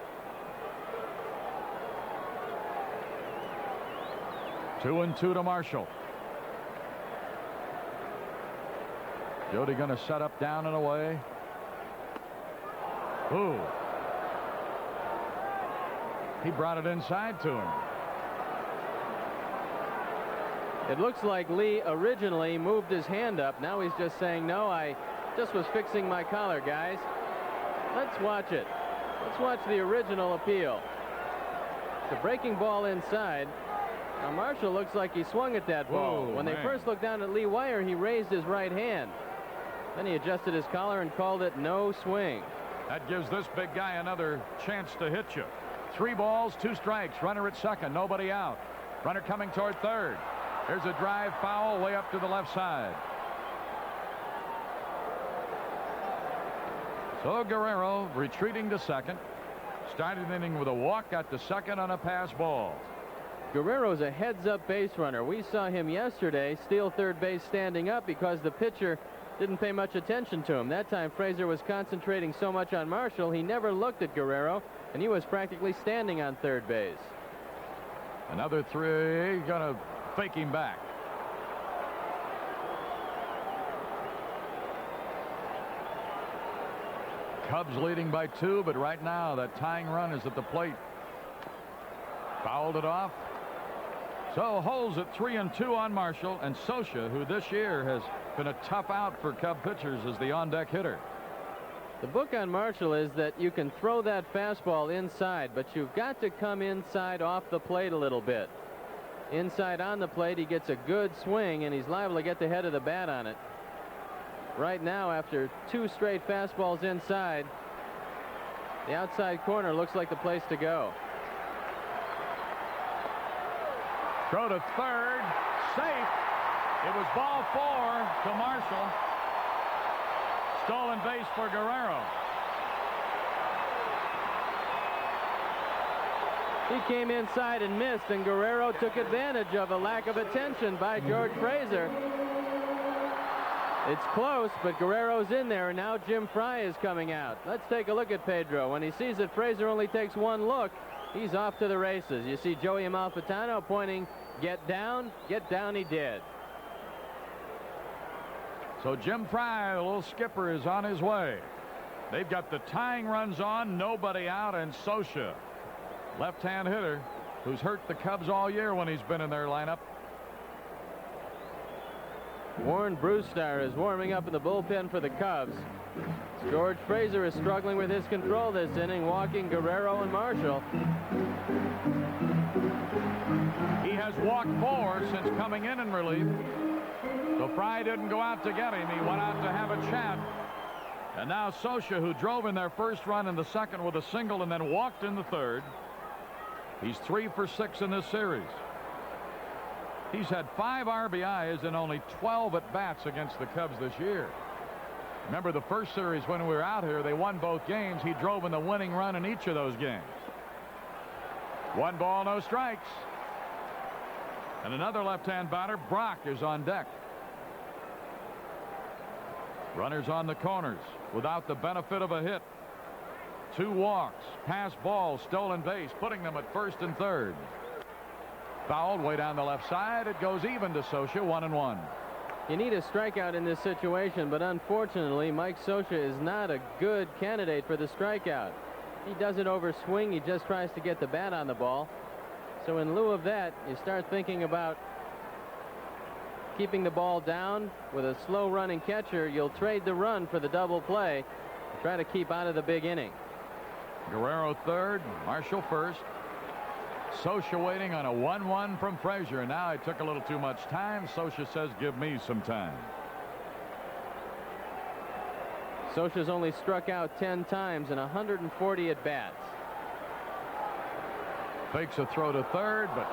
2-2 to Marshall. Jody going to set up, down and away. Ooh. He brought it inside to him. It looks like Lee originally moved his hand up. Now he's just saying, no, I just was fixing my collar, guys. Let's watch it. Let's watch the original appeal. It's a breaking ball inside. Now Marshall looks like he swung at that ball. Whoa, when man. they first looked down at Lee Wire, he raised his right hand. Then he adjusted his collar and called it no swing. That gives this big guy another chance to hit you. 3 balls, 2 strikes. Runner at second, nobody out. Runner coming toward third. Here's a drive foul way up to the left side. So Guerrero retreating to second. Started the inning with a walk, got to second on a pass ball. Guerrero's a heads-up base runner. We saw him yesterday steal third base standing up because the pitcher didn't pay much attention to him. That time Frazier was concentrating so much on Marshall he never looked at Guerrero, and he was practically standing on third base. Another 3, gonna fake him back. Cubs leading by 2, but right now that tying run is at the plate. Fouled it off. So holds at 3-2 on Marshall, and Scioscia, who this year has been a tough out for Cub pitchers, is the on-deck hitter. The book on Marshall is that you can throw that fastball inside, but you've got to come inside off the plate a little bit. Inside on the plate, he gets a good swing, and he's liable to get the head of the bat on it. Right now, after 2 straight fastballs inside, the outside corner looks like the place to go. Throw to third, safe. It was ball 4 to Marshall. Stolen base for Guerrero. He came inside and missed, and Guerrero took advantage of a lack of attention by George Frazier. It's close, but Guerrero's in there, and now Jim Frey is coming out. Let's take a look at Pedro. When he sees that Frazier only takes 1 look, he's off to the races. You see Joey Amalfitano pointing, get down he did. So Jim Frey, the little skipper, is on his way. They've got the tying runs on, nobody out, and Scioscia, left-hand hitter, who's hurt the Cubs all year when he's been in their lineup. Warren Brewstar is warming up in the bullpen for the Cubs. George Frazier is struggling with his control this inning, walking Guerrero and Marshall. He has walked 4 since coming in relief. So Frey didn't go out to get him. He went out to have a chat. And now Scioscia, who drove in their first run in the second with a single and then walked in the third. He's 3 for 6 in this series. He's had 5 RBIs and only 12 at-bats against the Cubs this year. Remember the first series when we were out here, they won both games. He drove in the winning run in each of those games. 1 ball, no strikes. And another left-hand batter, Brock, is on deck. Runners on the corners without the benefit of a hit. 2 walks, pass ball, stolen base, putting them at first and third. Fouled way down the left side. It goes even to Scioscia, 1-1. You need a strikeout in this situation, but unfortunately Mike Scioscia is not a good candidate for the strikeout. He doesn't overswing, he just tries to get the bat on the ball. So in lieu of that, you start thinking about keeping the ball down with a slow running catcher. You'll trade the run for the double play, try to keep out of the big inning. Guerrero third, Marshall first. Scioscia waiting on a 1-1 from Frazier. Now it took a little too much time. Scioscia says, give me some time. Scioscia's only struck out 10 times in 140 at-bats. Fakes a throw to third, but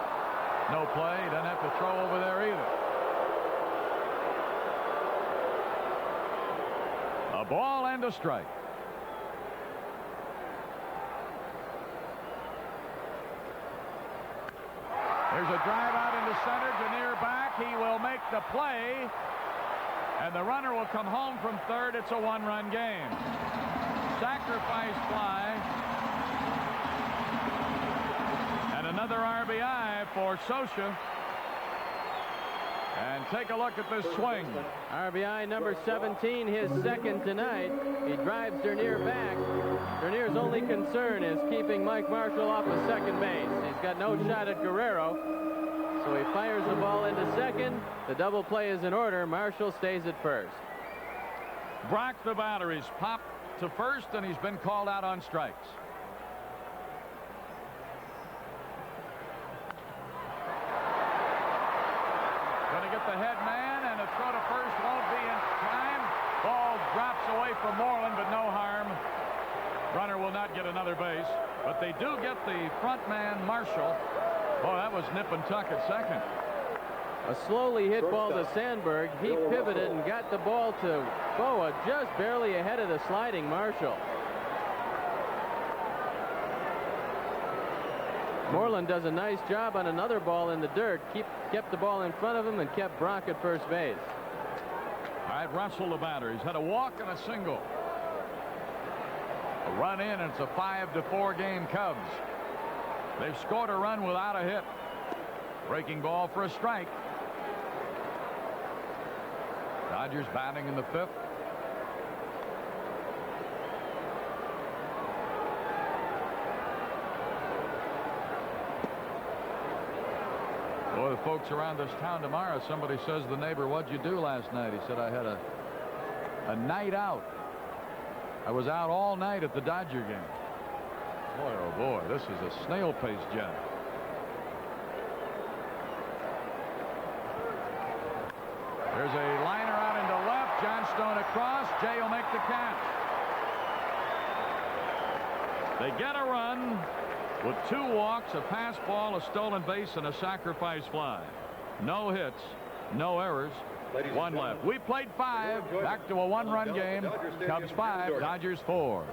No play. Doesn't have to throw over there either. A ball and a strike. There's a drive out into center. Dernier back. He will make the play. And the runner will come home from third. It's a one-run game. Sacrifice fly. And another RBI for Scioscia. And take a look at this swing. RBI number 17, his second tonight. He drives Dernier back. Dernier's only concern is keeping Mike Marshall off of second base. He's got no shot at Guerrero. So he fires the ball into second. The double play is in order. Marshall stays at first. Brock, the batter, is popped to first, and he's been called out on strikes. Going to get the head man, and a throw to first won't be in time. Ball drops away from Moreland, but no harm. Runner will not get another base, but they do get the front man, Marshall. Oh, that was nip and tuck at second. A slowly hit ball to Sandberg. He pivoted and got the ball to Boa, just barely ahead of the sliding Marshall. Moreland does a nice job on another ball in the dirt. Kept the ball in front of him and kept Brock at first base. All right, Russell, the batter. He's had a walk and a single. A run in, and it's a 5-4 game Cubs. They've scored a run without a hit. Breaking ball for a strike. Dodgers batting in the fifth. Boy, the folks around this town tomorrow, somebody says to the neighbor, "What'd you do last night?" He said, "I had a night out. I was out all night at the Dodger game." Boy, oh boy, this is a snail pace job. There's a liner out into left. Johnstone across. Jay will make the catch. They get a run with 2 walks, a pass ball, a stolen base, and a sacrifice fly. No hits, no errors. 1 left. We played 5. Back to a 1-run game. Cubs 5, Dodgers 4.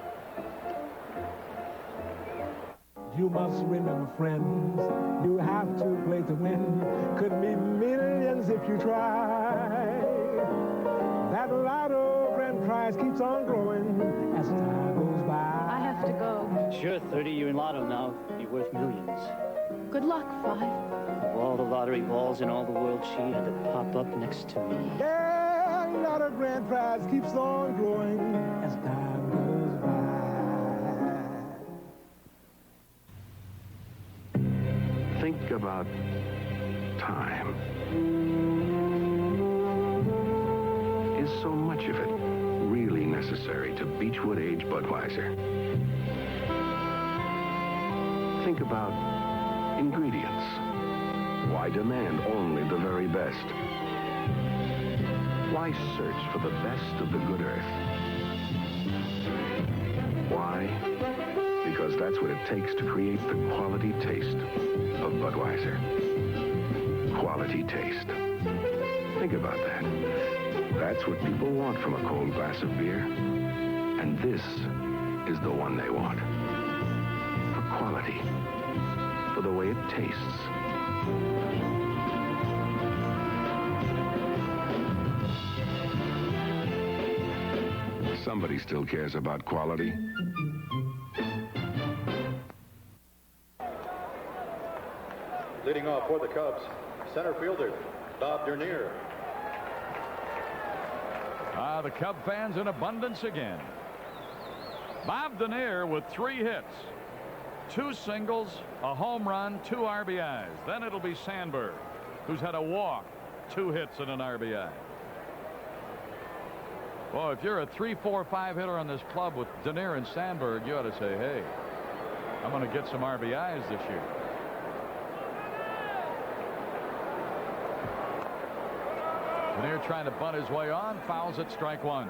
You must remember, friends, you have to play to win. Could be millions if you try. That lotto grand prize keeps on growing as time goes by. I have to go. Sure, 30, you're in lotto now. Be worth millions. Good luck, 5. Of all the lottery balls in all the world, she had to pop up next to me. Yeah, lotto grand prize keeps on growing as time goes by. Think about time. Is so much of it really necessary to Beechwood Age Budweiser? Think about ingredients. Why demand only the very best? Why search for the best of the good earth? Why? Because that's what it takes to create the quality taste of Budweiser. Quality taste. Think about that. That's what people want from a cold glass of beer. And this is the one they want. For quality. For the way it tastes. Somebody still cares about quality. Leading off for the Cubs, center fielder Bob Dernier. The Cub fans in abundance again. Bob Dernier with 3 hits, 2 singles, a home run, 2 RBIs. Then it'll be Sandberg, who's had a walk, 2 hits, and an RBI. Well, if you're a 3, 4, 5 hitter on this club with Dernier and Sandberg, you ought to say, hey, I'm going to get some RBIs this year. Dernier trying to bunt his way on, fouls at strike 1.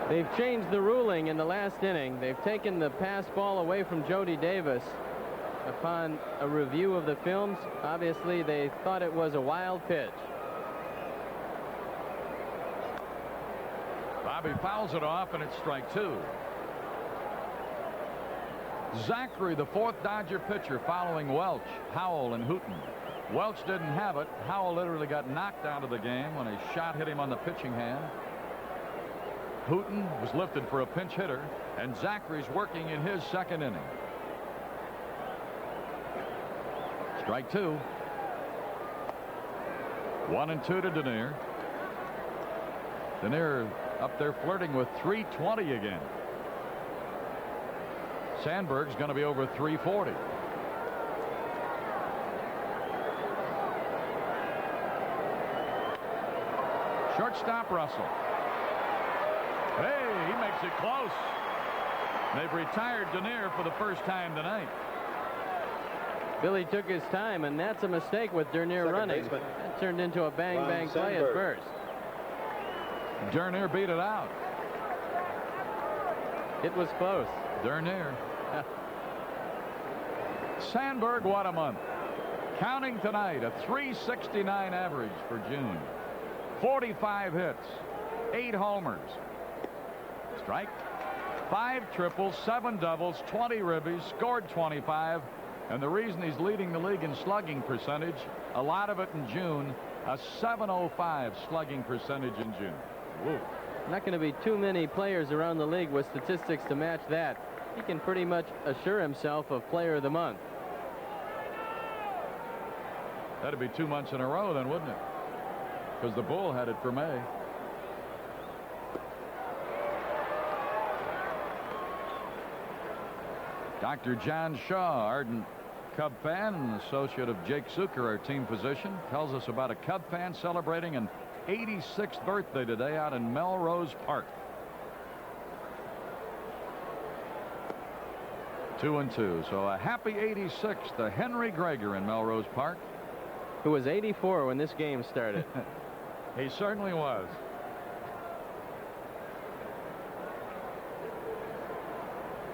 They've changed the ruling in the last inning. They've taken the pass ball away from Jody Davis. Upon a review of the films, obviously they thought it was a wild pitch. Bobby fouls it off, and it's strike 2. Zachary, the 4th Dodger pitcher, following Welch, Howell, and Hooten. Welch didn't have it. Howell literally got knocked out of the game when a shot hit him on the pitching hand. Hooten was lifted for a pinch hitter, and Zachary's working in his 2nd inning. Strike 2. 1-2 to Denier. Denier up there flirting with 320 again. Sandberg's going to be over 340. Shortstop Russell. Hey, he makes it close. They've retired Denier for the first time tonight. Billy took his time, and that's a mistake with Dernier running. That turned into a bang-bang play at first. Dernier beat it out. It was close. Dernier. Sandberg, what a month. Counting tonight, a .369 average for June. 45 hits, 8 homers. Strike. 5 triples, 7 doubles, 20 ribbies, scored 25. And the reason he's leading the league in slugging percentage, a lot of it in June, a .705 slugging percentage in June. Woo. Not going to be too many players around the league with statistics to match that. He can pretty much assure himself of Player of the Month. That'd be 2 months in a row then, wouldn't it? Because the Bull had it for May. Dr. John Shaw, ardent Cub fan and associate of Jake Zucker, our team physician, tells us about a Cub fan celebrating an 86th birthday today out in Melrose Park. 2-2. So a happy 86th to Henry Greger in Melrose Park, who was 84 when this game started. He certainly was.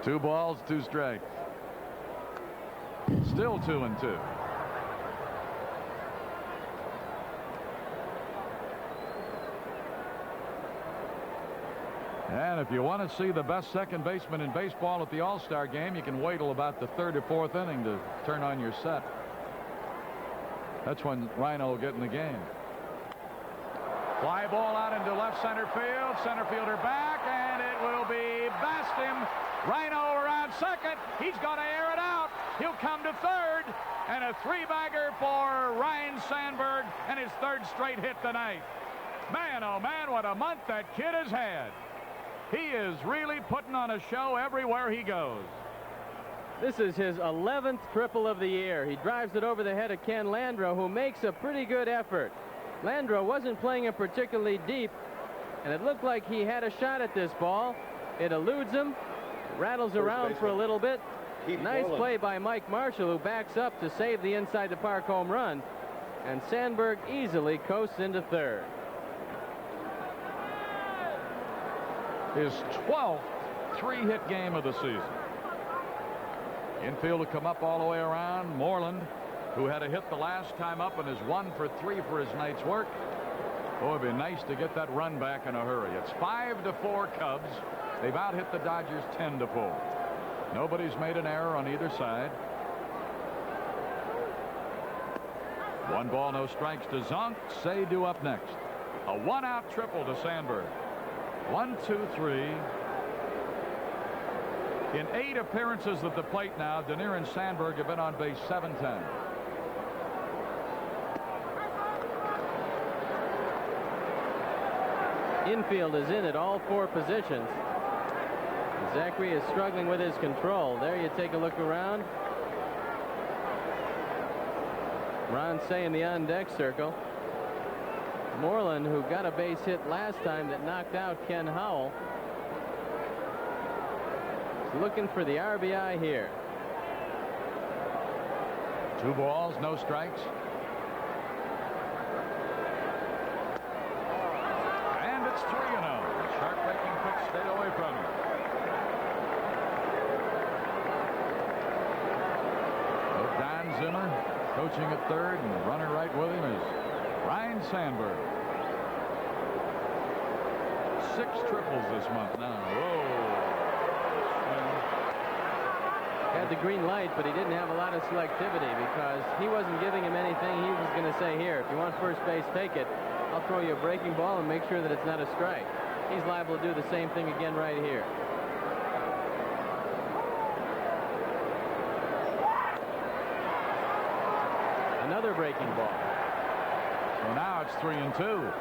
Two balls, 2 strikes. Still 2-2. And if you want to see the best second baseman in baseball at the All-Star game, you can wait till about the 3rd or 4th inning to turn on your set. That's when Rhino will get in the game. Fly ball out into left center field. Center fielder back, and it will be past him. Rhino around second. He's going to air it out. He'll come to 3rd, and a 3-bagger for Ryne Sandberg, and his 3rd straight hit tonight. Man, oh man, what a month that kid has had. He is really putting on a show everywhere he goes. This is his 11th triple of the year. He drives it over the head of Ken Landreau, who makes a pretty good effort. Landreau wasn't playing it particularly deep, and it looked like he had a shot at this ball. It eludes him, rattles around for a little bit. Nice play by Mike Marshall, who backs up to save the inside the park home run. And Sandberg easily coasts into 3rd. His 12th 3-hit game of the season. Infield to come up all the way around. Moreland, who had a hit the last time up and is 1 for 3 for his night's work. Oh, it'd be nice to get that run back in a hurry. It's 5-4 Cubs. They've out-hit the Dodgers 10-4. Nobody's made an error on either side. 1 ball, no strikes to Zonk. Seydoux up next. A 1-out triple to Sandberg. 1, 2, 3. In 8 appearances at the plate now, Denier and Sandberg have been on base 7 times. Infield is in at all 4 positions. Zachary is struggling with his control. There you take a look around. Ron Cey in the on-deck circle. Moreland, who got a base hit last time that knocked out Ken Howell, is looking for the RBI here. 2 balls, no strikes. And it's 3-0. Sharp-breaking pitch stayed away from him. So Don Zimmer coaching at third, and runner right with him is Ryne Sandberg. 6 triples this month now. Whoa. Had the green light, but he didn't have a lot of selectivity because he wasn't giving him anything. He was going to say, here, if you want first base, take it. I'll throw you a breaking ball and make sure that it's not a strike. He's liable to do the same thing again right here. Another breaking ball. So now it's 3-2.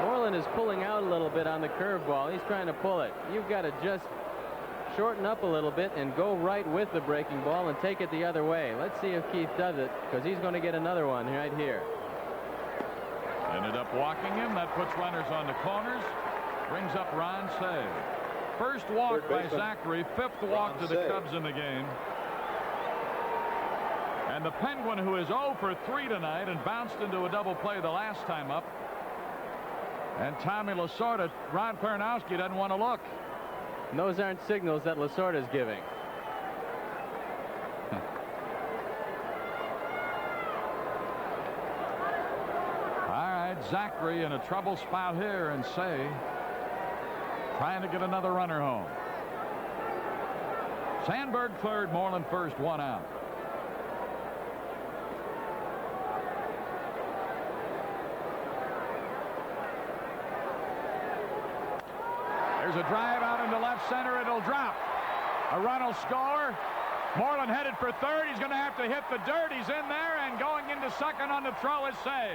Moreland is pulling out a little bit on the curveball. He's trying to pull it. You've got to just shorten up a little bit and go right with the breaking ball and take it the other way. Let's see if Keith does it, because he's going to get another one right here. Ended up walking him. That puts runners on the corners. Brings up Ron Cey. First walk by Zachary. 5th walk to the Cubs in the game. And the Penguin, who is 0 for 3 tonight and bounced into a double play the last time up. And Tommy Lasorda, Ron Peranowski doesn't want to look. And those aren't signals that Lasorda is giving. All right, Zachary in a trouble spot here, and Cey trying to get another runner home. Sandberg third, Moreland first, 1 out. There's a drive out into left center. It'll drop. A run will score. Moreland headed for third. He's going to have to hit the dirt. He's in there, and going into second on the throw is Cey.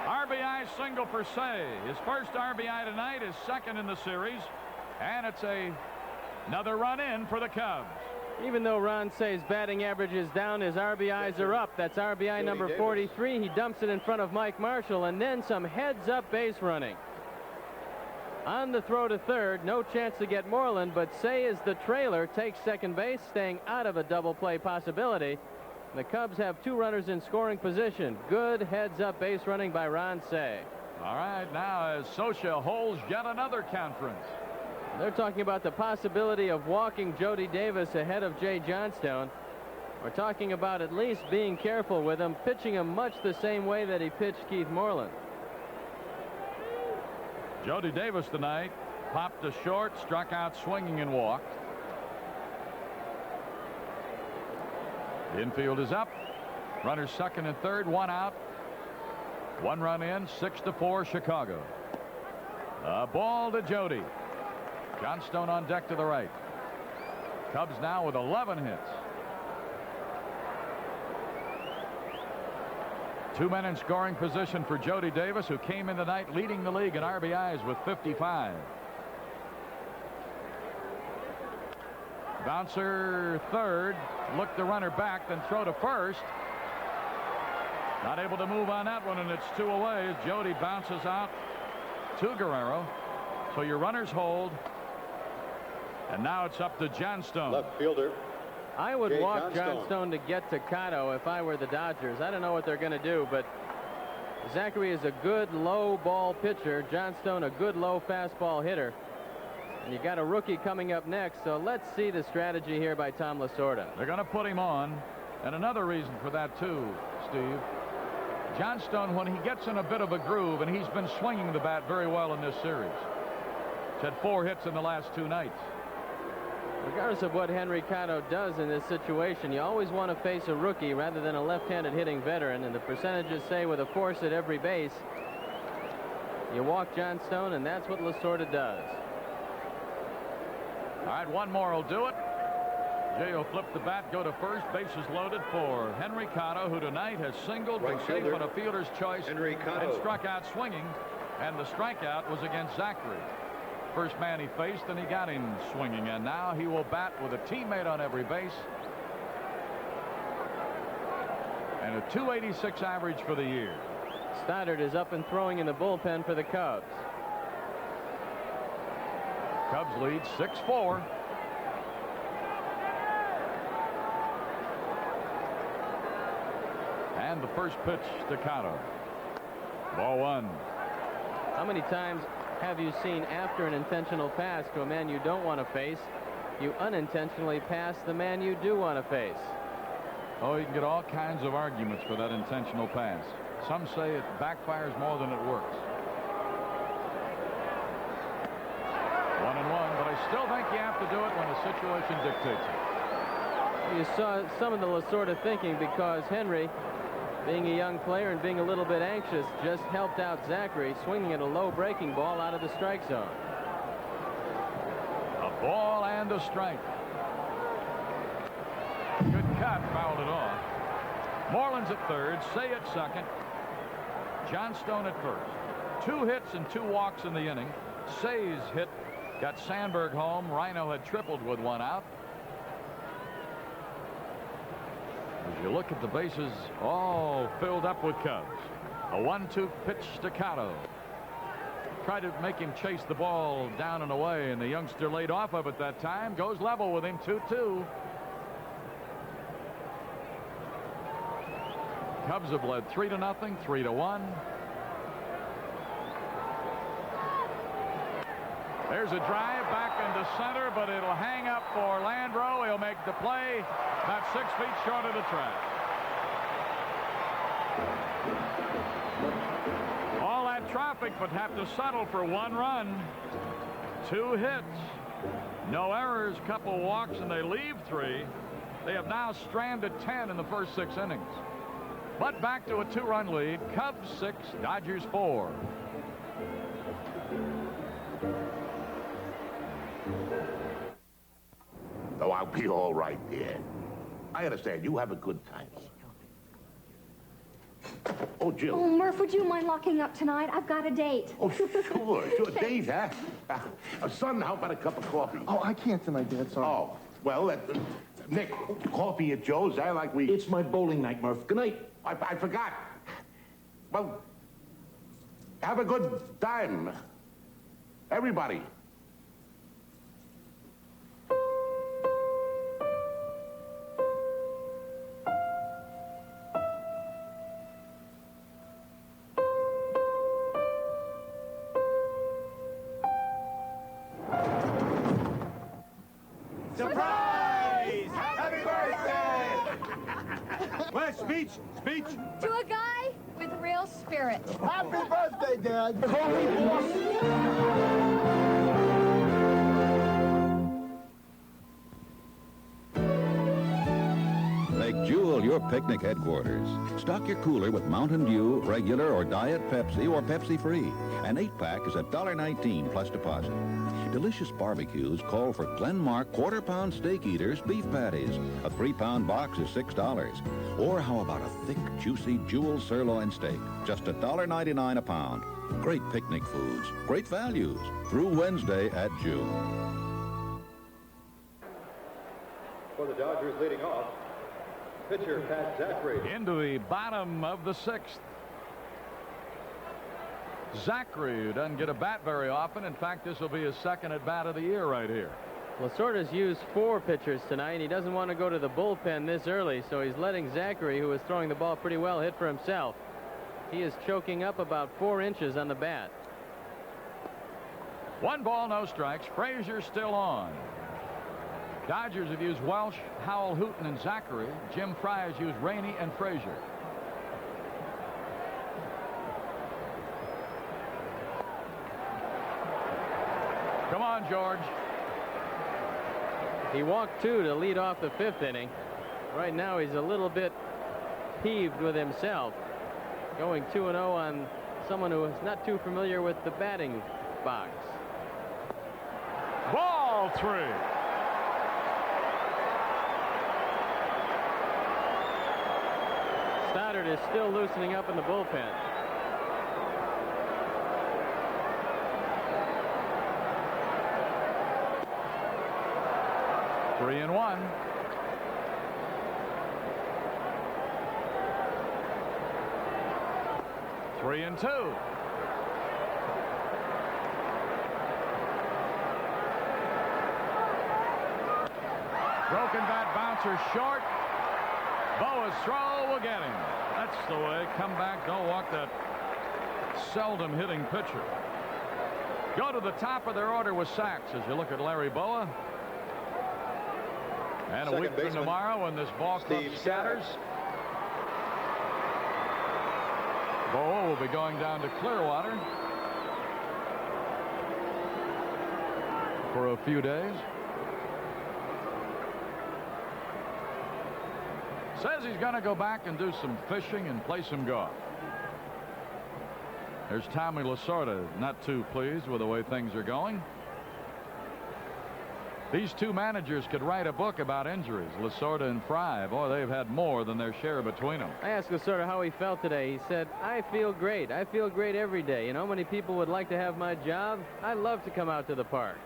RBI single for Cey. His first RBI tonight, is second in the series, and it's another run in for the Cubs. Even though Ron Cey's batting average is down, his RBIs are up. That's RBI number 43. He dumps it in front of Mike Marshall, and then some heads-up base running. On the throw to third, no chance to get Moreland, but Cey is the trailer, takes second base, staying out of a double play possibility. The Cubs have 2 runners in scoring position. Good heads-up base running by Ron Cey. All right, now as Scioscia holds yet another conference. They're talking about the possibility of walking Jody Davis ahead of Jay Johnstone. We're talking about at least being careful with him, pitching him much the same way that he pitched Keith Moreland. Jody Davis tonight popped a short, struck out swinging, and walked. The infield is up. Runners second and third, 1 out. 1 run in, 6-4 Chicago. A ball to Jody. Johnstone on deck to the right. Cubs now with 11 hits. 2 men in scoring position for Jody Davis, who came in tonight leading the league in RBIs with 55. Bouncer third. Look the runner back, then throw to first. Not able to move on that one, and it's 2 away. Jody bounces out to Guerrero. So your runners hold. And now it's up to Johnstone. Left fielder. I would walk Johnstone to get to Cotto if I were the Dodgers. I don't know what they're going to do, but Zachary is a good low ball pitcher. Johnstone a good low fastball hitter. And you got a rookie coming up next, so let's see the strategy here by Tom Lasorda. They're going to put him on. And another reason for that, too, Steve. Johnstone, when he gets in a bit of a groove, and he's been swinging the bat very well in this series. He's had 4 hits in the last 2 nights. Regardless of what Henry Cotto does in this situation, you always want to face a rookie rather than a left-handed hitting veteran, and the percentages say with a force at every base, you walk Johnstone, and that's what Lasorda does. All right, 1 more will do it. Jay will flip the bat, go to first. Bases loaded for Henry Cotto, who tonight has singled, been safe on a fielder's choice, and struck out swinging, and the strikeout was against Zachary. First man he faced, and he got him swinging, and now he will bat with a teammate on every base. And a .286 average for the year. Stoddard is up and throwing in the bullpen for the Cubs. Cubs lead 6-4. And the first pitch, staccato. Ball one. How many times have you seen after an intentional pass to a man you don't want to face, you unintentionally pass the man you do want to face? Oh, you can get all kinds of arguments for that intentional pass. Some say it backfires more than it works. 1-1, but I still think you have to do it when the situation dictates it. You saw some of the sort of thinking because Henry, being a young player and being a little bit anxious, just helped out Zachary, swinging at a low breaking ball out of the strike zone. A ball and a strike. Good cut, fouled it off. Moreland's at third, Say at second, Johnstone at first. 2 hits and 2 walks in the inning. Say's hit got Sandberg home. Rhino had tripled with 1 out. As you look at the bases, all filled up with Cubs. A 1-2 pitch staccato. Tried to make him chase the ball down and away, and the youngster laid off of it that time. Goes level with him, 2-2. Cubs have led 3-0, 3-1. There's a drive back into center, but it'll hang up for Landreau. He'll make the play about 6 feet short of the track. All that traffic, but have to settle for 1 run. 2 hits. No errors, couple walks, and they leave 3. They have now stranded 10 in the first 6 innings. But back to a 2-run lead. Cubs 6, Dodgers 4. Oh, I'll be all right, dear. I understand. You have a good time. Oh, Jill. Oh, Murph, would you mind locking up tonight? I've got a date. Oh, sure. Date, huh? Son, how about a cup of coffee? Oh, I can't tonight, Dad. Sorry. Oh, well, Nick, coffee at Joe's. I like we... It's my bowling night, Murph. Good night. I forgot. Well, have a good time. Everybody. Surprise! Happy birthday! Well, speech. To a guy with real spirit. Happy birthday, Dad. Make Jewel your picnic headquarters. Stock your cooler with Mountain Dew, regular or Diet Pepsi or Pepsi-free. An 8-pack is $1.19 plus deposit. Delicious barbecues call for Glenmark quarter-pound steak eaters beef patties. A 3-pound box is $6. Or how about a thick, juicy Jewel sirloin steak? Just $1.99 a pound. Great picnic foods, great values. Through Wednesday at Jewel. For the Dodgers leading off, pitcher Pat Zachary. Into the bottom of the 6th. Zachary, who doesn't get a bat very often. In fact, this will be his 2nd at bat of the year right here. Lasorda's used 4 pitchers tonight, and he doesn't want to go to the bullpen this early, so he's letting Zachary, who is throwing the ball pretty well, hit for himself. He is choking up about 4 inches on the bat. 1 ball, no strikes. Frazier still on. Dodgers have used Welsh, Howell, Hooten, and Zachary. Jim Fry has used Rainey and Frazier. Come on, George. He walked 2 to lead off the 5th inning. Right now he's a little bit peeved with himself, going 2-0 on someone who is not too familiar with the batting box. Ball 3. Stoddard is still loosening up in the bullpen. Three and 1. Three and 2. Broken bat bouncer short. Boa's throw will get him. That's the way. Come back, don't walk that seldom hitting pitcher. Go to the top of their order with sacks as you look at Larry Boa. And a week from tomorrow when this ball club scatters, Boa will be going down to Clearwater for a few days. Says he's going to go back and do some fishing and play some golf. There's Tommy Lasorda, not too pleased with the way things are going. These two managers could write a book about injuries, Lasorda and Fry. Boy, they've had more than their share between them. I asked Lasorda how he felt today. He said, I feel great. I feel great every day. You know how many people would like to have my job? I love to come out to the park.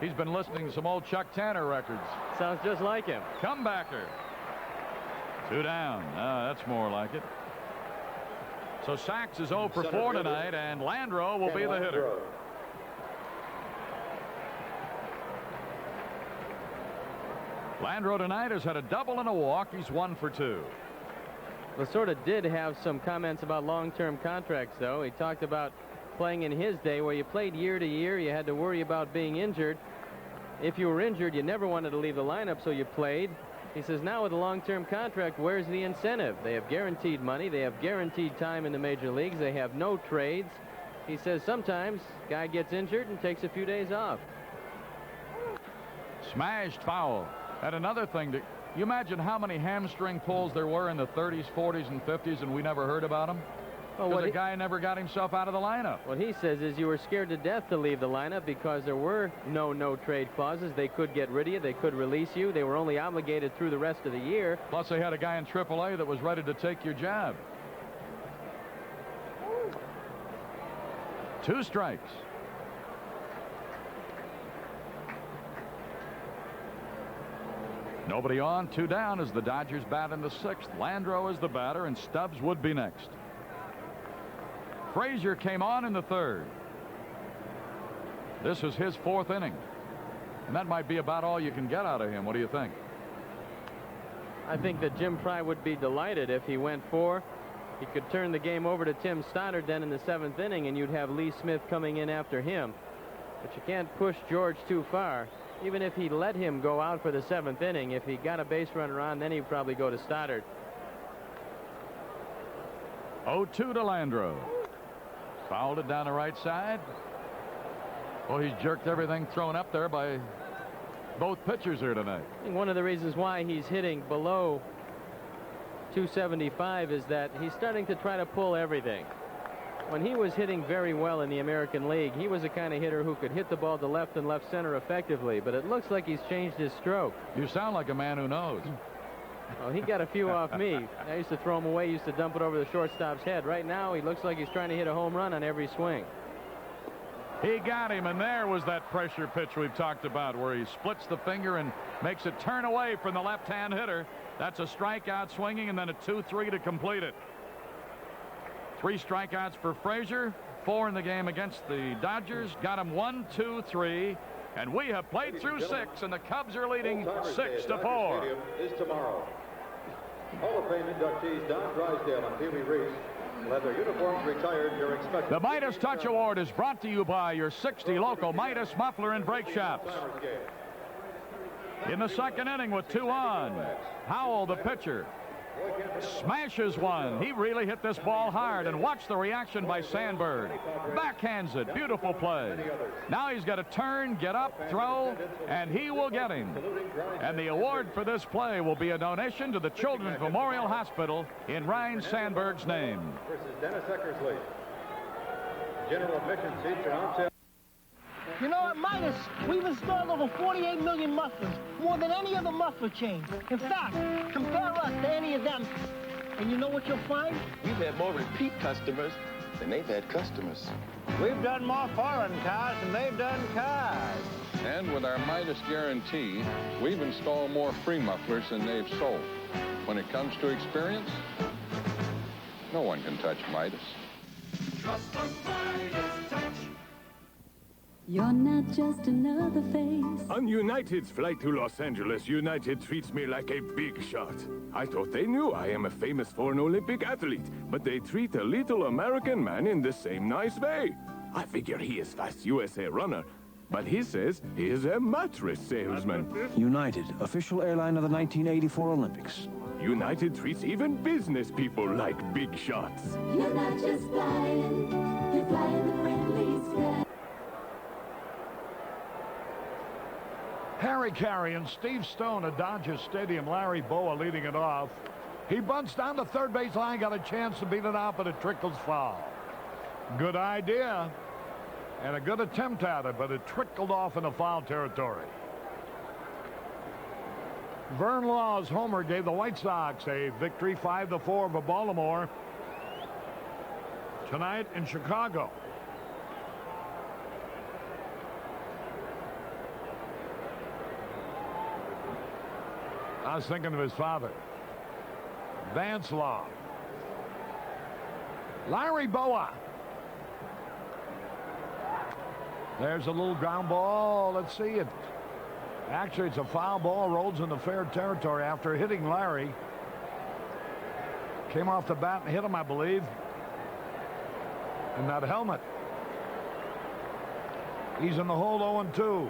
He's been listening to some old Chuck Tanner records. Sounds just like him. Comebacker. 2 down. That's more like it. So Sachs is 0 for 4 tonight, and Landreau will be the hitter. Landreau tonight has had a double and a walk. He's 1 for 2. Lasorda did have some comments about long-term contracts, though. He talked about playing in his day where you played year to year. You had to worry about being injured. If you were injured, you never wanted to leave the lineup, so you played. He says now with a long-term contract, where's the incentive? They have guaranteed money. They have guaranteed time in the major leagues. They have no trades. He says sometimes guy gets injured and takes a few days off. Smashed foul. And another thing, you imagine how many hamstring pulls there were in the 30s, 40s, and 50s, and we never heard about them? Because the guy never got himself out of the lineup. What he says is you were scared to death to leave the lineup because there were no trade clauses. They could get rid of you. They could release you. They were only obligated through the rest of the year. Plus, they had a guy in AAA that was ready to take your job. 2 strikes. Nobody on, 2 down as the Dodgers bat in the 6th. Landreau is the batter, and Stubbs would be next. Frazier came on in the 3rd. This is his 4th inning. And that might be about all you can get out of him. What do you think? I think that Jim Fry would be delighted if he went 4. He could turn the game over to Tim Stoddard then in the 7th inning, and you'd have Lee Smith coming in after him. But you can't push George too far. Even if he let him go out for the 7th inning, if he got a base runner on, then he'd probably go to Stoddard. 0-2 to Landreau. Fouled it down the right side. Well, he's jerked everything thrown up there by both pitchers here tonight. I think one of the reasons why he's hitting below 275 is that he's starting to try to pull everything. When he was hitting very well in the American League, he was the kind of hitter who could hit the ball to left and left center effectively, but it looks like he's changed his stroke. You sound like a man who knows. Oh, he got a few off me. I used to throw him away, used to dump it over the shortstop's head. Right now, he looks like he's trying to hit a home run on every swing. He got him, and there was that pressure pitch we've talked about where he splits the finger and makes it turn away from the left-hand hitter. That's a strikeout swinging, and then a 2-3 to complete it. 3 strikeouts for Frazier, 4 in the game against the Dodgers. Got him 1, 2, 3, and we have played through 6, and the Cubs are leading 6-4. Is tomorrow. Hall of Fame inductees Don Drysdale and Pee Wee Reese will have their uniforms retired during special. The Midas Touch Award is brought to you by your 60 local Midas muffler and brake shops. In the 2nd inning with 2 on, Howell, the pitcher, smashes one. He really hit this ball hard, and watch the reaction by Sandberg. Backhands it. Beautiful play. Now he's got to turn, get up, throw, and he will get him. And the award for this play will be a donation to the Children's Memorial Hospital in Ryan Sandberg's name. Versus Dennis Eckersley. General admission seats are on sale. You know, at Midas, we've installed over 48 million mufflers, more than any other muffler chain. In fact, compare us to any of them, and you know what you'll find? We've had more repeat customers than they've had customers. We've done more foreign cars than they've done cars. And with our Midas guarantee, we've installed more free mufflers than they've sold. When it comes to experience, no one can touch Midas. Trust the Midas touch. You're not just another face On United's flight to Los Angeles, United treats me like a big shot. I thought they knew I am a famous foreign Olympic athlete, but they treat a little American man in the same nice way. I figure he is fast USA runner, but he says he is a mattress salesman. United, official airline of the 1984 Olympics. United treats even business people like big shots. You're not just flying, you're flying the friendly sky. Harry Carey and Steve Stone at Dodger Stadium. Larry Boa leading it off. He bunts down the third base line, got a chance to beat it out, but it trickles foul. Good idea and a good attempt at it, but it trickled off into foul territory. Vern Law's homer gave the White Sox a victory 5-4 over Baltimore tonight in Chicago. I was thinking of his father, Vance Law. Larry Boa. There's a little ground ball. Let's see it. Actually, it's a foul ball. Rolls into fair territory after hitting Larry. Came off the bat and hit him, I believe, in that helmet. He's in the hole 0-2.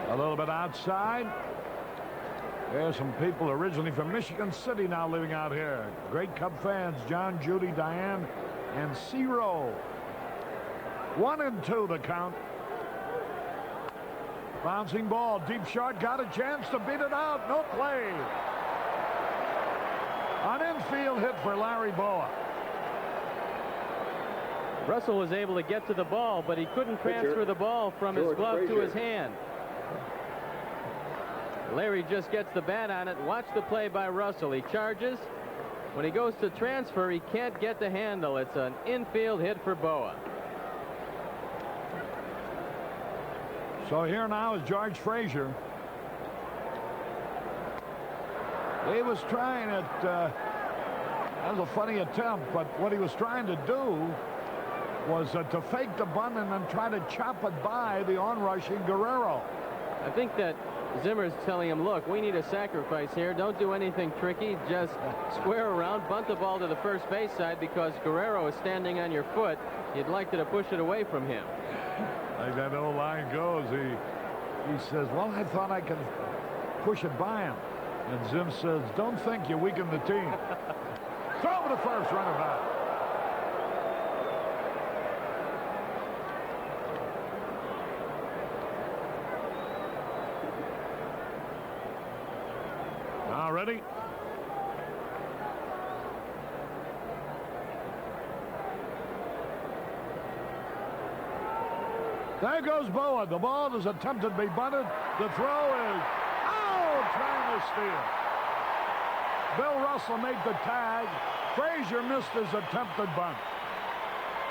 A little bit outside. There's some people originally from Michigan City now living out here. Great Cub fans, John, Judy, Diane, and C-Row. 1-2 the count. Bouncing ball, deep shot, got a chance to beat it out. No play. An infield hit for Larry Boa. Russell was able to get to the ball, but he couldn't transfer the ball from his glove to his hand. Larry just gets the bat on it. Watch the play by Russell. He charges. When he goes to transfer, he can't get the handle. It's an infield hit for Boa. So here now is George Frazier. He was trying it. That was a funny attempt, but what he was trying to do was to fake the bunt and then try to chop it by the on-rushing Guerrero. I think that Zimmer's telling him, look, we need a sacrifice here. Don't do anything tricky. Just square around, bunt the ball to the first base side because Guerrero is standing on your foot. You'd like to push it away from him. Like that old line goes, he says, well, I thought I could push it by him. And Zim says, don't think you weaken the team. Throw to the first, runner back. Now ready? There goes Boa. The ball is attempted to be bunted. The throw is out, trying to steal. Bill Russell made the tag. Frazier missed his attempted bunt.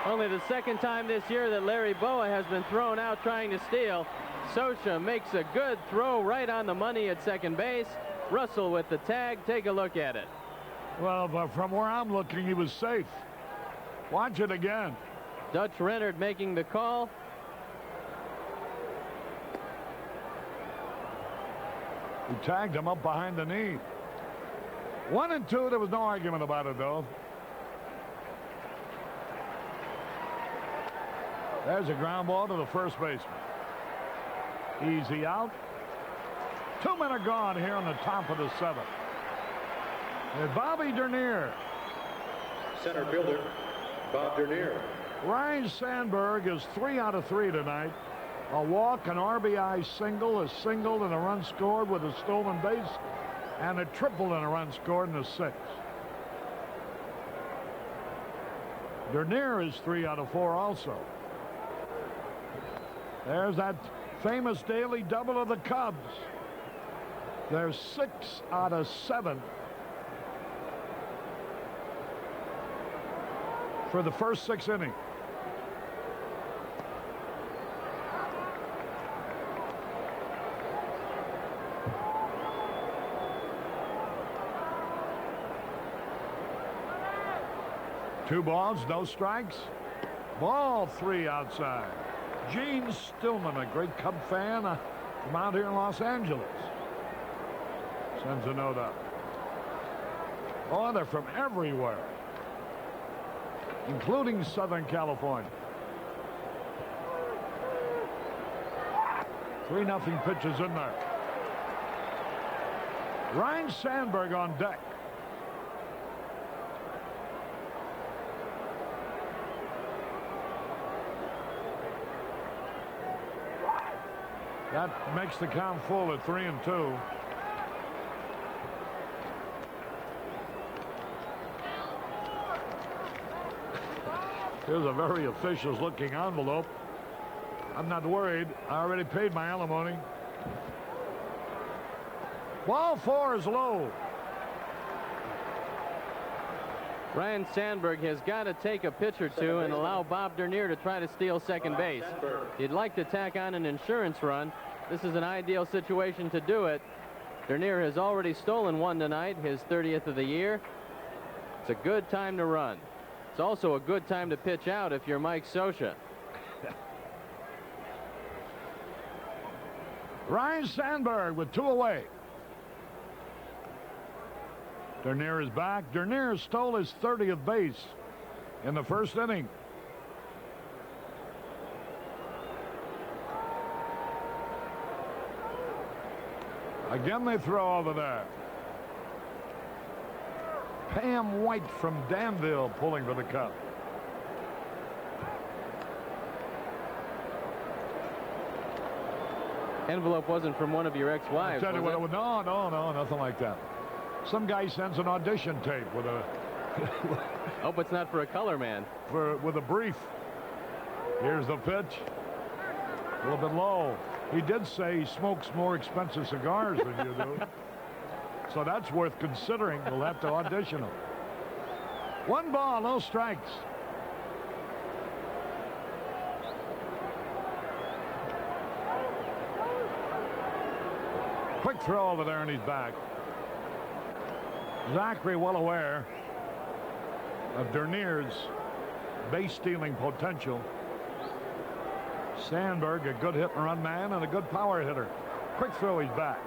Only the second time this year that Larry Boa has been thrown out trying to steal. Scioscia makes a good throw right on the money at second base. Russell with the tag. Take a look at it. Well, but from where I'm looking, he was safe. Watch it again. Dutch Rennert making the call. He tagged him up behind the knee. 1-2. There was no argument about it, though. There's a ground ball to the first baseman. Easy out. 2 men are gone here on the top of the seventh. And Bobby Dernier. Center fielder, Bob Dernier. Ryan Sandberg is 3 out of 3 tonight. A walk, an RBI single, a single, and a run scored with a stolen base, and a triple and a run scored in the sixth. Dernier is 3 out of 4 also. There's that famous daily double of the Cubs. They're 6 out of 7 for the first 6 innings. 2 balls, no strikes. Ball 3 outside. Gene Stillman, a great Cub fan from out here in Los Angeles, sends a note up. Oh, they're from everywhere, including Southern California. 3-0 pitches in there. Ryne Sandberg on deck. That makes the count full at 3-2. Here's a very officious looking envelope. I'm not worried. I already paid my alimony. Ball 4 is low. Ryne Sandberg has got to take a pitch or two and allow Bob Dernier to try to steal second base. He'd like to tack on an insurance run. This is an ideal situation to do it. Dernier has already stolen 1 tonight, his 30th of the year. It's a good time to run. It's also a good time to pitch out if you're Mike Scioscia. Ryne Sandberg with 2 away. Dernier is back. Dernier stole his 30th base in the first inning. Again, they throw over there. Pam White from Danville pulling for the Cubs. Envelope wasn't from one of your ex-wives, was it? No, nothing like that. Some guy sends an audition tape with a... Hope it's not for a color man. With a brief. Here's the pitch. A little bit low. He did say he smokes more expensive cigars than you do. So that's worth considering. We'll have to audition him. 1 ball, no strikes. Quick throw over there, and he's back. Zachary well aware of Dernier's base-stealing potential. Sandberg, a good hit-and-run man and a good power hitter. Quick throw, he's back.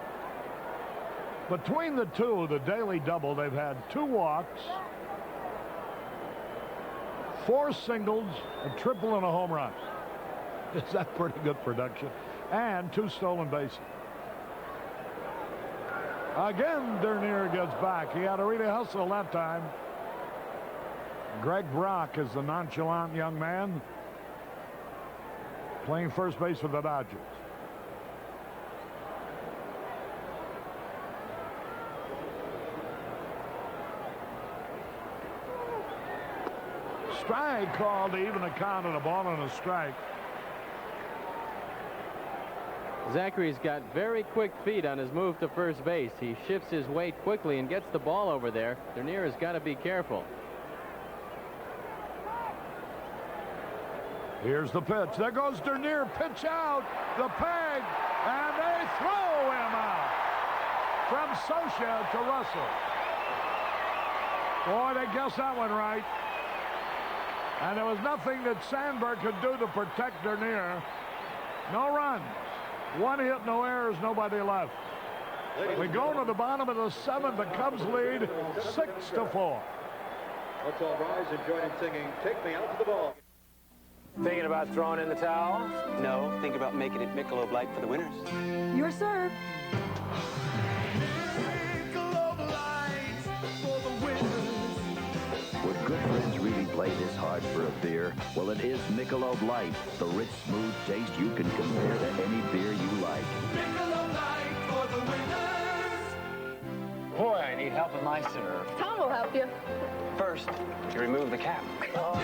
Between the two, the daily double, they've had 2 walks, 4 singles, a triple, and a home run. Is that pretty good production? And 2 stolen bases. Again, Dernier gets back. He had to really hustle that time. Greg Brock is the nonchalant young man playing first base for the Dodgers. Strike called to even the count on a ball and a strike. Zachary's got very quick feet on his move to first base. He shifts his weight quickly and gets the ball over there. Dernier has got to be careful. Here's the pitch. There goes Dernier. Pitch out. The peg. And they throw him out. From Scioscia to Russell. Boy, they guessed that one right. And there was nothing that Sandberg could do to protect Dernier. No runs. 1 hit, no errors, nobody left. We go to the bottom of the 7th. The Cubs lead 6-4. Let's all rise and join in singing "Take Me Out to the Ball." Thinking about throwing in the towel? No, think about making it Michelob Light for the winners. Your serve. Would good friends really play this hard for a beer? Well, it is Michelob Light, the rich, smooth taste you can compare to any beer you like. Michelob Light for the winners. Boy, I need help with my serve. Tom will help you. First, you remove the cap. Michelob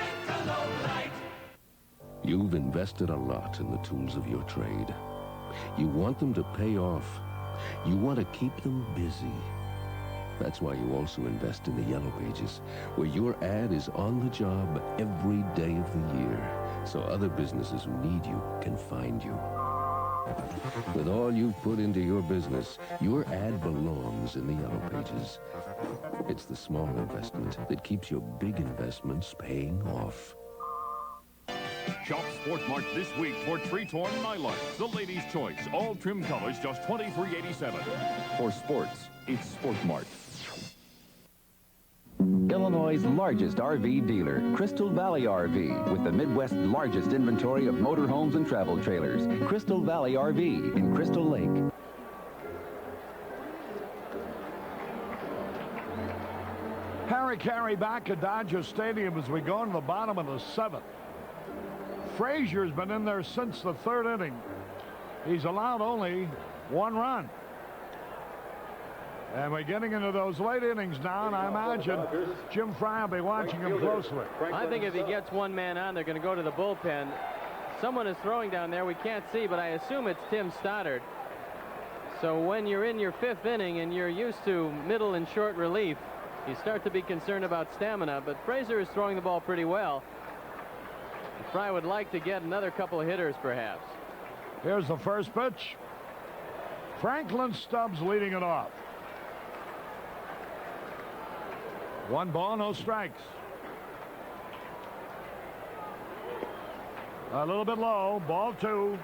Light. You've invested a lot in the tools of your trade. You want them to pay off. You want to keep them busy. That's why you also invest in the Yellow Pages, where your ad is on the job every day of the year, so other businesses who need you can find you. With all you've put into your business, your ad belongs in the Yellow Pages. It's the small investment that keeps your big investments paying off. Shop Sport Mart this week for Tretorn Nylon, the ladies' choice. All trim colors just $23.87. For sports, it's Sport Mart. Illinois' largest RV dealer, Crystal Valley RV, with the Midwest's largest inventory of motorhomes and travel trailers. Crystal Valley RV in Crystal Lake. Harry Caray back at Dodger Stadium as we go into the bottom of the seventh. Frazier's been in there since the third inning. He's allowed only one run. And we're getting into those late innings now, and I imagine Jim Frey will be watching him closely. I think if he gets one man on, they're going to go to the bullpen. Someone is throwing down there. We can't see, but I assume it's Tim Stoddard. So when you're in your fifth inning and you're used to middle and short relief, you start to be concerned about stamina. But Frazier is throwing the ball pretty well. Frey would like to get another couple of hitters, perhaps. Here's the first pitch. Franklin Stubbs leading it off. 1 ball, no strikes. A little bit low. Ball 2.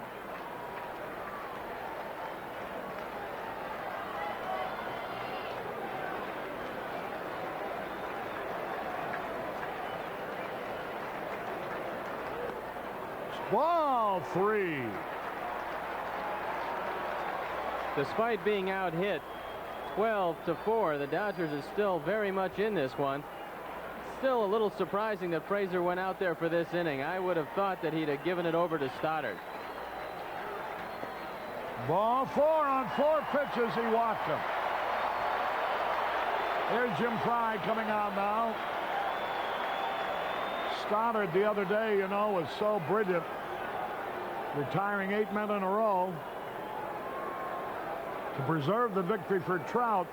Ball 3. Despite being out hit 12-4, the Dodgers are still very much in this one. Still a little surprising that Frazier went out there for this inning. I would have thought that he'd have given it over to Stoddard. Ball 4 on 4 pitches. He walked him. Here's Jim Frey coming out now. Stoddard the other day, you know, was so brilliant, retiring 8 men in a row to preserve the victory for Trout,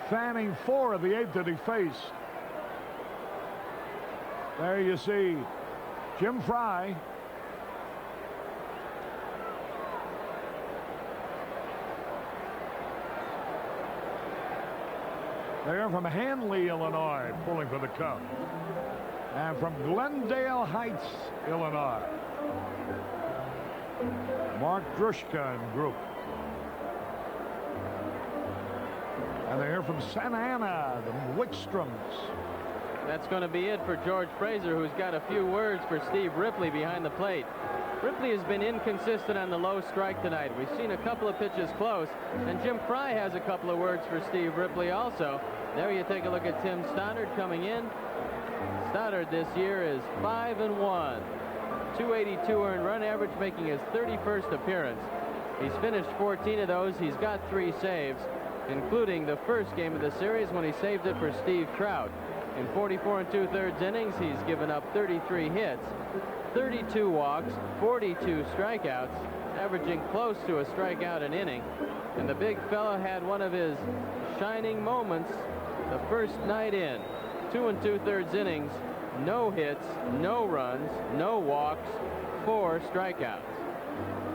fanning 4 of the 8 that he faced. There you see Jim Frey. They're from Hanley, Illinois, pulling for the Cubs. And from Glendale Heights, Illinois, Mark Drushka and group. And they're here from Santa Ana, the Wickstroms. That's going to be it for George Frazier, who's got a few words for Steve Ripley behind the plate. Ripley has been inconsistent on the low strike tonight. We've seen a couple of pitches close, and Jim Frey has a couple of words for Steve Ripley also. There you take a look at Tim Stoddard coming in. Stoddard this year is 5-1. 282 earned run average, making his 31st appearance. He's finished 14 of those. He's got 3 saves, including the first game of the series when he saved it for Steve Trout. In 44 2/3 innings, he's given up 33 hits, 32 walks, 42 strikeouts, averaging close to a strikeout an inning. And the big fella had one of his shining moments the first night in. 2 2/3 innings, no hits, no runs, no walks, 4 strikeouts.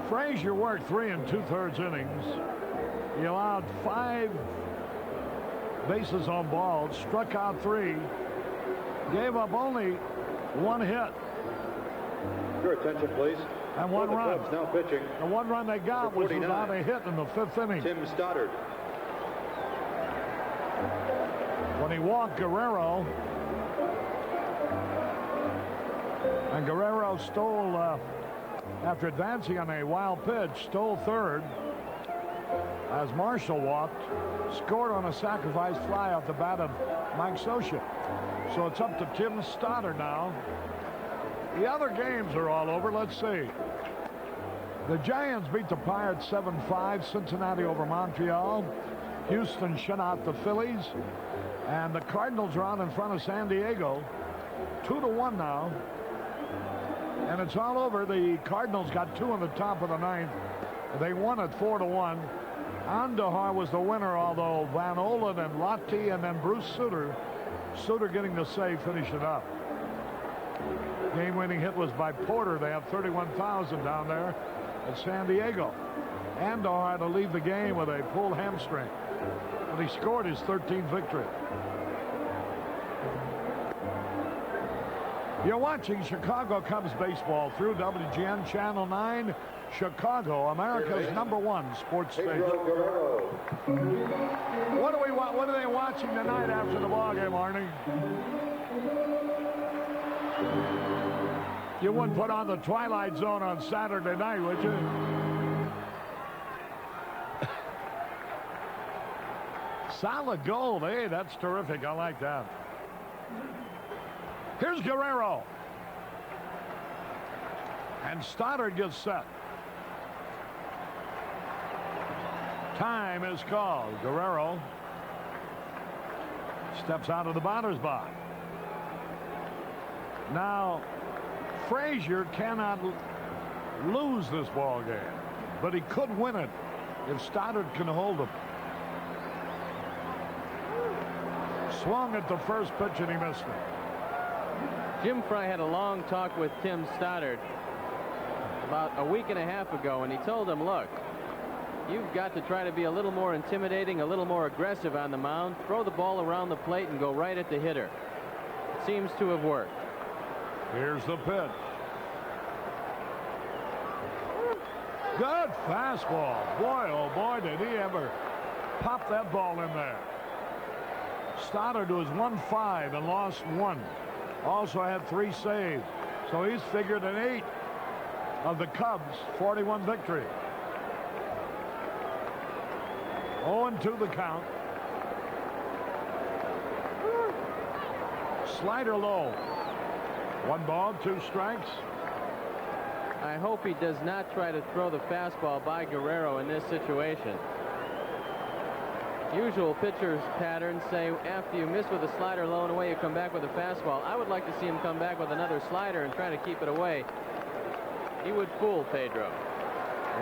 Frazier worked 3 2/3 innings. He allowed 5 bases on balls, struck out 3, gave up only 1 hit. Your attention, please. And 1 run. Cubs now pitching. The 1 run they got was without a hit in the 5th inning. Tim Stoddard. When he walked Guerrero, and Guerrero stole, after advancing on a wild pitch, stole third as Marshall walked, scored on a sacrifice fly off the bat of Mike Scioscia. So it's up to Tim Stoddard now. The other games are all over. Let's see. The Giants beat the Pirates 7-5. Cincinnati over Montreal. Houston shut out the Phillies. And the Cardinals are out in front of San Diego. 2-1 now. And it's all over. The Cardinals got 2 in the top of the 9th. They won at 4-1. Andujar was the winner, although Van Olen and Lotte and then Bruce Sutter. Sutter getting the save, finish it up. Game-winning hit was by Porter. They have 31,000 down there. at San Diego. Andor had to leave the game with a pulled hamstring, but he scored his 13th victory. You're watching Chicago Cubs baseball through WGN Channel 9, Chicago, America's #1 sports station. What are they watching tonight after the ball game, Arnie? You wouldn't put on the Twilight Zone on Saturday night, would you? Solid gold, hey, that's terrific. I like that. Here's Guerrero. And Stoddard gets set. Time is called. Guerrero steps out of the batter's box. Now, Frazier cannot lose this ball game, but he could win it if Stoddard can hold him. Swung at the first pitch and he missed it. Jim Frey had a long talk with Tim Stoddard about a week and a half ago, and he told him, look, you've got to try to be a little more intimidating, a little more aggressive on the mound, throw the ball around the plate and go right at the hitter. It seems to have worked. Here's the pitch. Good fastball. Boy, oh boy, did he ever pop that ball in there. Stoddard was 1-5 and lost 1. Also had 3 saves. So he's figured an 8 of the Cubs' 41 victory. 0-2 the count. Slider low. 1 ball, 2 strikes. I hope he does not try to throw the fastball by Guerrero in this situation. Usual pitcher's patterns say after you miss with a slider low and away, you come back with a fastball. I would like to see him come back with another slider and try to keep it away. He would fool Pedro.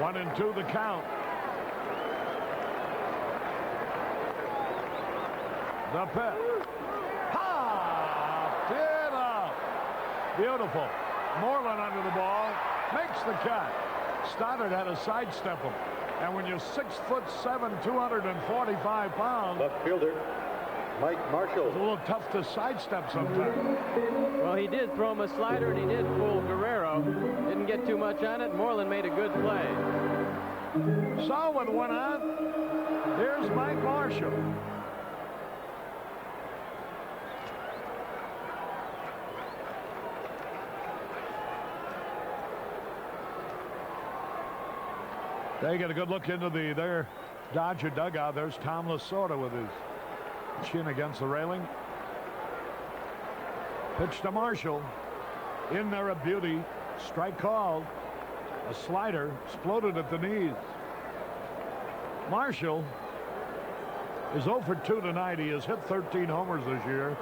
1-2 the count. The pitch. Popped it up. Beautiful. Moreland under the ball. Makes the catch. Stoddard had to sidestep him. And when you're 6'7", 245 pounds. Left fielder, Mike Marshall. It's a little tough to sidestep sometimes. Well, he did throw him a slider, and he did fool Guerrero. Didn't get too much on it. Moreland made a good play. So with 1 out, here's Mike Marshall. They get a good look into their Dodger dugout. There's Tom Lasorda with his chin against the railing. Pitch to Marshall. In there a beauty. Strike called. A slider exploded at the knees. Marshall is 0 for 2 tonight. He has hit 13 homers this year.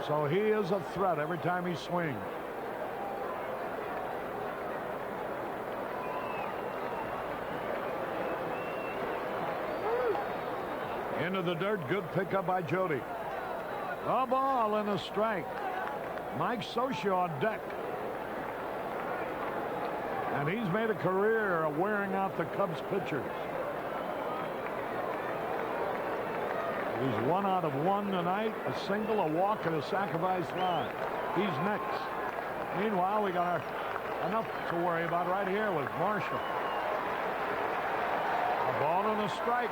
So he is a threat every time he swings. Into the dirt. Good pickup by Jody. A ball and a strike. Mike Scioscia on deck. And he's made a career of wearing out the Cubs pitchers. He's 1 out of 1 tonight. A single, a walk, and a sacrifice fly. He's next. Meanwhile, we got enough to worry about right here with Marshall. A ball and a strike.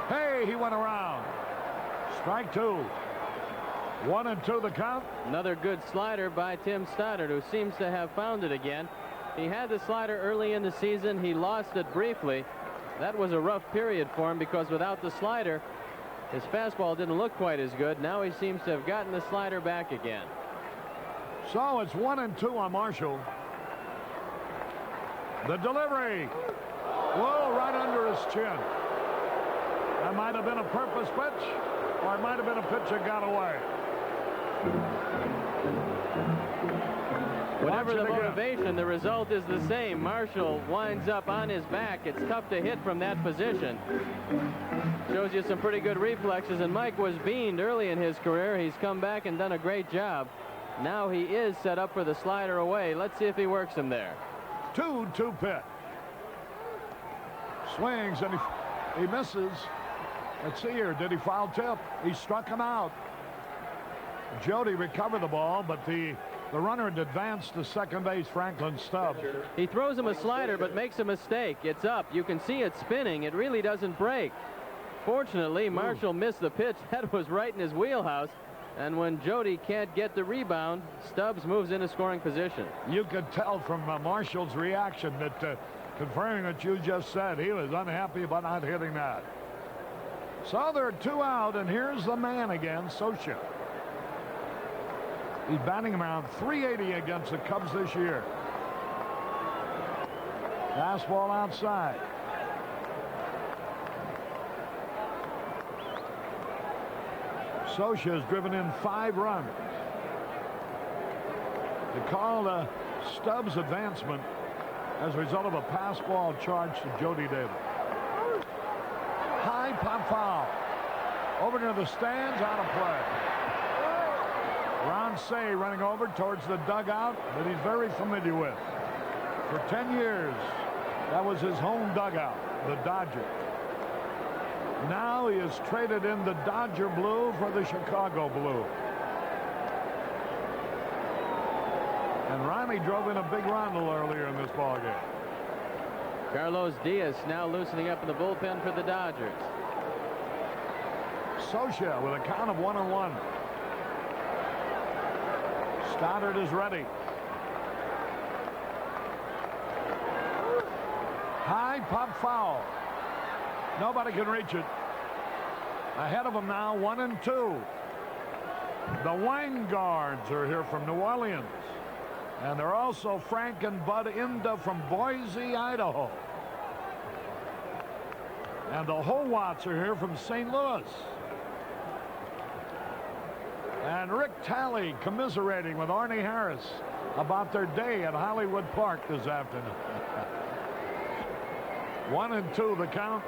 Hey, he went around. Strike 2. 1-2 the count. Another good slider by Tim Stoddard, who seems to have found it again. He had the slider early in the season. He lost it briefly. That was a rough period for him because without the slider, his fastball didn't look quite as good. Now he seems to have gotten the slider back again. So it's 1-2 on Marshall. The delivery. Low right under his chin. That might have been a purpose pitch, or it might have been a pitch that got away. Whatever the motivation, the result is the same. Marshall winds up on his back. It's tough to hit from that position. Shows you some pretty good reflexes, and Mike was beaned early in his career. He's come back and done a great job. Now he is set up for the slider away. Let's see if he works him there. 2-2 pitch. Swings, and he misses. Let's see here. Did he foul tip? He struck him out. Jody recovered the ball, but the runner had advanced to second base, Franklin Stubbs. He throws him a slider, but makes a mistake. It's up. You can see it spinning. It really doesn't break. Fortunately, Marshall missed the pitch. That was right in his wheelhouse. And when Jody can't get the rebound, Stubbs moves into scoring position. You could tell from Marshall's reaction that confirming what you just said, he was unhappy about not hitting that. So there are 2 out, and here's the man again, Scioscia. He's batting around .380 against the Cubs this year. Fastball outside. Scioscia has driven in 5 runs. They call Stubbs' advancement as a result of a pass ball charge to Jody Davis. High pop foul. Over to the stands, out of play. Ron Cey running over towards the dugout that he's very familiar with. For 10 years, that was his home dugout, the Dodger. Now he has traded in the Dodger blue for the Chicago blue. And Riley drove in a big run a little earlier in this ballgame. Carlos Diaz now loosening up in the bullpen for the Dodgers. Scioscia with a count of 1-1. Stoddard is ready. High pop foul. Nobody can reach it. Ahead of them now, 1-2. The Weingards are here from New Orleans. And they're also Frank and Bud Inda from Boise, Idaho. And the Howatts are here from St. Louis. And Rick Talley commiserating with Arnie Harris about their day at Hollywood Park this afternoon. 1-2 the count.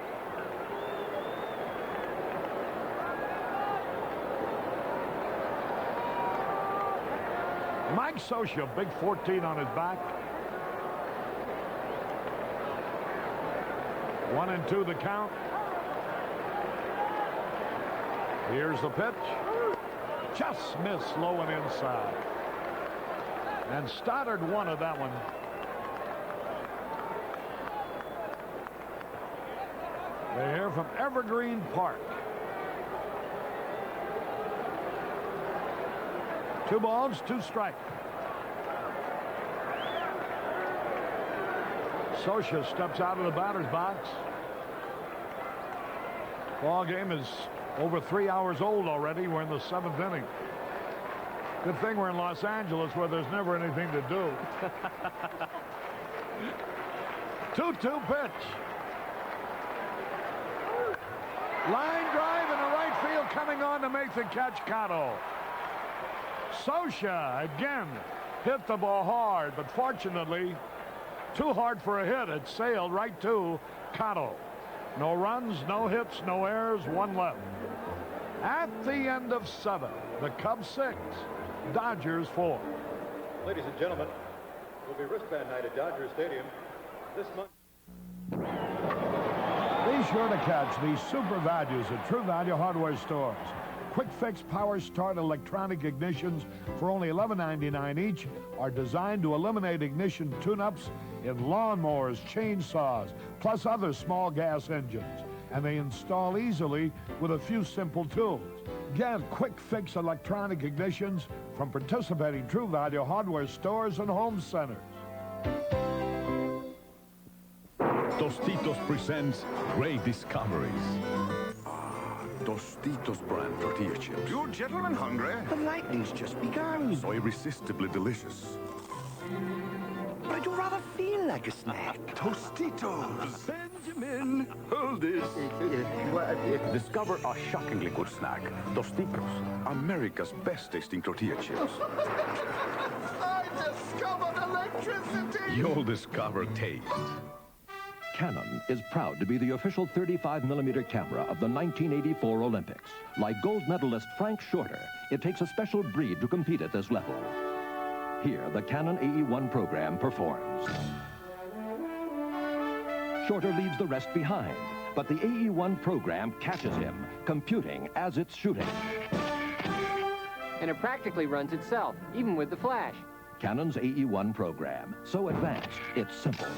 Mike Scioscia, big 14 on his back. 1-2 the count. Here's the pitch. Just missed low and inside. And Stoddard wanted that one. They're here from Evergreen Park. 2 balls, 2 strikes. Scioscia steps out of the batter's box. Ball game is over 3 hours old already. We're in the 7th inning. Good thing we're in Los Angeles where there's never anything to do. 2-2 pitch. Line drive in the right field, coming on to make the catch, Cotto. Scioscia again hit the ball hard, but fortunately too hard for a hit. It sailed right to Cotto. No runs, no hits, no errors, 1 left. At the end of 7, the Cubs 6, Dodgers 4. Ladies and gentlemen, will be wristband night at Dodger Stadium this month. Be sure to catch these super values at True Value Hardware stores. Quick Fix Power Start electronic ignitions for only $11.99 each are designed to eliminate ignition tune-ups in lawnmowers, chainsaws, plus other small gas engines. And they install easily with a few simple tools. Get Quick Fix electronic ignitions from participating True Value Hardware stores and home centers. Tostitos presents Great Discoveries. Tostitos brand tortilla chips. You gentlemen hungry? The lightning's just begun. So irresistibly delicious. But I'd rather feel like a snack. Tostitos. Benjamin, hold this. Discover a shockingly good snack. Tostitos, America's best tasting tortilla chips. I discovered electricity! You'll discover taste. Canon is proud to be the official 35mm camera of the 1984 Olympics. Like gold medalist Frank Shorter, it takes a special breed to compete at this level. Here, the Canon AE-1 program performs. Shorter leaves the rest behind, but the AE-1 program catches him, computing as it's shooting. And it practically runs itself, even with the flash. Canon's AE-1 program, so advanced, it's simple.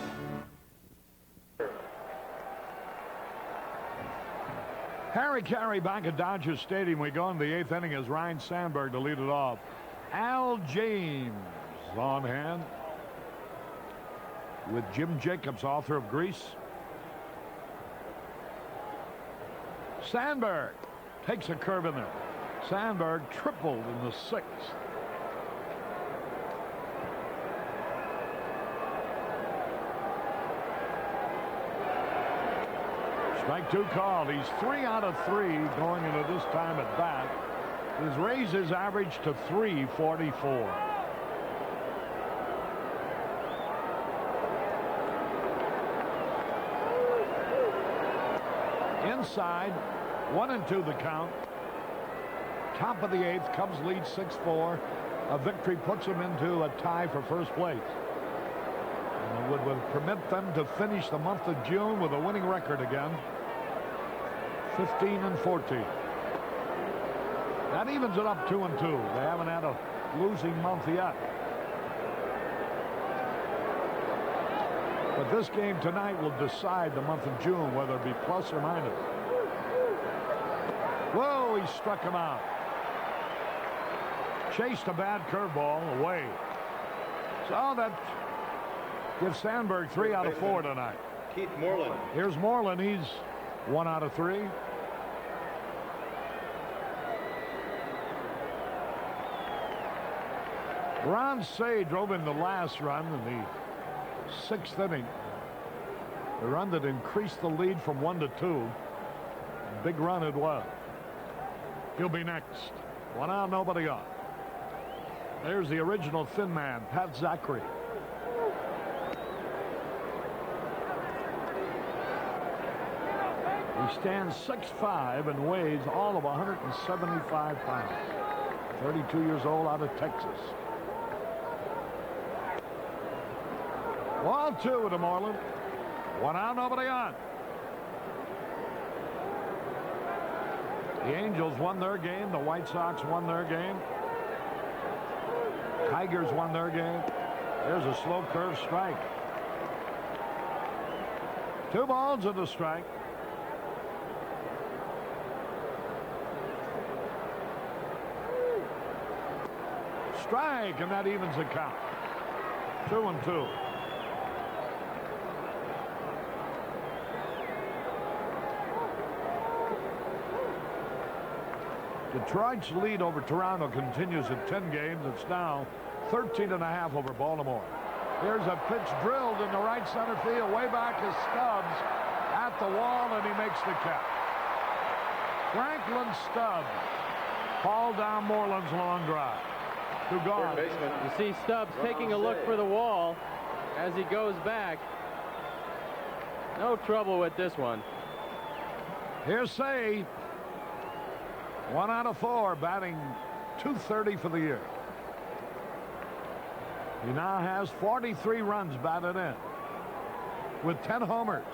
Harry Carey back at Dodger Stadium. We go into the 8th inning as Ryne Sandberg to lead it off. Al James on hand with Jim Jacobs, author of Grease. Sandberg takes a curve in there. Sandberg tripled in the 6th. Strike 2 called. He's 3 out of 3 going into this time at bat. He's raised his average to .344. Inside, 1-2 the count. Top of the 8th, Cubs lead 6-4. A victory puts them into a tie for first place. And it would permit them to finish the month of June with a winning record again. 15-14. That evens it up 2-2. They haven't had a losing month yet. But this game tonight will decide the month of June, whether it be plus or minus. Whoa, he struck him out. Chased a bad curveball away. So that gives Sandberg 3 out of 4 tonight. Keith Moreland. Here's Moreland. He's 1 out of 3. Ron Cey drove in the last run in the 6th inning. The run that increased the lead from 1-2. Big run it was. He'll be next. 1 out, nobody on. There's the original thin man, Pat Zachary. He stands 6'5" and weighs all of 175 pounds. 32 years old, out of Texas. 1-2 to Moreland. 1 out, nobody on. The Angels won their game. The White Sox won their game. Tigers won their game. There's a slow curve strike. 2 balls and a strike. Strike, and that evens the count. 2-2. Detroit's lead over Toronto continues at 10 games. It's now 13.5 over Baltimore. Here's a pitch drilled in the right center field. Way back is Stubbs at the wall, and he makes the catch. Franklin Stubbs hauled down Moreland's long drive. To gone. You see Stubbs taking a look for the wall as he goes back. No trouble with this one. Here's Cey. 1 out of 4, batting .230 for the year. He now has 43 runs batted in with 10 homers.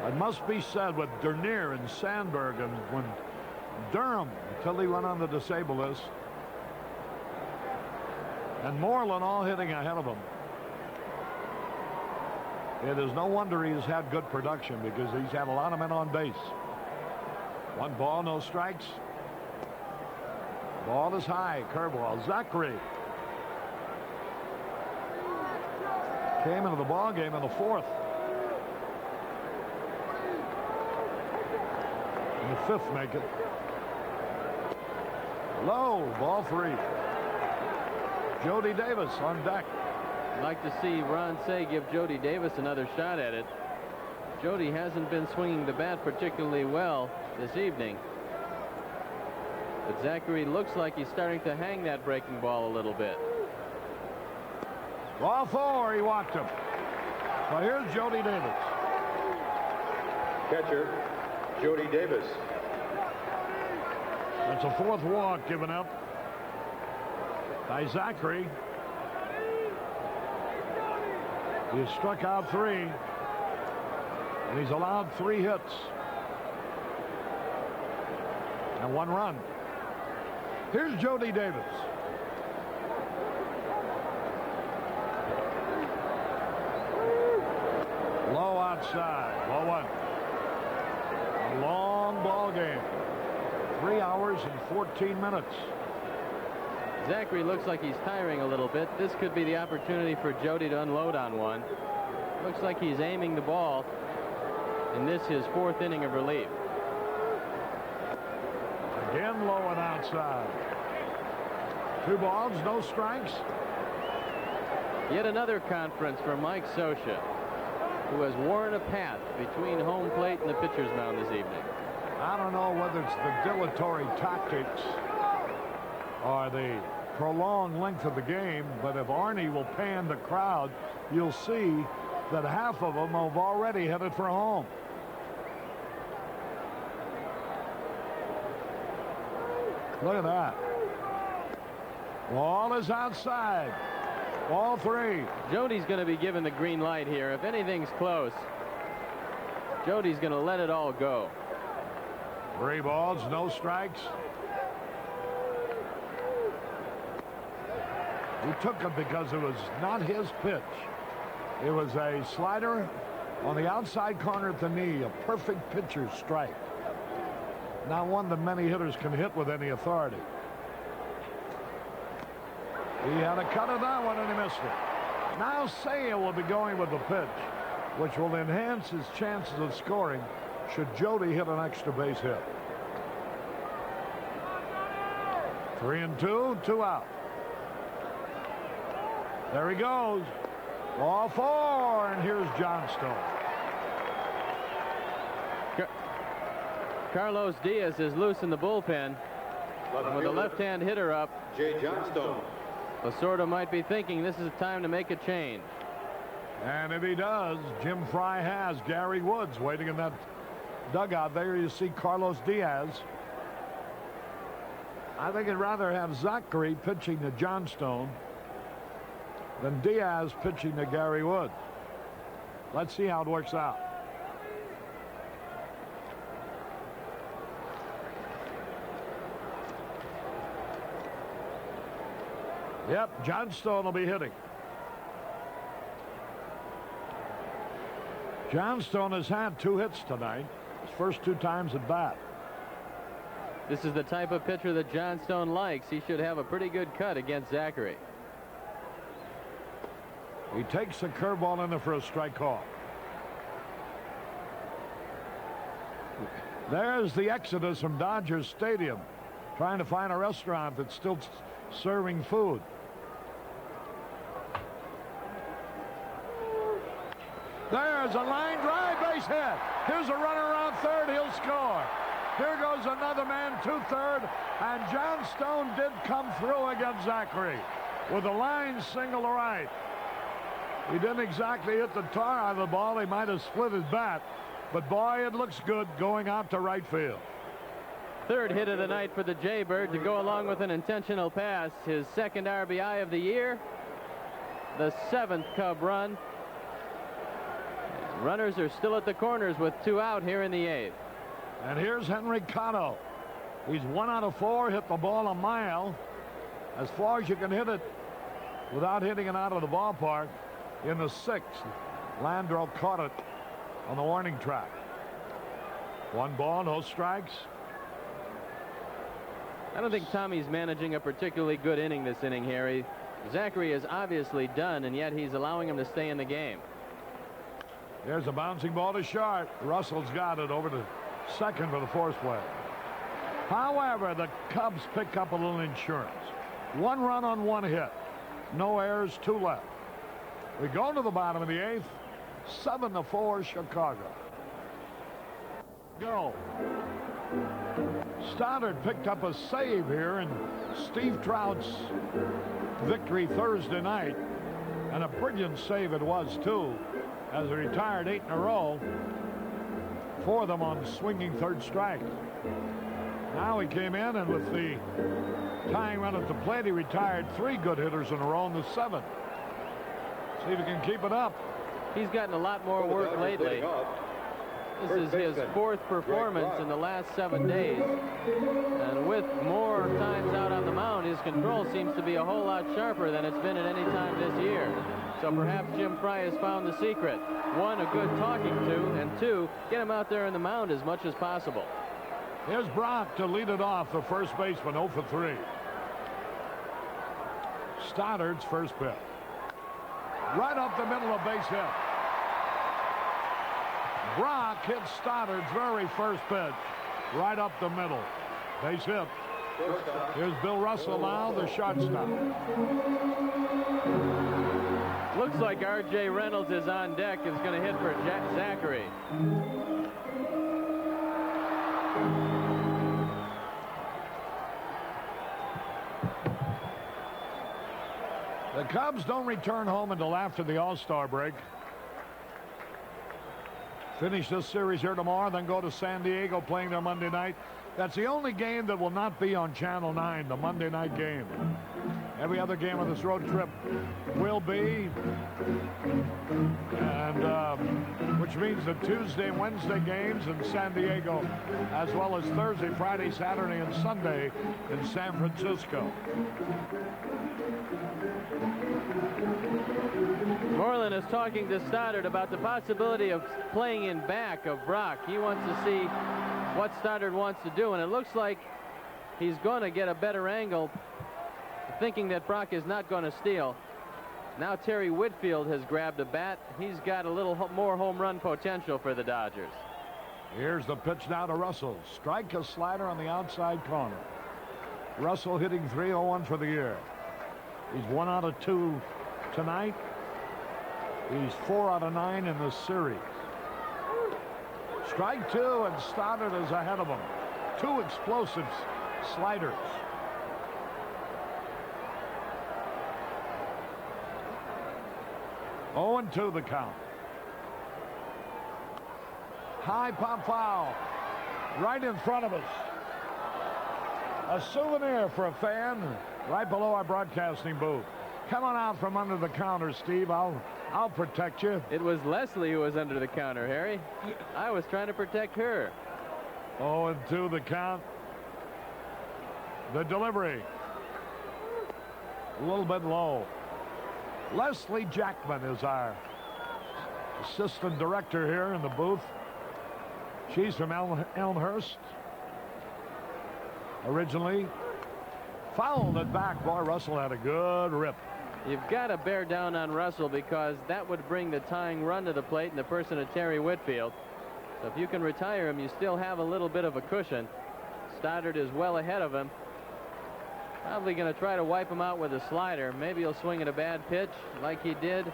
It must be said with Dernier and Sandberg and when Durham, until he went on the disabled list, and Moreland all hitting ahead of him. It is no wonder he's had good production because he's had a lot of men on base. 1 ball, no strikes. Ball is high. Curveball. Zachary came into the ball game in the 4th. In the 5th, make it. Low. Ball 3. Jody Davis on deck. I'd like to see Ron Cey give Jody Davis another shot at it. Jody hasn't been swinging the bat particularly well this evening. But Zachary looks like he's starting to hang that breaking ball a little bit. Ball 4, he walked him. So here's Jody Davis. Catcher, Jody Davis. That's a 4th walk given up by Zachary. He struck out 3. And he's allowed 3 hits. And 1 run. Here's Jody Davis. Low outside. Ball 1. A long ball game. 3 hours and 14 minutes. Zachary looks like he's tiring a little bit. This could be the opportunity for Jody to unload on one. Looks like he's aiming the ball in this, his 4th inning of relief. Again low and outside. 2 balls, no strikes. Yet another conference for Mike Scioscia, who has worn a path between home plate and the pitcher's mound this evening. I don't know whether it's the dilatory tactics or the prolonged length of the game, but if Arnie will pan the crowd, you'll see that half of them have already headed for home. Look at that. Ball is outside. Ball 3. Jody's going to be given the green light here. If anything's close, Jody's going to let it all go. 3 balls, no strikes. He took it because it was not his pitch. It was a slider on the outside corner at the knee, a perfect pitcher's strike. Not one that many hitters can hit with any authority. He had a cut of that one and he missed it. Now Seiya will be going with the pitch, which will enhance his chances of scoring should Jody hit an extra base hit. 3-2, 2 out. There he goes. Ball 4, and here's Johnstone. Carlos Diaz is loose in the bullpen. With a left-hand hitter up, Jay Johnstone. Lasorda might be thinking this is a time to make a change. And if he does, Jim Fry has Gary Woods waiting in that dugout. There you see Carlos Diaz. I think I'd rather have Zachary pitching to Johnstone than Diaz pitching to Gary Woods. Let's see how it works out. Yep, Johnstone will be hitting. Johnstone has had 2 hits tonight. His first 2 times at bat. This is the type of pitcher that Johnstone likes. He should have a pretty good cut against Zachary. He takes the curveball in there for a strike call. There's the exodus from Dodgers Stadium, trying to find a restaurant that's still serving food. There's a line drive, base hit. Here's a runner around third. He'll score. Here goes another man to third, and Johnstone did come through against Zachary with a line single to right. He didn't exactly hit the tar out of the ball. He might have split his bat, but boy, it looks good going out to right field. 3rd hit of the night for the Jaybird to go along with an intentional pass. His 2nd RBI of the year. The 7th Cub run. Runners are still at the corners with 2 out here in the 8th. And here's Henry Cotto. He's 1 out of 4, hit the ball a mile. As far as you can hit it without hitting it out of the ballpark. In the 6th, Landreau caught it on the warning track. 1 ball, no strikes. I don't think Tommy's managing a particularly good inning this inning, Harry. Zachary is obviously done, and yet he's allowing him to stay in the game. There's a bouncing ball to short. Russell's got it over to second for the force play. However, the Cubs pick up a little insurance. 1 run on 1 hit. No errors, 2 left. We go to the bottom of the 8th. 7-4 Chicago. Go. Stoddard picked up a save here in Steve Trout's victory Thursday night. And a brilliant save it was, too, as he retired 8 in a row. 4 of them on swinging third strike. Now he came in, and with the tying run at the plate, he retired 3 good hitters in a row in the 7th. See if he can keep it up. He's gotten a lot more work lately. This is his 4th performance in the last 7 days. And with more times out on the mound, his control seems to be a whole lot sharper than it's been at any time this year. So perhaps Jim Frey has found the secret. 1, a good talking to, and 2, get him out there on the mound as much as possible. Here's Brock to lead it off, the first baseman, 0 for 3. Stoddard's first pitch. Right up the middle of base hit. Brock hits Stoddard's very first pitch. Right up the middle. Base hit. Here's Bill Russell now, the shortstop. Looks like R.J. Reynolds is on deck. Is going to hit for Zachary. The Cubs don't return home until after the All-Star break. Finish this series here tomorrow, then go to San Diego playing their Monday night. That's the only game that will not be on Channel 9, the Monday night game. Every other game on this road trip will be. And which means the Tuesday and Wednesday games in San Diego, as well as Thursday, Friday, Saturday, and Sunday in San Francisco. Moreland is talking to Stoddard about the possibility of playing in back of Brock. He wants to see what Stoddard wants to do, and it looks like he's going to get a better angle, thinking that Brock is not going to steal. Now Terry Whitfield has grabbed a bat. He's got a little more home run potential for the Dodgers. Here's the pitch now to Russell. Strike a slider on the outside corner. Russell hitting .301 for the year. He's 1 out of 2 tonight. He's 4 out of 9 in this series. Strike 2, and Stoddard is ahead of him. 2 explosive sliders. Oh, and 2 the count. High pop foul. Right in front of us. A souvenir for a fan right below our broadcasting booth. Come on out from under the counter, Steve. I'll protect you. It was Leslie who was under the counter, Harry. I was trying to protect her. 0 and 2 the count. The delivery. A little bit low. Leslie Jackman is our assistant director here in the booth. She's from Elmhurst. Originally. Fouled it back. Boy, Russell had a good rip. You've got to bear down on Russell, because that would bring the tying run to the plate in the person of Terry Whitfield. So if you can retire him, you still have a little bit of a cushion. Stoddard is well ahead of him. Probably going to try to wipe him out with a slider. Maybe he'll swing at a bad pitch like he did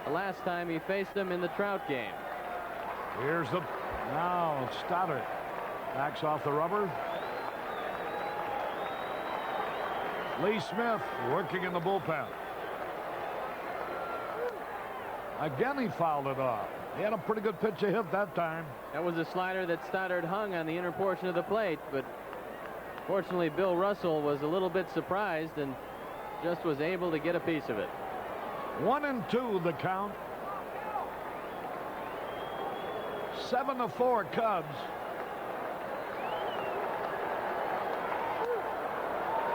the last time he faced him in the Trout game. Here's the... Now Stoddard backs off the rubber. Lee Smith working in the bullpen. Again, he fouled it off. He had a pretty good pitch to hit that time. That was a slider that Stoddard hung on the inner portion of the plate, but fortunately Bill Russell was a little bit surprised and just was able to get a piece of it. 1 and 2 the count. 7-4 Cubs.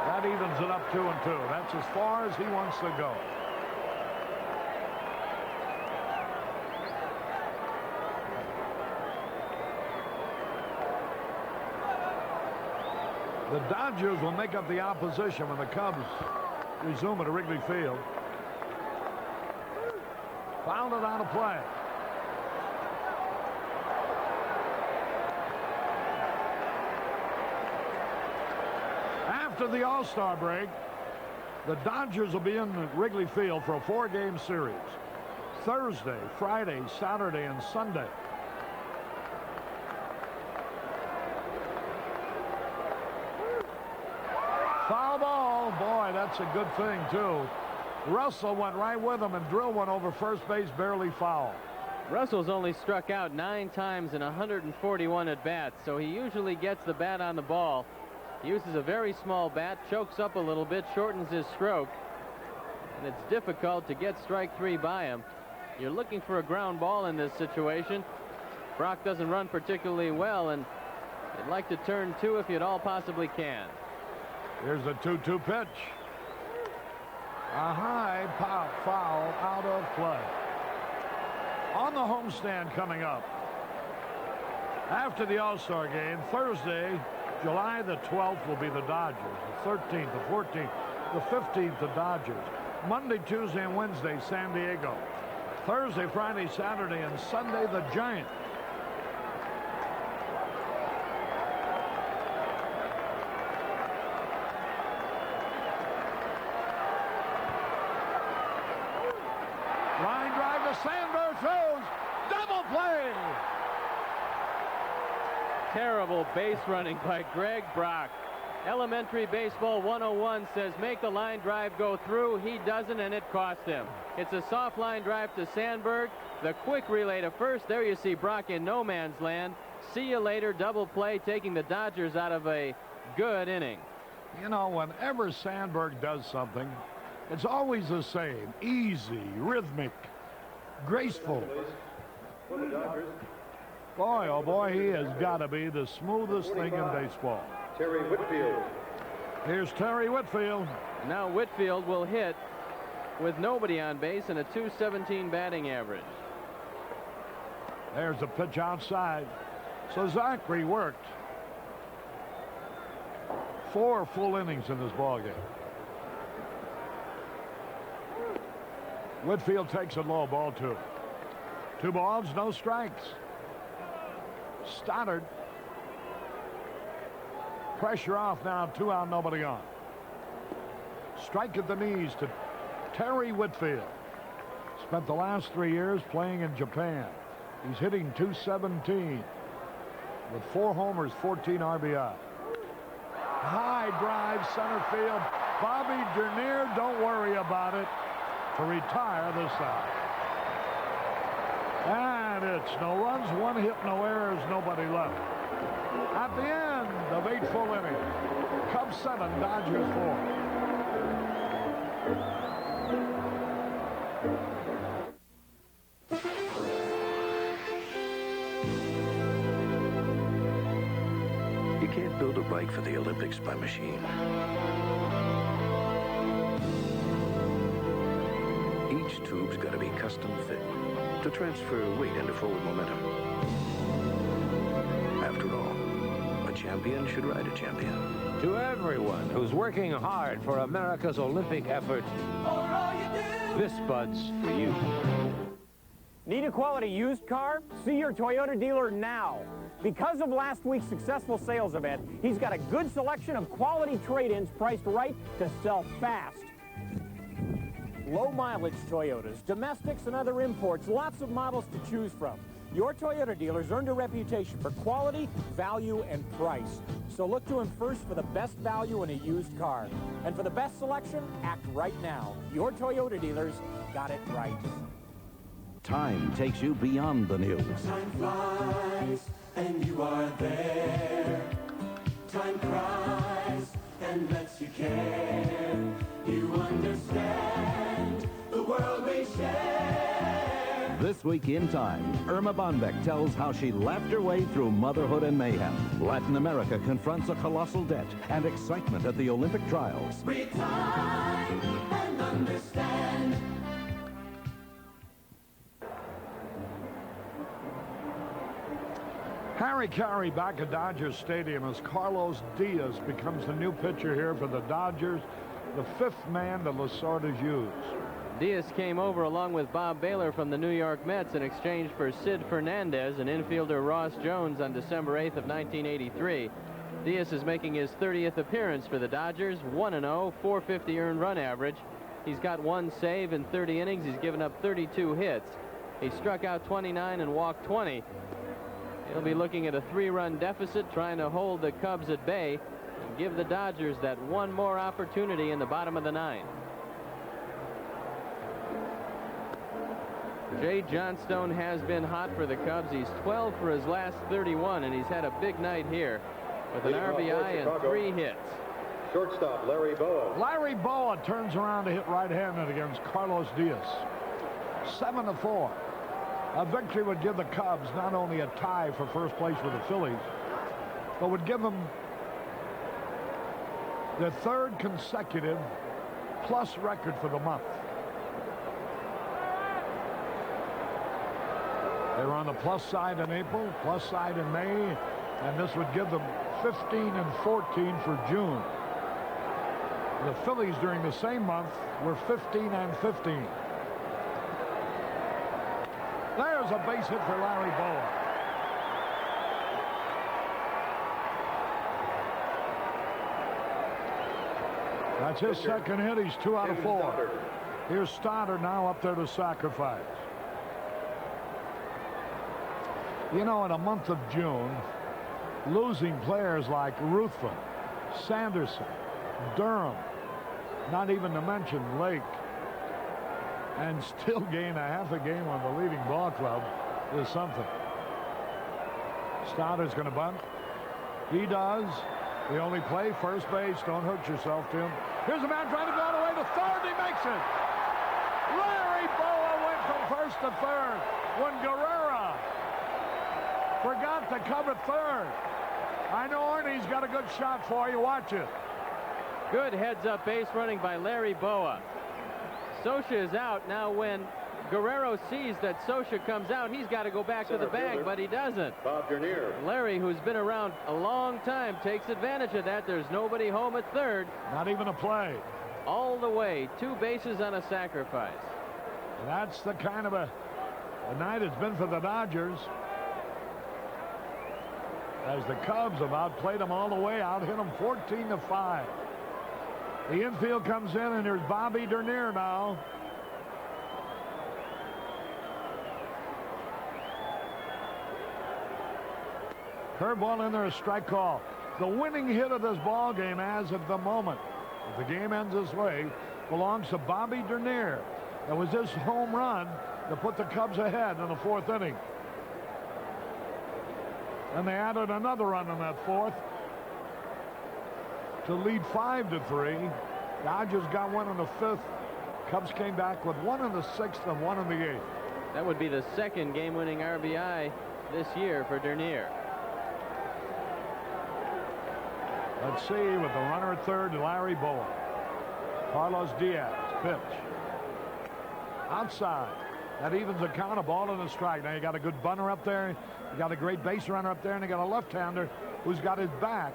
That evens it up 2 and 2. That's as far as he wants to go. The Dodgers will make up the opposition when the Cubs resume at Wrigley Field. Fouled it on a play. After the All-Star break, The Dodgers will be in Wrigley Field for a 4-game series. Thursday, Friday, Saturday, and Sunday. Foul ball. Boy, that's a good thing, too. Russell went right with him and drilled one over first base, barely foul. Russell's only struck out 9 times in 141 at-bats, so he usually gets the bat on the ball. He uses a very small bat, chokes up a little bit, shortens his stroke, and it's difficult to get strike 3 by him. You're looking for a ground ball in this situation. Brock doesn't run particularly well, and you'd like to turn 2 if you at all possibly can. Here's the 2-2 pitch. A high pop foul out of play. On the homestand coming up. After the All-Star game, Thursday, July the 12th will be the Dodgers. The 13th, the 14th, the 15th, the Dodgers. Monday, Tuesday, and Wednesday, San Diego. Thursday, Friday, Saturday, and Sunday, the Giants. Line drive to Sandberg, throws, double play. Terrible base running by Greg Brock. Elementary Baseball 101 says make the line drive go through. He doesn't, and it cost him. It's a soft line drive to Sandberg. The quick relay to first. There you see Brock in no man's land. See you later. Double play, taking the Dodgers out of a good inning. You know, whenever Sandberg does something, it's always the same. Easy, rhythmic, graceful. Boy, oh boy, he has got to be the smoothest thing in baseball. Terry Whitfield. Here's Terry Whitfield. Now Whitfield will hit with nobody on base and a .217 batting average. There's the pitch outside. So Zachary worked 4 full innings in this ballgame. Whitfield takes it low, ball 2. 2 balls, no strikes. Stoddard. Pressure off now, 2 out, nobody on. Strike at the knees to Terry Whitfield. Spent the last 3 years playing in Japan. He's hitting .217 with 4 homers, 14 RBI. High drive, center field. Bobby Dernier, don't worry about it, to retire this side. And it's no runs, 1 hit, no errors, nobody left. At the end of 8 full innings, Cubs 7, Dodgers 4. You can't build a bike for the Olympics by machine. Each tube's got to be custom fit to transfer weight into forward momentum. After all, a champion should ride a champion. To everyone who's working hard for America's Olympic effort, this Bud's for you. Need a quality used car? See your Toyota dealer now. Because of last week's successful sales event, he's got a good selection of quality trade-ins priced right to sell fast. Low mileage Toyotas, domestics, and other imports, lots of models to choose from. Your Toyota dealer's earned a reputation for quality, value, and price. So look to him first for the best value in a used car. And for the best selection, act right now. Your Toyota dealers got it right. Time takes you beyond the news. Time flies, and you are there. Time cries, and lets you care. You understand the world we share. This week in Time, Irma Bonbeck tells how she laughed her way through motherhood and mayhem. Latin America confronts a colossal debt and excitement at the Olympic trials. Read time and understand. Harry Caray back at Dodgers Stadium as Carlos Diaz becomes the new pitcher here for the Dodgers, the 5th man that Lasorda's used. Diaz came over along with Bob Baylor from the New York Mets in exchange for Sid Fernandez and infielder Ross Jones on December 8th of 1983. Diaz is making his 30th appearance for the Dodgers. 1-0, 450 earned run average. He's got 1 save in 30 innings. He's given up 32 hits. He struck out 29 and walked 20. He'll be looking at a 3-run deficit, trying to hold the Cubs at bay and give the Dodgers that one more opportunity in the bottom of the 9th. Jay Johnstone has been hot for the Cubs. He's 12 for his last 31, and he's had a big night here with an RBI and 3 hits. Shortstop Larry Bowa. Larry Bowa turns around to hit right-handed against Carlos Diaz. 7-4. A victory would give the Cubs not only a tie for first place with the Phillies, but would give them their 3rd consecutive plus record for the month. They were on the plus side in April, plus side in May, and this would give them 15 and 14 for June. The Phillies during the same month were 15 and 15. There's a base hit for Larry Bowa. That's his second hit. He's 2 out of 4. Here's Stoddard now up there to sacrifice. You know, in a month of June, losing players like Ruthven, Sanderson, Durham, not even to mention Lake, and still gain a half a game on the leading ball club is something. Stoddard's going to bunt. He does. The only play, first base. Don't hurt yourself, Tim. Here's a man trying to go all the way to third. He makes it. Larry Bowa went from first to third when Guerrera forgot to cover third. I know Ernie's got a good shot for you. Watch it. Good heads-up base running by Larry Bowa. Scioscia is out. Now when Guerrero sees that Scioscia comes out, he's got to go back to the bag, but he doesn't. Bob Dernier. Larry, who's been around a long time, takes advantage of that. There's nobody home at third. Not even a play. All the way. 2 bases on a sacrifice. That's the kind of a night it's been for the Dodgers. As the Cubs have outplayed them all the way, out-hit them 14-5. The infield comes in, and there's Bobby Dernier now. Curveball in there, a strike call. The winning hit of this ball game as of the moment, if the game ends this way, belongs to Bobby Dernier. It was his home run that put the Cubs ahead in the 4th inning. And they added another run in that 4th to lead 5-3. Dodgers got one in the 5th. Cubs came back with one in the 6th and one in the 8th. That would be the 2nd game-winning RBI this year for Dernier. Let's see, with the runner at third, Larry Bowa. Carlos Diaz, pitch. Outside. That evens the count, a ball and a strike. Now you got a good bunter up there. You got a great base runner up there, and you got a left-hander who's got his back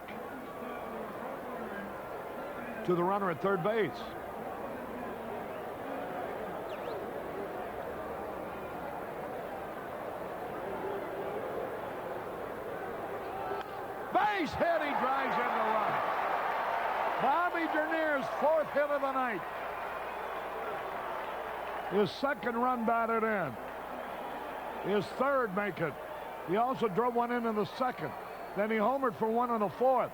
to the runner at third base. Base hit, he drives in the run. Bobby Dernier's 4th hit of the night. His 2nd run batted in. His 3rd make it. He also drove one in the 2nd. Then he homered for one in the 4th.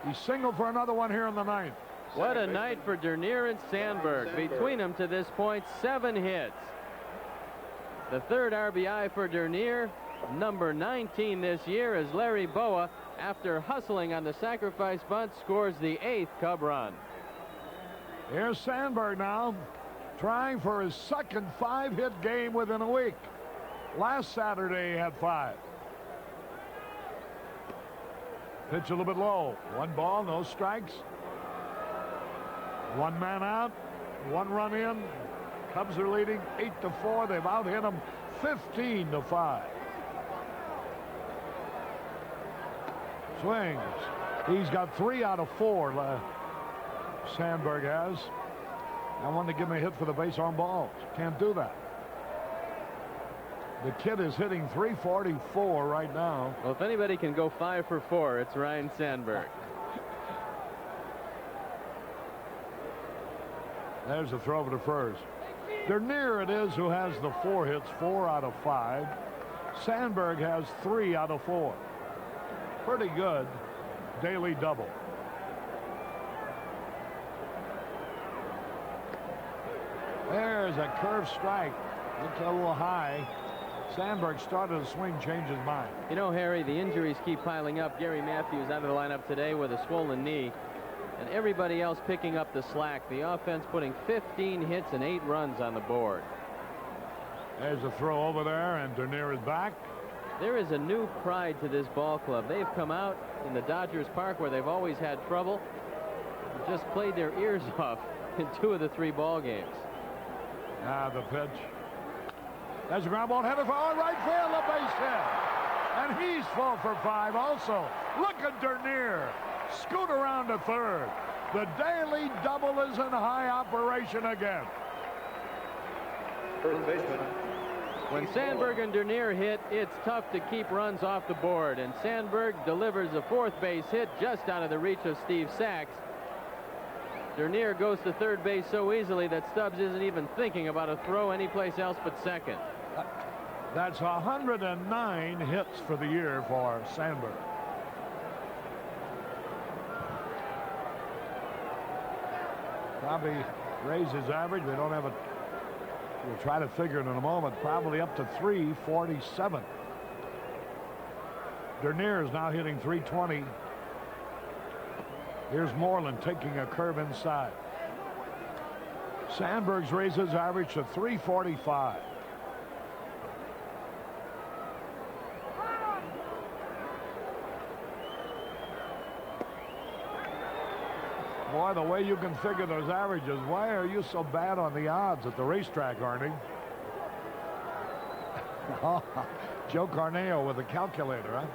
He singled for another one here in the 9th. What a night for Dernier and Sandberg. Between them to this point, 7 hits. The 3rd RBI for Dernier. Number 19 this year as Larry Bowa, after hustling on the sacrifice bunt, scores the 8th Cub run. Here's Sandberg now, trying for his 2nd 5-hit game within a week. Last Saturday he had 5. Pitch a little bit low. 1 ball, no strikes. 1 man out, 1 run in. Cubs are leading 8-4. They've out-hit them 15-5. Swings. He's got 3 out of 4. Sandberg has. I wanted to give him a hit for the base on balls. Can't do that. The kid is hitting .344 right now. Well, if anybody can go 5 for 4, it's Ryne Sandberg. There's the throw to first. Dernier it is who has the 4 hits, 4 out of 5. Sandberg has 3 out of 4. Pretty good daily double. There's a curved strike. Looks a little high. Sandberg started to swing, changed his mind. You know, Harry, the injuries keep piling up. Gary Matthews out of the lineup today with a swollen knee. And everybody else picking up the slack. The offense putting 15 hits and 8 runs on the board. There's a throw over there, and Dernier is back. There is a new pride to this ball club. They've come out in the Dodgers Park where they've always had trouble. Just played their ears off in 2 of the 3 ball games. Ah, the pitch. There's a ground ball headed for right field, a base hit. And he's full for 5 also. Look at Dernier. Scoot around to third. The daily double is in high operation again. First baseman. When Sandberg and Dernier hit, it's tough to keep runs off the board. And Sandberg delivers a 4th base hit just out of the reach of Steve Sax. Dernier goes to third base so easily that Stubbs isn't even thinking about a throw anyplace else but second. That's 109 hits for the year for Sandberg. Probably raise his average. We don't have a. We'll try to figure it in a moment. Probably up to 347. Dernier is now hitting 320. Here's Moreland taking a curve inside. Sandberg's raised his average to 345. Boy, the way you can figure those averages, why are you so bad on the odds at the racetrack, Arnie? Joe Carneo with a calculator, huh?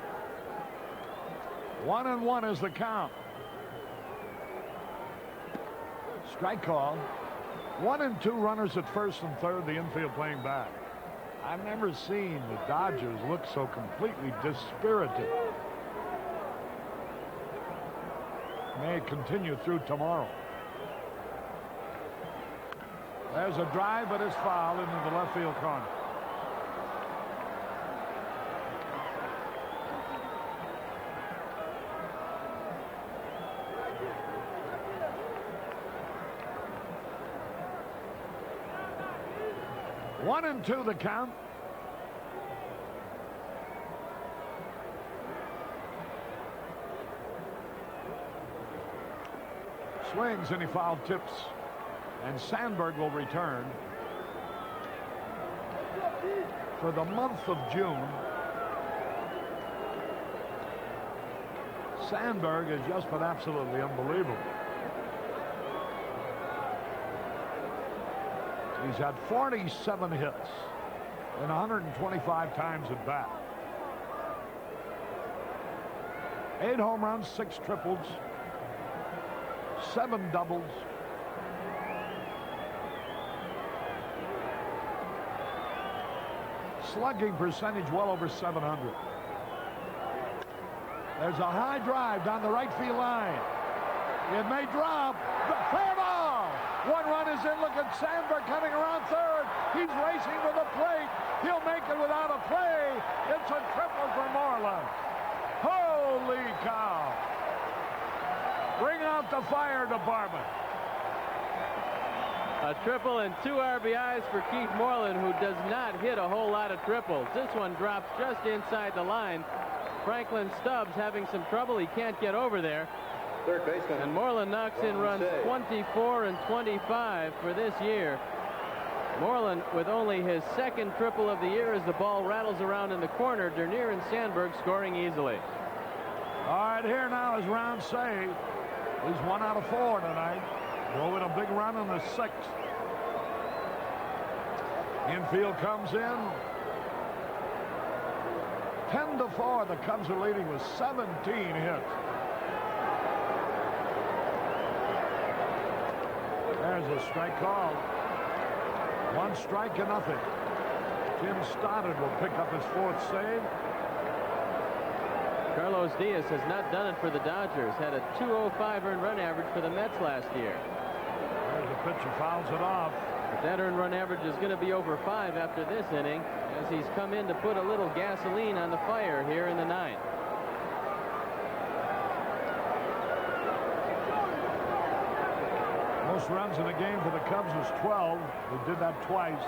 1-1 is the count. Strike call. 1 and 2 runners at first and third, the infield playing back. I've never seen the Dodgers look so completely dispirited. May continue through tomorrow. There's a drive, but it's fouled into the left field corner. One and 2 the count. Swings and he foul tips, and Sandberg will return. For the month of June, Sandberg has just been absolutely unbelievable. He's had 47 hits and 125 times at bat. 8 home runs, 6 triples, 7 doubles. Slugging percentage well over 700. There's a high drive down the right field line. It may drop. Fair ball. 1 run is in. Look at Sandberg coming around third. He's racing to the plate. He'll make it without a play. It's a triple for Moreland. Holy cow. Bring out the fire department. A triple and 2 RBIs for Keith Moreland, who does not hit a whole lot of triples. This one drops just inside the line. Franklin Stubbs having some trouble. He can't get over there. Third baseman. And Moreland knocks in runs 24 and 25 for this year. Moreland with only his 2nd triple of the year as the ball rattles around in the corner. Dernier and Sandberg scoring easily. All right, here now is round save. He's 1 out of 4 tonight. Going a big run in the 6th. Infield comes in. 10-4. The Cubs are leading with 17 hits. There's a strike call. 1 strike and nothing. Tim Stoddard will pick up his 4th save. Carlos Diaz has not done it for the Dodgers. Had a .205 earned run average for the Mets last year. There's a pitcher, fouls it off. But that earned run average is going to be over 5 after this inning, as he's come in to put a little gasoline on the fire here in the 9th. Most runs in a game for the Cubs was 12. They did that twice.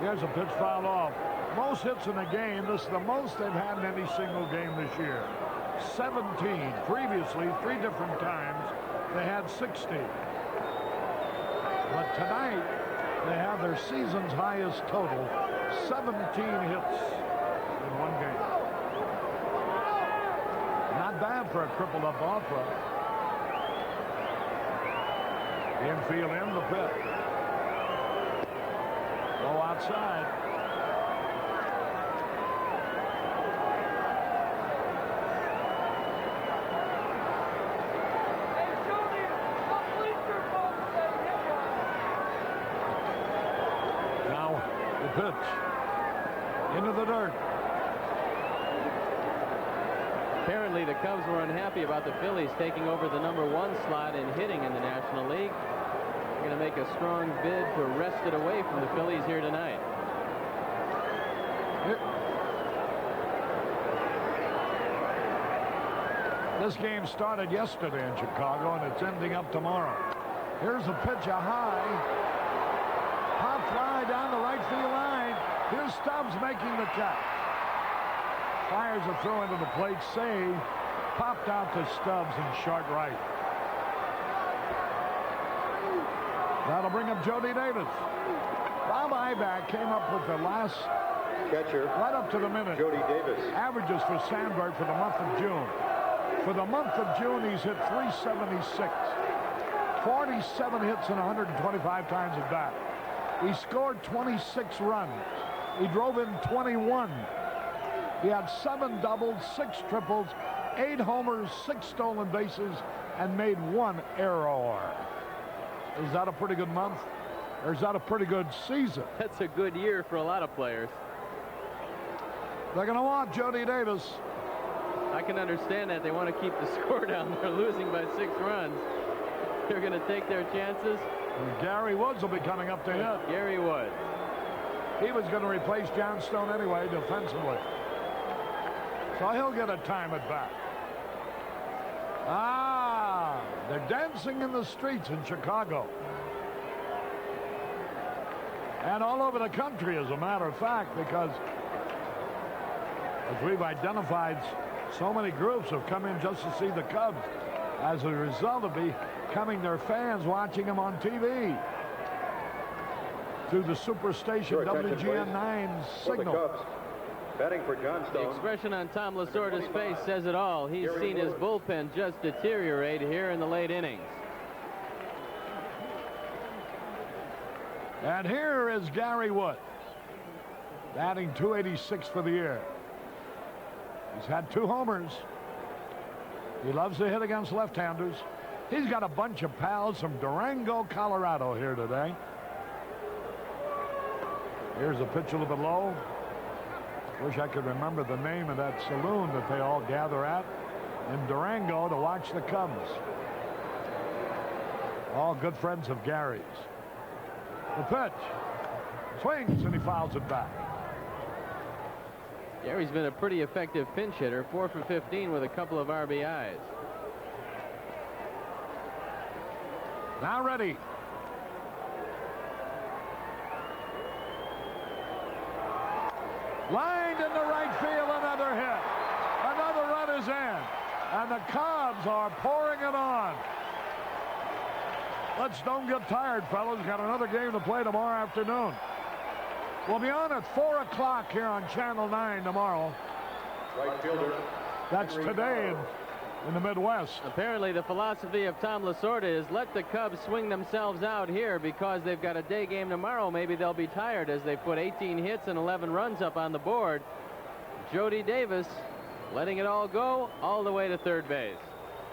Here's a pitch fouled off. Most hits in a game. This is the most they've had in any single game this year. 17. Previously, 3 different times, they had 60. But tonight, they have their season's highest total, 17 hits in one game. Not bad for a crippled up Ofra. Infield in the pitch. Go outside. Now the pitch into the dirt. Apparently the Cubs were unhappy about the Phillies taking over the #1 slot in hitting in the National League. They're going to make a strong bid to wrest it away from the Phillies here tonight. This game started yesterday in Chicago, and it's ending up tomorrow. Here's a pitch, a high. Pop fly down the right field line. Here's Stubbs making the catch. Fires a throw into the plate, save. Popped out to Stubbs in short right. That'll bring up Jody Davis. Bob Ibach came up with the last catcher right up to the minute. Jody Davis. Averages for Sandberg for the month of June. For the month of June, he's hit .376. 47 hits and 125 times at bat. He scored 26 runs. He drove in 21. He had 7 doubles, 6 triples, 8 homers, 6 stolen bases, and made 1 error. Is that a pretty good month? Or is that a pretty good season? That's a good year for a lot of players. They're going to want Jody Davis. I can understand that. They want to keep the score down. They're losing by 6 runs. They're going to take their chances. And Gary Woods will be coming up to hit. Gary Woods. He was going to replace John Stone anyway defensively. So he'll get a time at bat. They're dancing in the streets in Chicago. And all over the country, as a matter of fact, because as we've identified, so many groups have come in just to see the Cubs as a result of becoming their fans, watching them on TV through the superstation WGN 9 signal. Batting for John Stone. The expression on Tom Lasorda's face says it all. He's seen his bullpen just deteriorate here in the late innings. And here is Gary Woods, batting .286 for the year. He's had 2 homers. He loves to hit against left-handers. He's got a bunch of pals from Durango, Colorado here today. Here's a pitch a little bit low. Wish I could remember the name of that saloon that they all gather at in Durango to watch the Cubs. All good friends of Gary's. The pitch. Swings, and he fouls it back. Gary's been a pretty effective pinch hitter, 4 for 15 with a couple of RBIs. Now ready. Lined into right field, another hit. Another run is in. And the Cubs are pouring it on. Let's don't get tired, fellas. Got another game to play tomorrow afternoon. We'll be on at 4 o'clock here on Channel 9 tomorrow. Right fielder. That's today in the Midwest. Apparently the philosophy of Tom Lasorda is let the Cubs swing themselves out here because they've got a day game tomorrow. Maybe they'll be tired as they put 18 hits and 11 runs up on the board. Jody Davis letting it all go all the way to third base.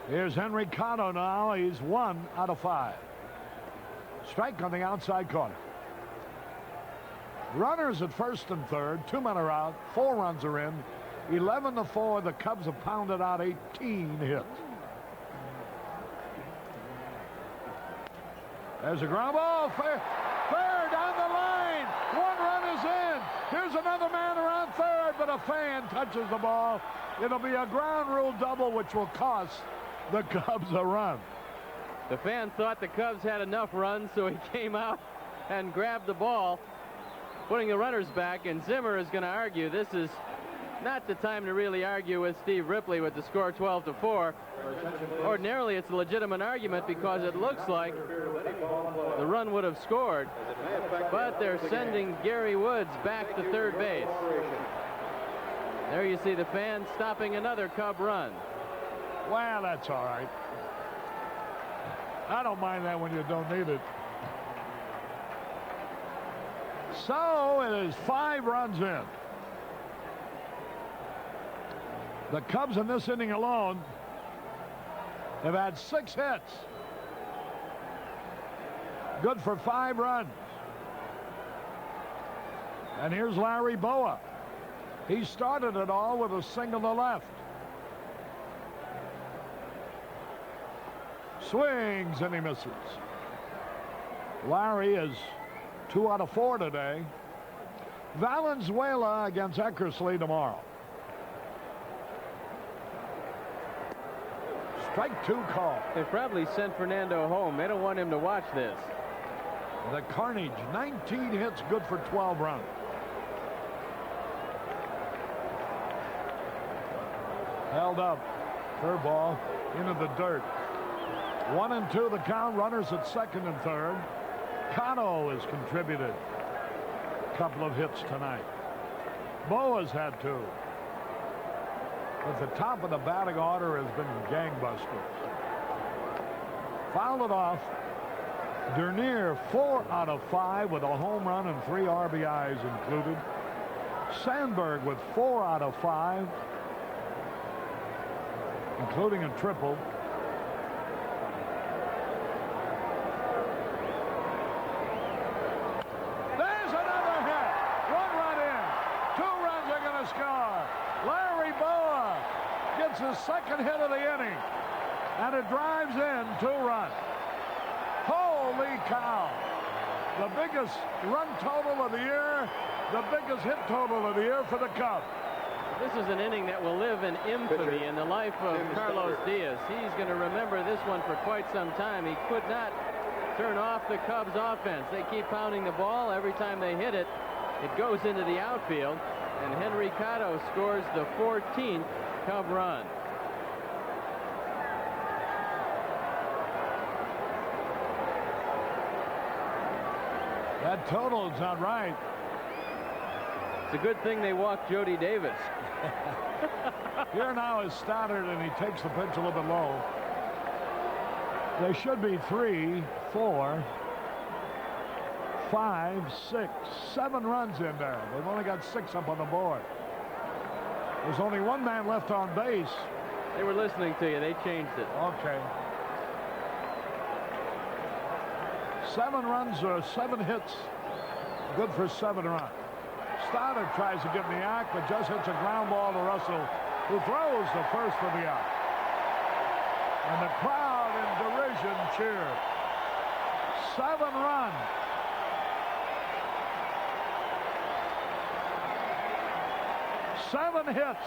Here's Henry Cotto now. He's 1 out of 5. Strike on the outside corner. Runners at first and third. 2 men are out. 4 runs are in. 11-4. The Cubs have pounded out 18 hits. There's a ground ball. Fair down the line. 1 run is in. Here's another man around third, but a fan touches the ball. It'll be a ground rule double, which will cost the Cubs a run. The fan thought the Cubs had enough runs, so he came out and grabbed the ball, putting the runners back, and Zimmer is going to argue this is not the time to really argue with Steve Ripley with the score 12-4. Ordinarily, it's a legitimate argument because it looks like the run would have scored, but they're sending Gary Woods back to third base. There you see the fan stopping another Cub run. Well, that's all right. I don't mind that when you don't need it. So it is 5 runs in. The Cubs in this inning alone have had 6 hits. Good for 5 runs. And here's Larry Boa. He started it all with a single to left. Swings and he misses. Larry is 2 out of 4 today. Valenzuela against Eckersley tomorrow. Strike 2 call. They probably sent Fernando home. They don't want him to watch this. The carnage, 19 hits, good for 12 runs. Held up. Curveball into the dirt. 1-2 the count. Runners at second and third. Cano has contributed a couple of hits tonight. Boa's had 2. But the top of the batting order has been gangbusters. Fouled it off. Dernier 4 out of 5 with a home run and 3 RBIs included. Sandberg with 4 out of 5, including a triple. There's another hit. 1 run in. 2 runs are going to score. Larry Boa gets his second hit of the inning, and it drives in 2 runs. Holy cow. The biggest run total of the year, the biggest hit total of the year for the Cubs. This is an inning that will live in infamy in the life of Carlos Diaz. He's going to remember this one for quite some time. He could not turn off the Cubs offense. They keep pounding the ball. Every time they hit it, it goes into the outfield. And Henry Cotto scores the 14th Cub run. That total is not right. It's a good thing they walked Jody Davis. Here now is Stoddard, and he takes the pitch a little bit low. There should be 3, 4, 5, 6, 7 runs in there. They've only got 6 up on the board. There's only 1 man left on base. They were listening to you. They changed it. Okay. 7 runs or 7 hits. Good for 7 runs. Stoddard tries to get in the act, but just hits a ground ball to Russell, who throws the first for the out. And the crowd in derision cheers. 7 runs. Seven hits.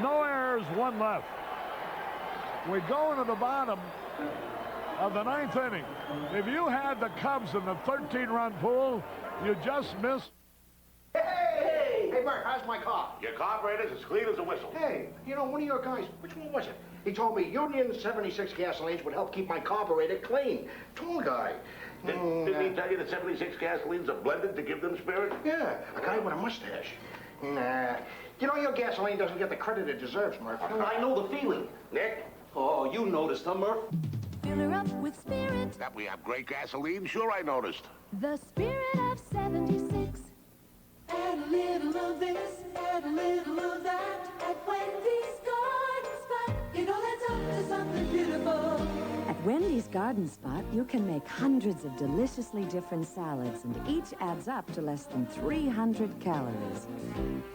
No errors, 1 left. We go into the bottom of the 9th inning. If you had the Cubs in the 13-run pool, you just missed. Hey, Mark, how's my car? Your carburetor's as clean as a whistle. Hey, you know, one of your guys, which one was it? He told me Union 76 gasolines would help keep my carburetor clean. Tall guy. Didn't he tell you that 76 gasolines are blended to give them spirit? Yeah, a guy with a mustache. Nah. You know, your gasoline doesn't get the credit it deserves, Murph. I know the feeling. Nick? Oh, you noticed, huh, Murph? Fill her up with spirit. That we have great gasoline? Sure, I noticed. The spirit of 76. Add a little of this, add a little of that. At Wendy's Garden Spot, you know that's up to something beautiful. At Wendy's Garden Spot, you can make hundreds of deliciously different salads, and each adds up to less than 300 calories.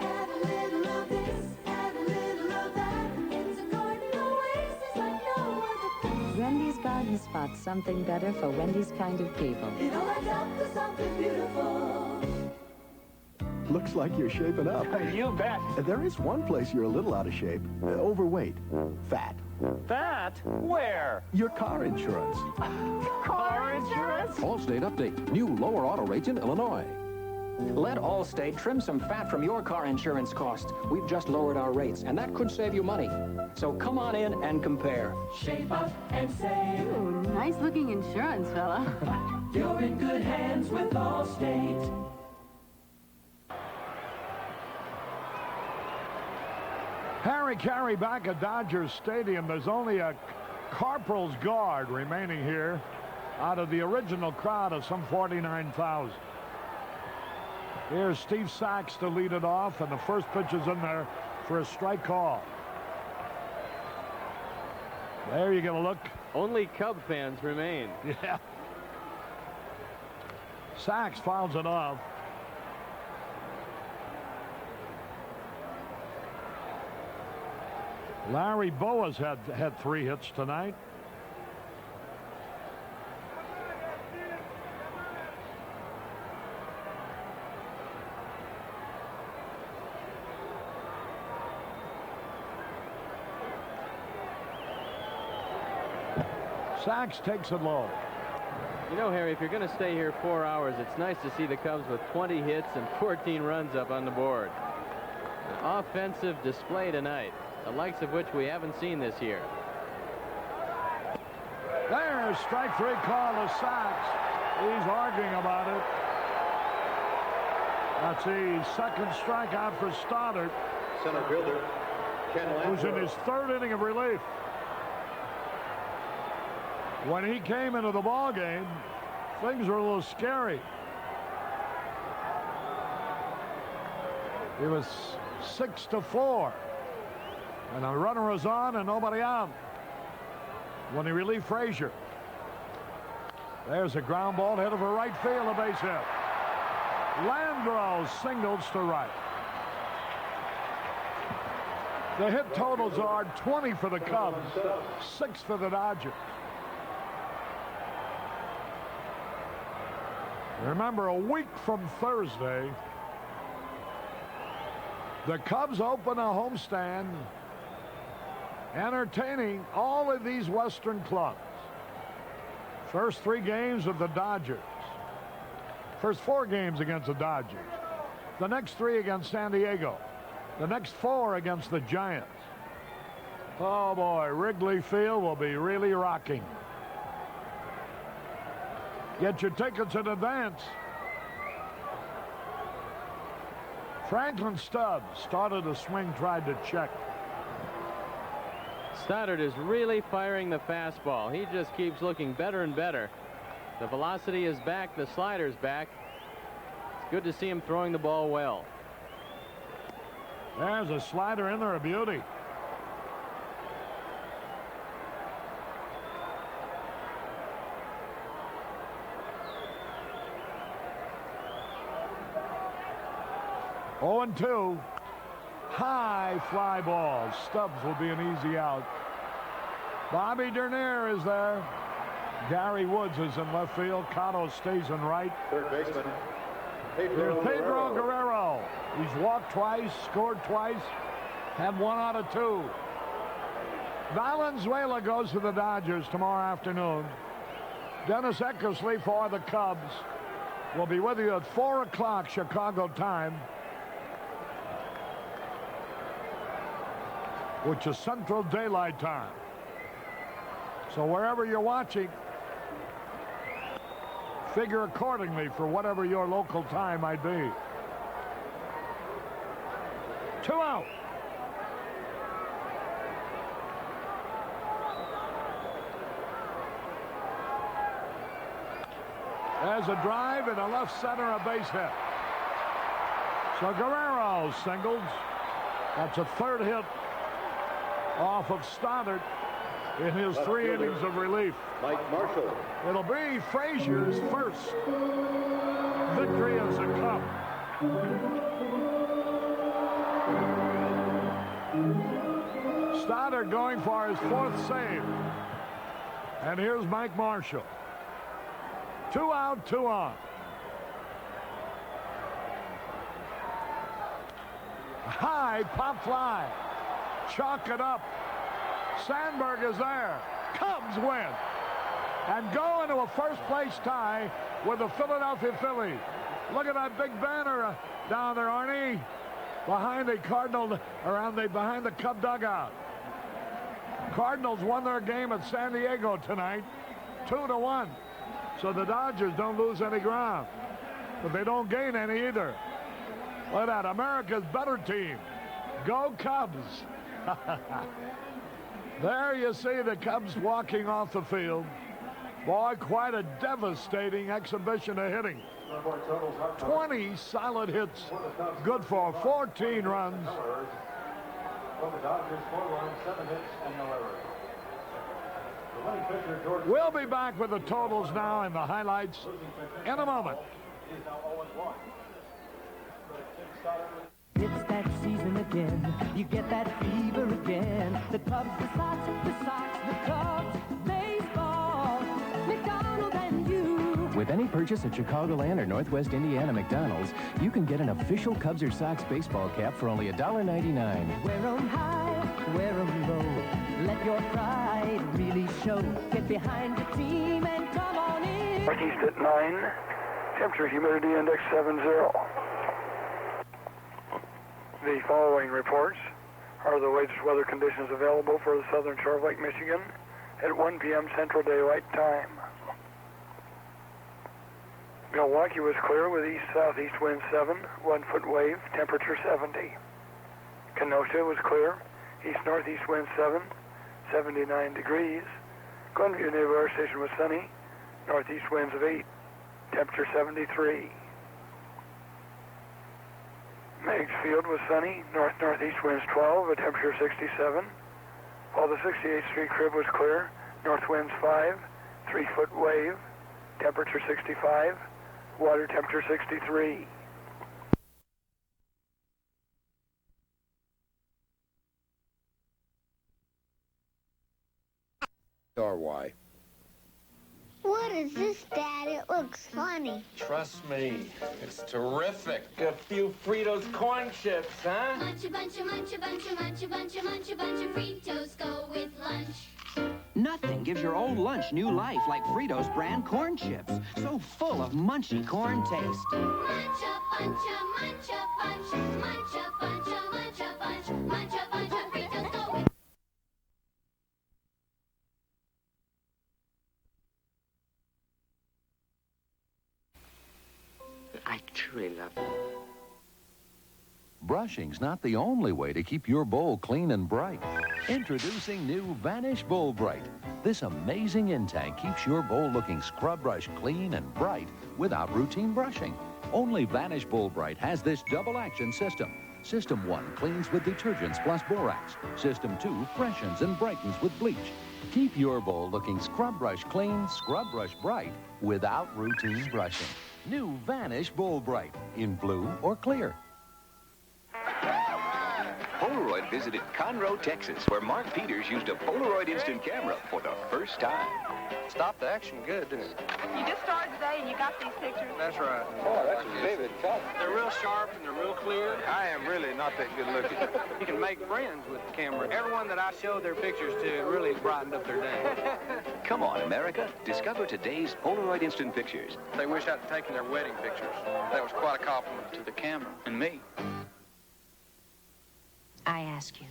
Add a little of this, add a little of that. It's a garden oasis like no other place. Wendy's Garden Spot, something better for Wendy's kind of people. It all adds up to something beautiful. Looks like you're shaping up. You bet. There is one place you're a little out of shape. Overweight. Fat. Fat? Where? Your car insurance. Car insurance? Allstate update. New lower auto rates in Illinois. Let Allstate trim some fat from your car insurance cost. We've just lowered our rates, and that could save you money. So come on in and compare. Shape up and save. Ooh, nice looking insurance, fella. You're in good hands with Allstate. Harry Carey back at Dodger Stadium. There's only a corporal's guard remaining here out of the original crowd of some 49,000. Here's Steve Sax to lead it off, and the first pitch is in there for a strike call. There you get a look. Only Cub fans remain. Yeah. Sax fouls it off. Larry Bowa's had 3 hits tonight. Sax takes it low. You know, Harry, if you're going to stay here 4 hours, it's nice to see the Cubs with 20 hits and 14 runs up on the board. An offensive display tonight, the likes of which we haven't seen this year. There's strike 3 call to Sax. He's arguing about it. That's the second strikeout for Stoddard. Center fielder, Ken Landreau. Who's in his 3rd inning of relief. When he came into the ball game, things were a little scary. It was 6-4. And a runner was on and nobody out when he relieved Frazier. There's a ground ball headed for right field, a base hit. Landreau singles to right. The hit totals are 20 for the Cubs, 6 for the Dodgers. Remember, a week from Thursday, the Cubs open a homestand entertaining all of these Western clubs. First 3 games of the Dodgers. First 4 games against the Dodgers. The next 3 against San Diego. The next 4 against the Giants. Oh boy, Wrigley Field will be really rocking. Get your tickets in advance. Franklin Stubbs started a swing, tried to check. Stoddard is really firing the fastball. He just keeps looking better and better. The velocity is back. The slider's back. It's good to see him throwing the ball well. There's a slider in there, a beauty. Oh, 0-2. High fly ball. Stubbs will be an easy out. Bobby Dernier is there. Gary Woods is in left field. Cotto stays in right. Third baseman, There's Pedro Guerrero. He's walked twice, scored twice, had 1 out of 2. Valenzuela goes to the Dodgers tomorrow afternoon. Dennis Eckersley for the Cubs will be with you at 4 o'clock Chicago time, which is Central Daylight Time. So wherever you're watching, figure accordingly for whatever your local time might be. 2 out. There's a drive in the left center, a base hit. So Guerrero singles. That's a 3rd hit off of Stoddard. in his 3 innings of relief. Mike Marshall. It'll be Frazier's first victory as a Cub. Stoddard going for his 4th save. And here's Mike Marshall. 2 out, 2 on. High pop fly. Chalk it up. Sandberg is there. Cubs win. And go into a first-place tie with the Philadelphia Phillies. Look at that big banner down there, Arnie. Behind the Cardinal, behind the Cub dugout. Cardinals won their game at San Diego tonight, 2-1. So the Dodgers don't lose any ground. But they don't gain any either. Look at that, America's better team. Go Cubs. There you see the Cubs walking off the field. Boy, quite a devastating exhibition of hitting. 20 solid hits, good for 14 runs. We'll be back with the totals now and the highlights in a moment. It's that season again. You get that fever again. The Cubs, the Sox, the Cubs, baseball, McDonald and you. With any purchase at Chicagoland or Northwest Indiana McDonald's, you can get an official Cubs or Sox baseball cap for only $1.99. Wear 'em high, wear 'em low. Let your pride really show. Get behind the team and come on in. Northeast at 9. Temperature humidity index 70. The following reports are the latest weather conditions available for the southern shore of Lake Michigan at 1 p.m. Central Daylight Time. Milwaukee was clear with east-southeast wind 7, 1-foot wave, temperature 70. Kenosha was clear, east-northeast wind 7, 79 degrees. Glenview Naval Air Station was sunny, northeast winds of 8, temperature 73. Meigs Field was sunny, north-northeast winds 12, a temperature 67. While the 68th Street Crib was clear, north winds 5, 3-foot wave, temperature 65, water temperature 63. Or why? What is this, Dad? It looks funny. Trust me, it's terrific. A few Fritos corn chips, huh? Munch a bunch of munch a bunch of munch a bunch of munch a bunch of Fritos go with lunch. Nothing gives your old lunch new life like Fritos brand corn chips. So full of munchy corn taste. Munch a bunch of munch a bunch, munch a bunch of munch a bunch, munch a bunch of Fritos go with. I truly love you. Brushing's not the only way to keep your bowl clean and bright. Introducing new Vanish Bowl Bright. This amazing in-tank keeps your bowl looking scrub brush clean and bright without routine brushing. Only Vanish Bowl Bright has this double-action system. System 1 cleans with detergents plus borax. System 2 freshens and brightens with bleach. Keep your bowl looking scrub brush clean, scrub brush bright without routine brushing. New Vanish Bowl Bright in blue or clear. Polaroid visited Conroe, Texas, where Mark Peters used a Polaroid instant camera for the first time. Stopped the action good, didn't it? You just started today and you got these pictures? That's right. Oh, that's a vivid cut. They're real sharp and they're real clear. I am really not that good looking. You can make friends with the camera. Everyone that I showed their pictures to really brightened up their day. Come on, America. Discover today's Polaroid instant pictures. They wish I'd taken their wedding pictures. That was quite a compliment to the camera and me. I ask you,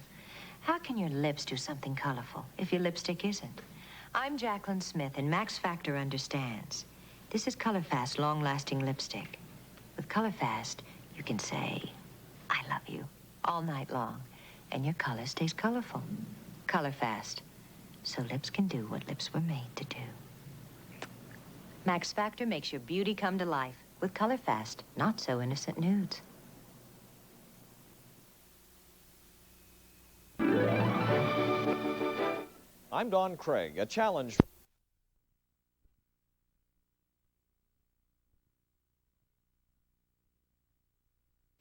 how can your lips do something colorful if your lipstick isn't? I'm Jacqueline Smith, and Max Factor understands. This is Colorfast long-lasting lipstick. With Colorfast, you can say, I love you, all night long, and your color stays colorful. Colorfast, so lips can do what lips were made to do. Max Factor makes your beauty come to life. With Colorfast, not so innocent nudes. I'm Don Craig. A challenge.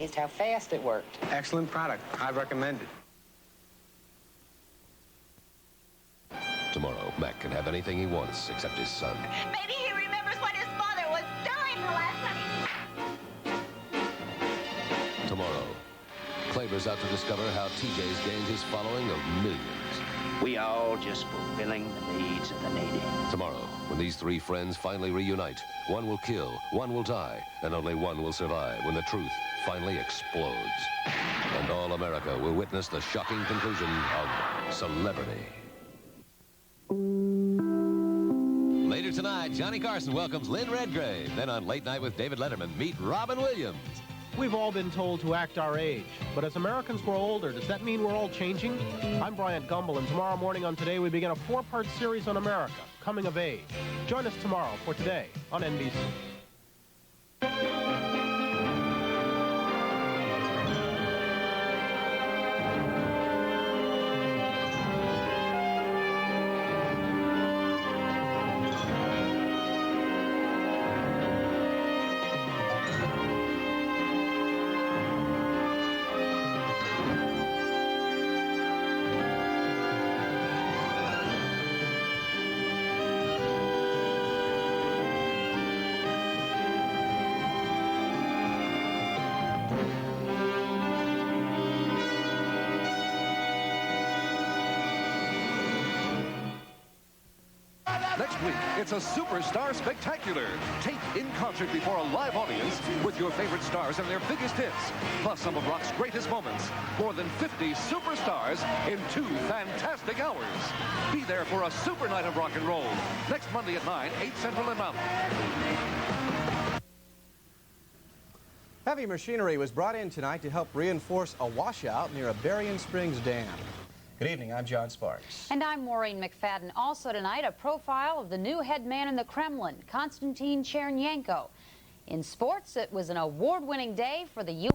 It's how fast it worked. Excellent product. I recommend it. Tomorrow, Mac can have anything he wants except his son. Maybe he remembers when his father was dying the last time. Tomorrow, Klaver's out to discover how TJ's gained his following of millions. We all just fulfilling the needs of the needy. Tomorrow, when these three friends finally reunite, one will kill, one will die, and only one will survive when the truth finally explodes. And all America will witness the shocking conclusion of Celebrity. Later tonight, Johnny Carson welcomes Lynn Redgrave. Then on Late Night with David Letterman, meet Robin Williams. We've all been told to act our age, but as Americans grow older, does that mean we're all changing? I'm Bryant Gumbel, and tomorrow morning on Today, we begin a 4-part series on America, Coming of Age. Join us tomorrow for Today on NBC. Next week, it's a Superstar Spectacular. Tape in concert before a live audience with your favorite stars and their biggest hits, plus some of rock's greatest moments. More than 50 superstars in 2 fantastic hours. Be there for a super night of rock and roll. Next Monday at 9, 8 Central and Mountain. Heavy machinery was brought in tonight to help reinforce a washout near a Berrien Springs dam. Good evening, I'm John Sparks. And I'm Maureen McFadden. Also tonight, a profile of the new head man in the Kremlin, Konstantin Chernenko. In sports, it was an award-winning day for the U.S.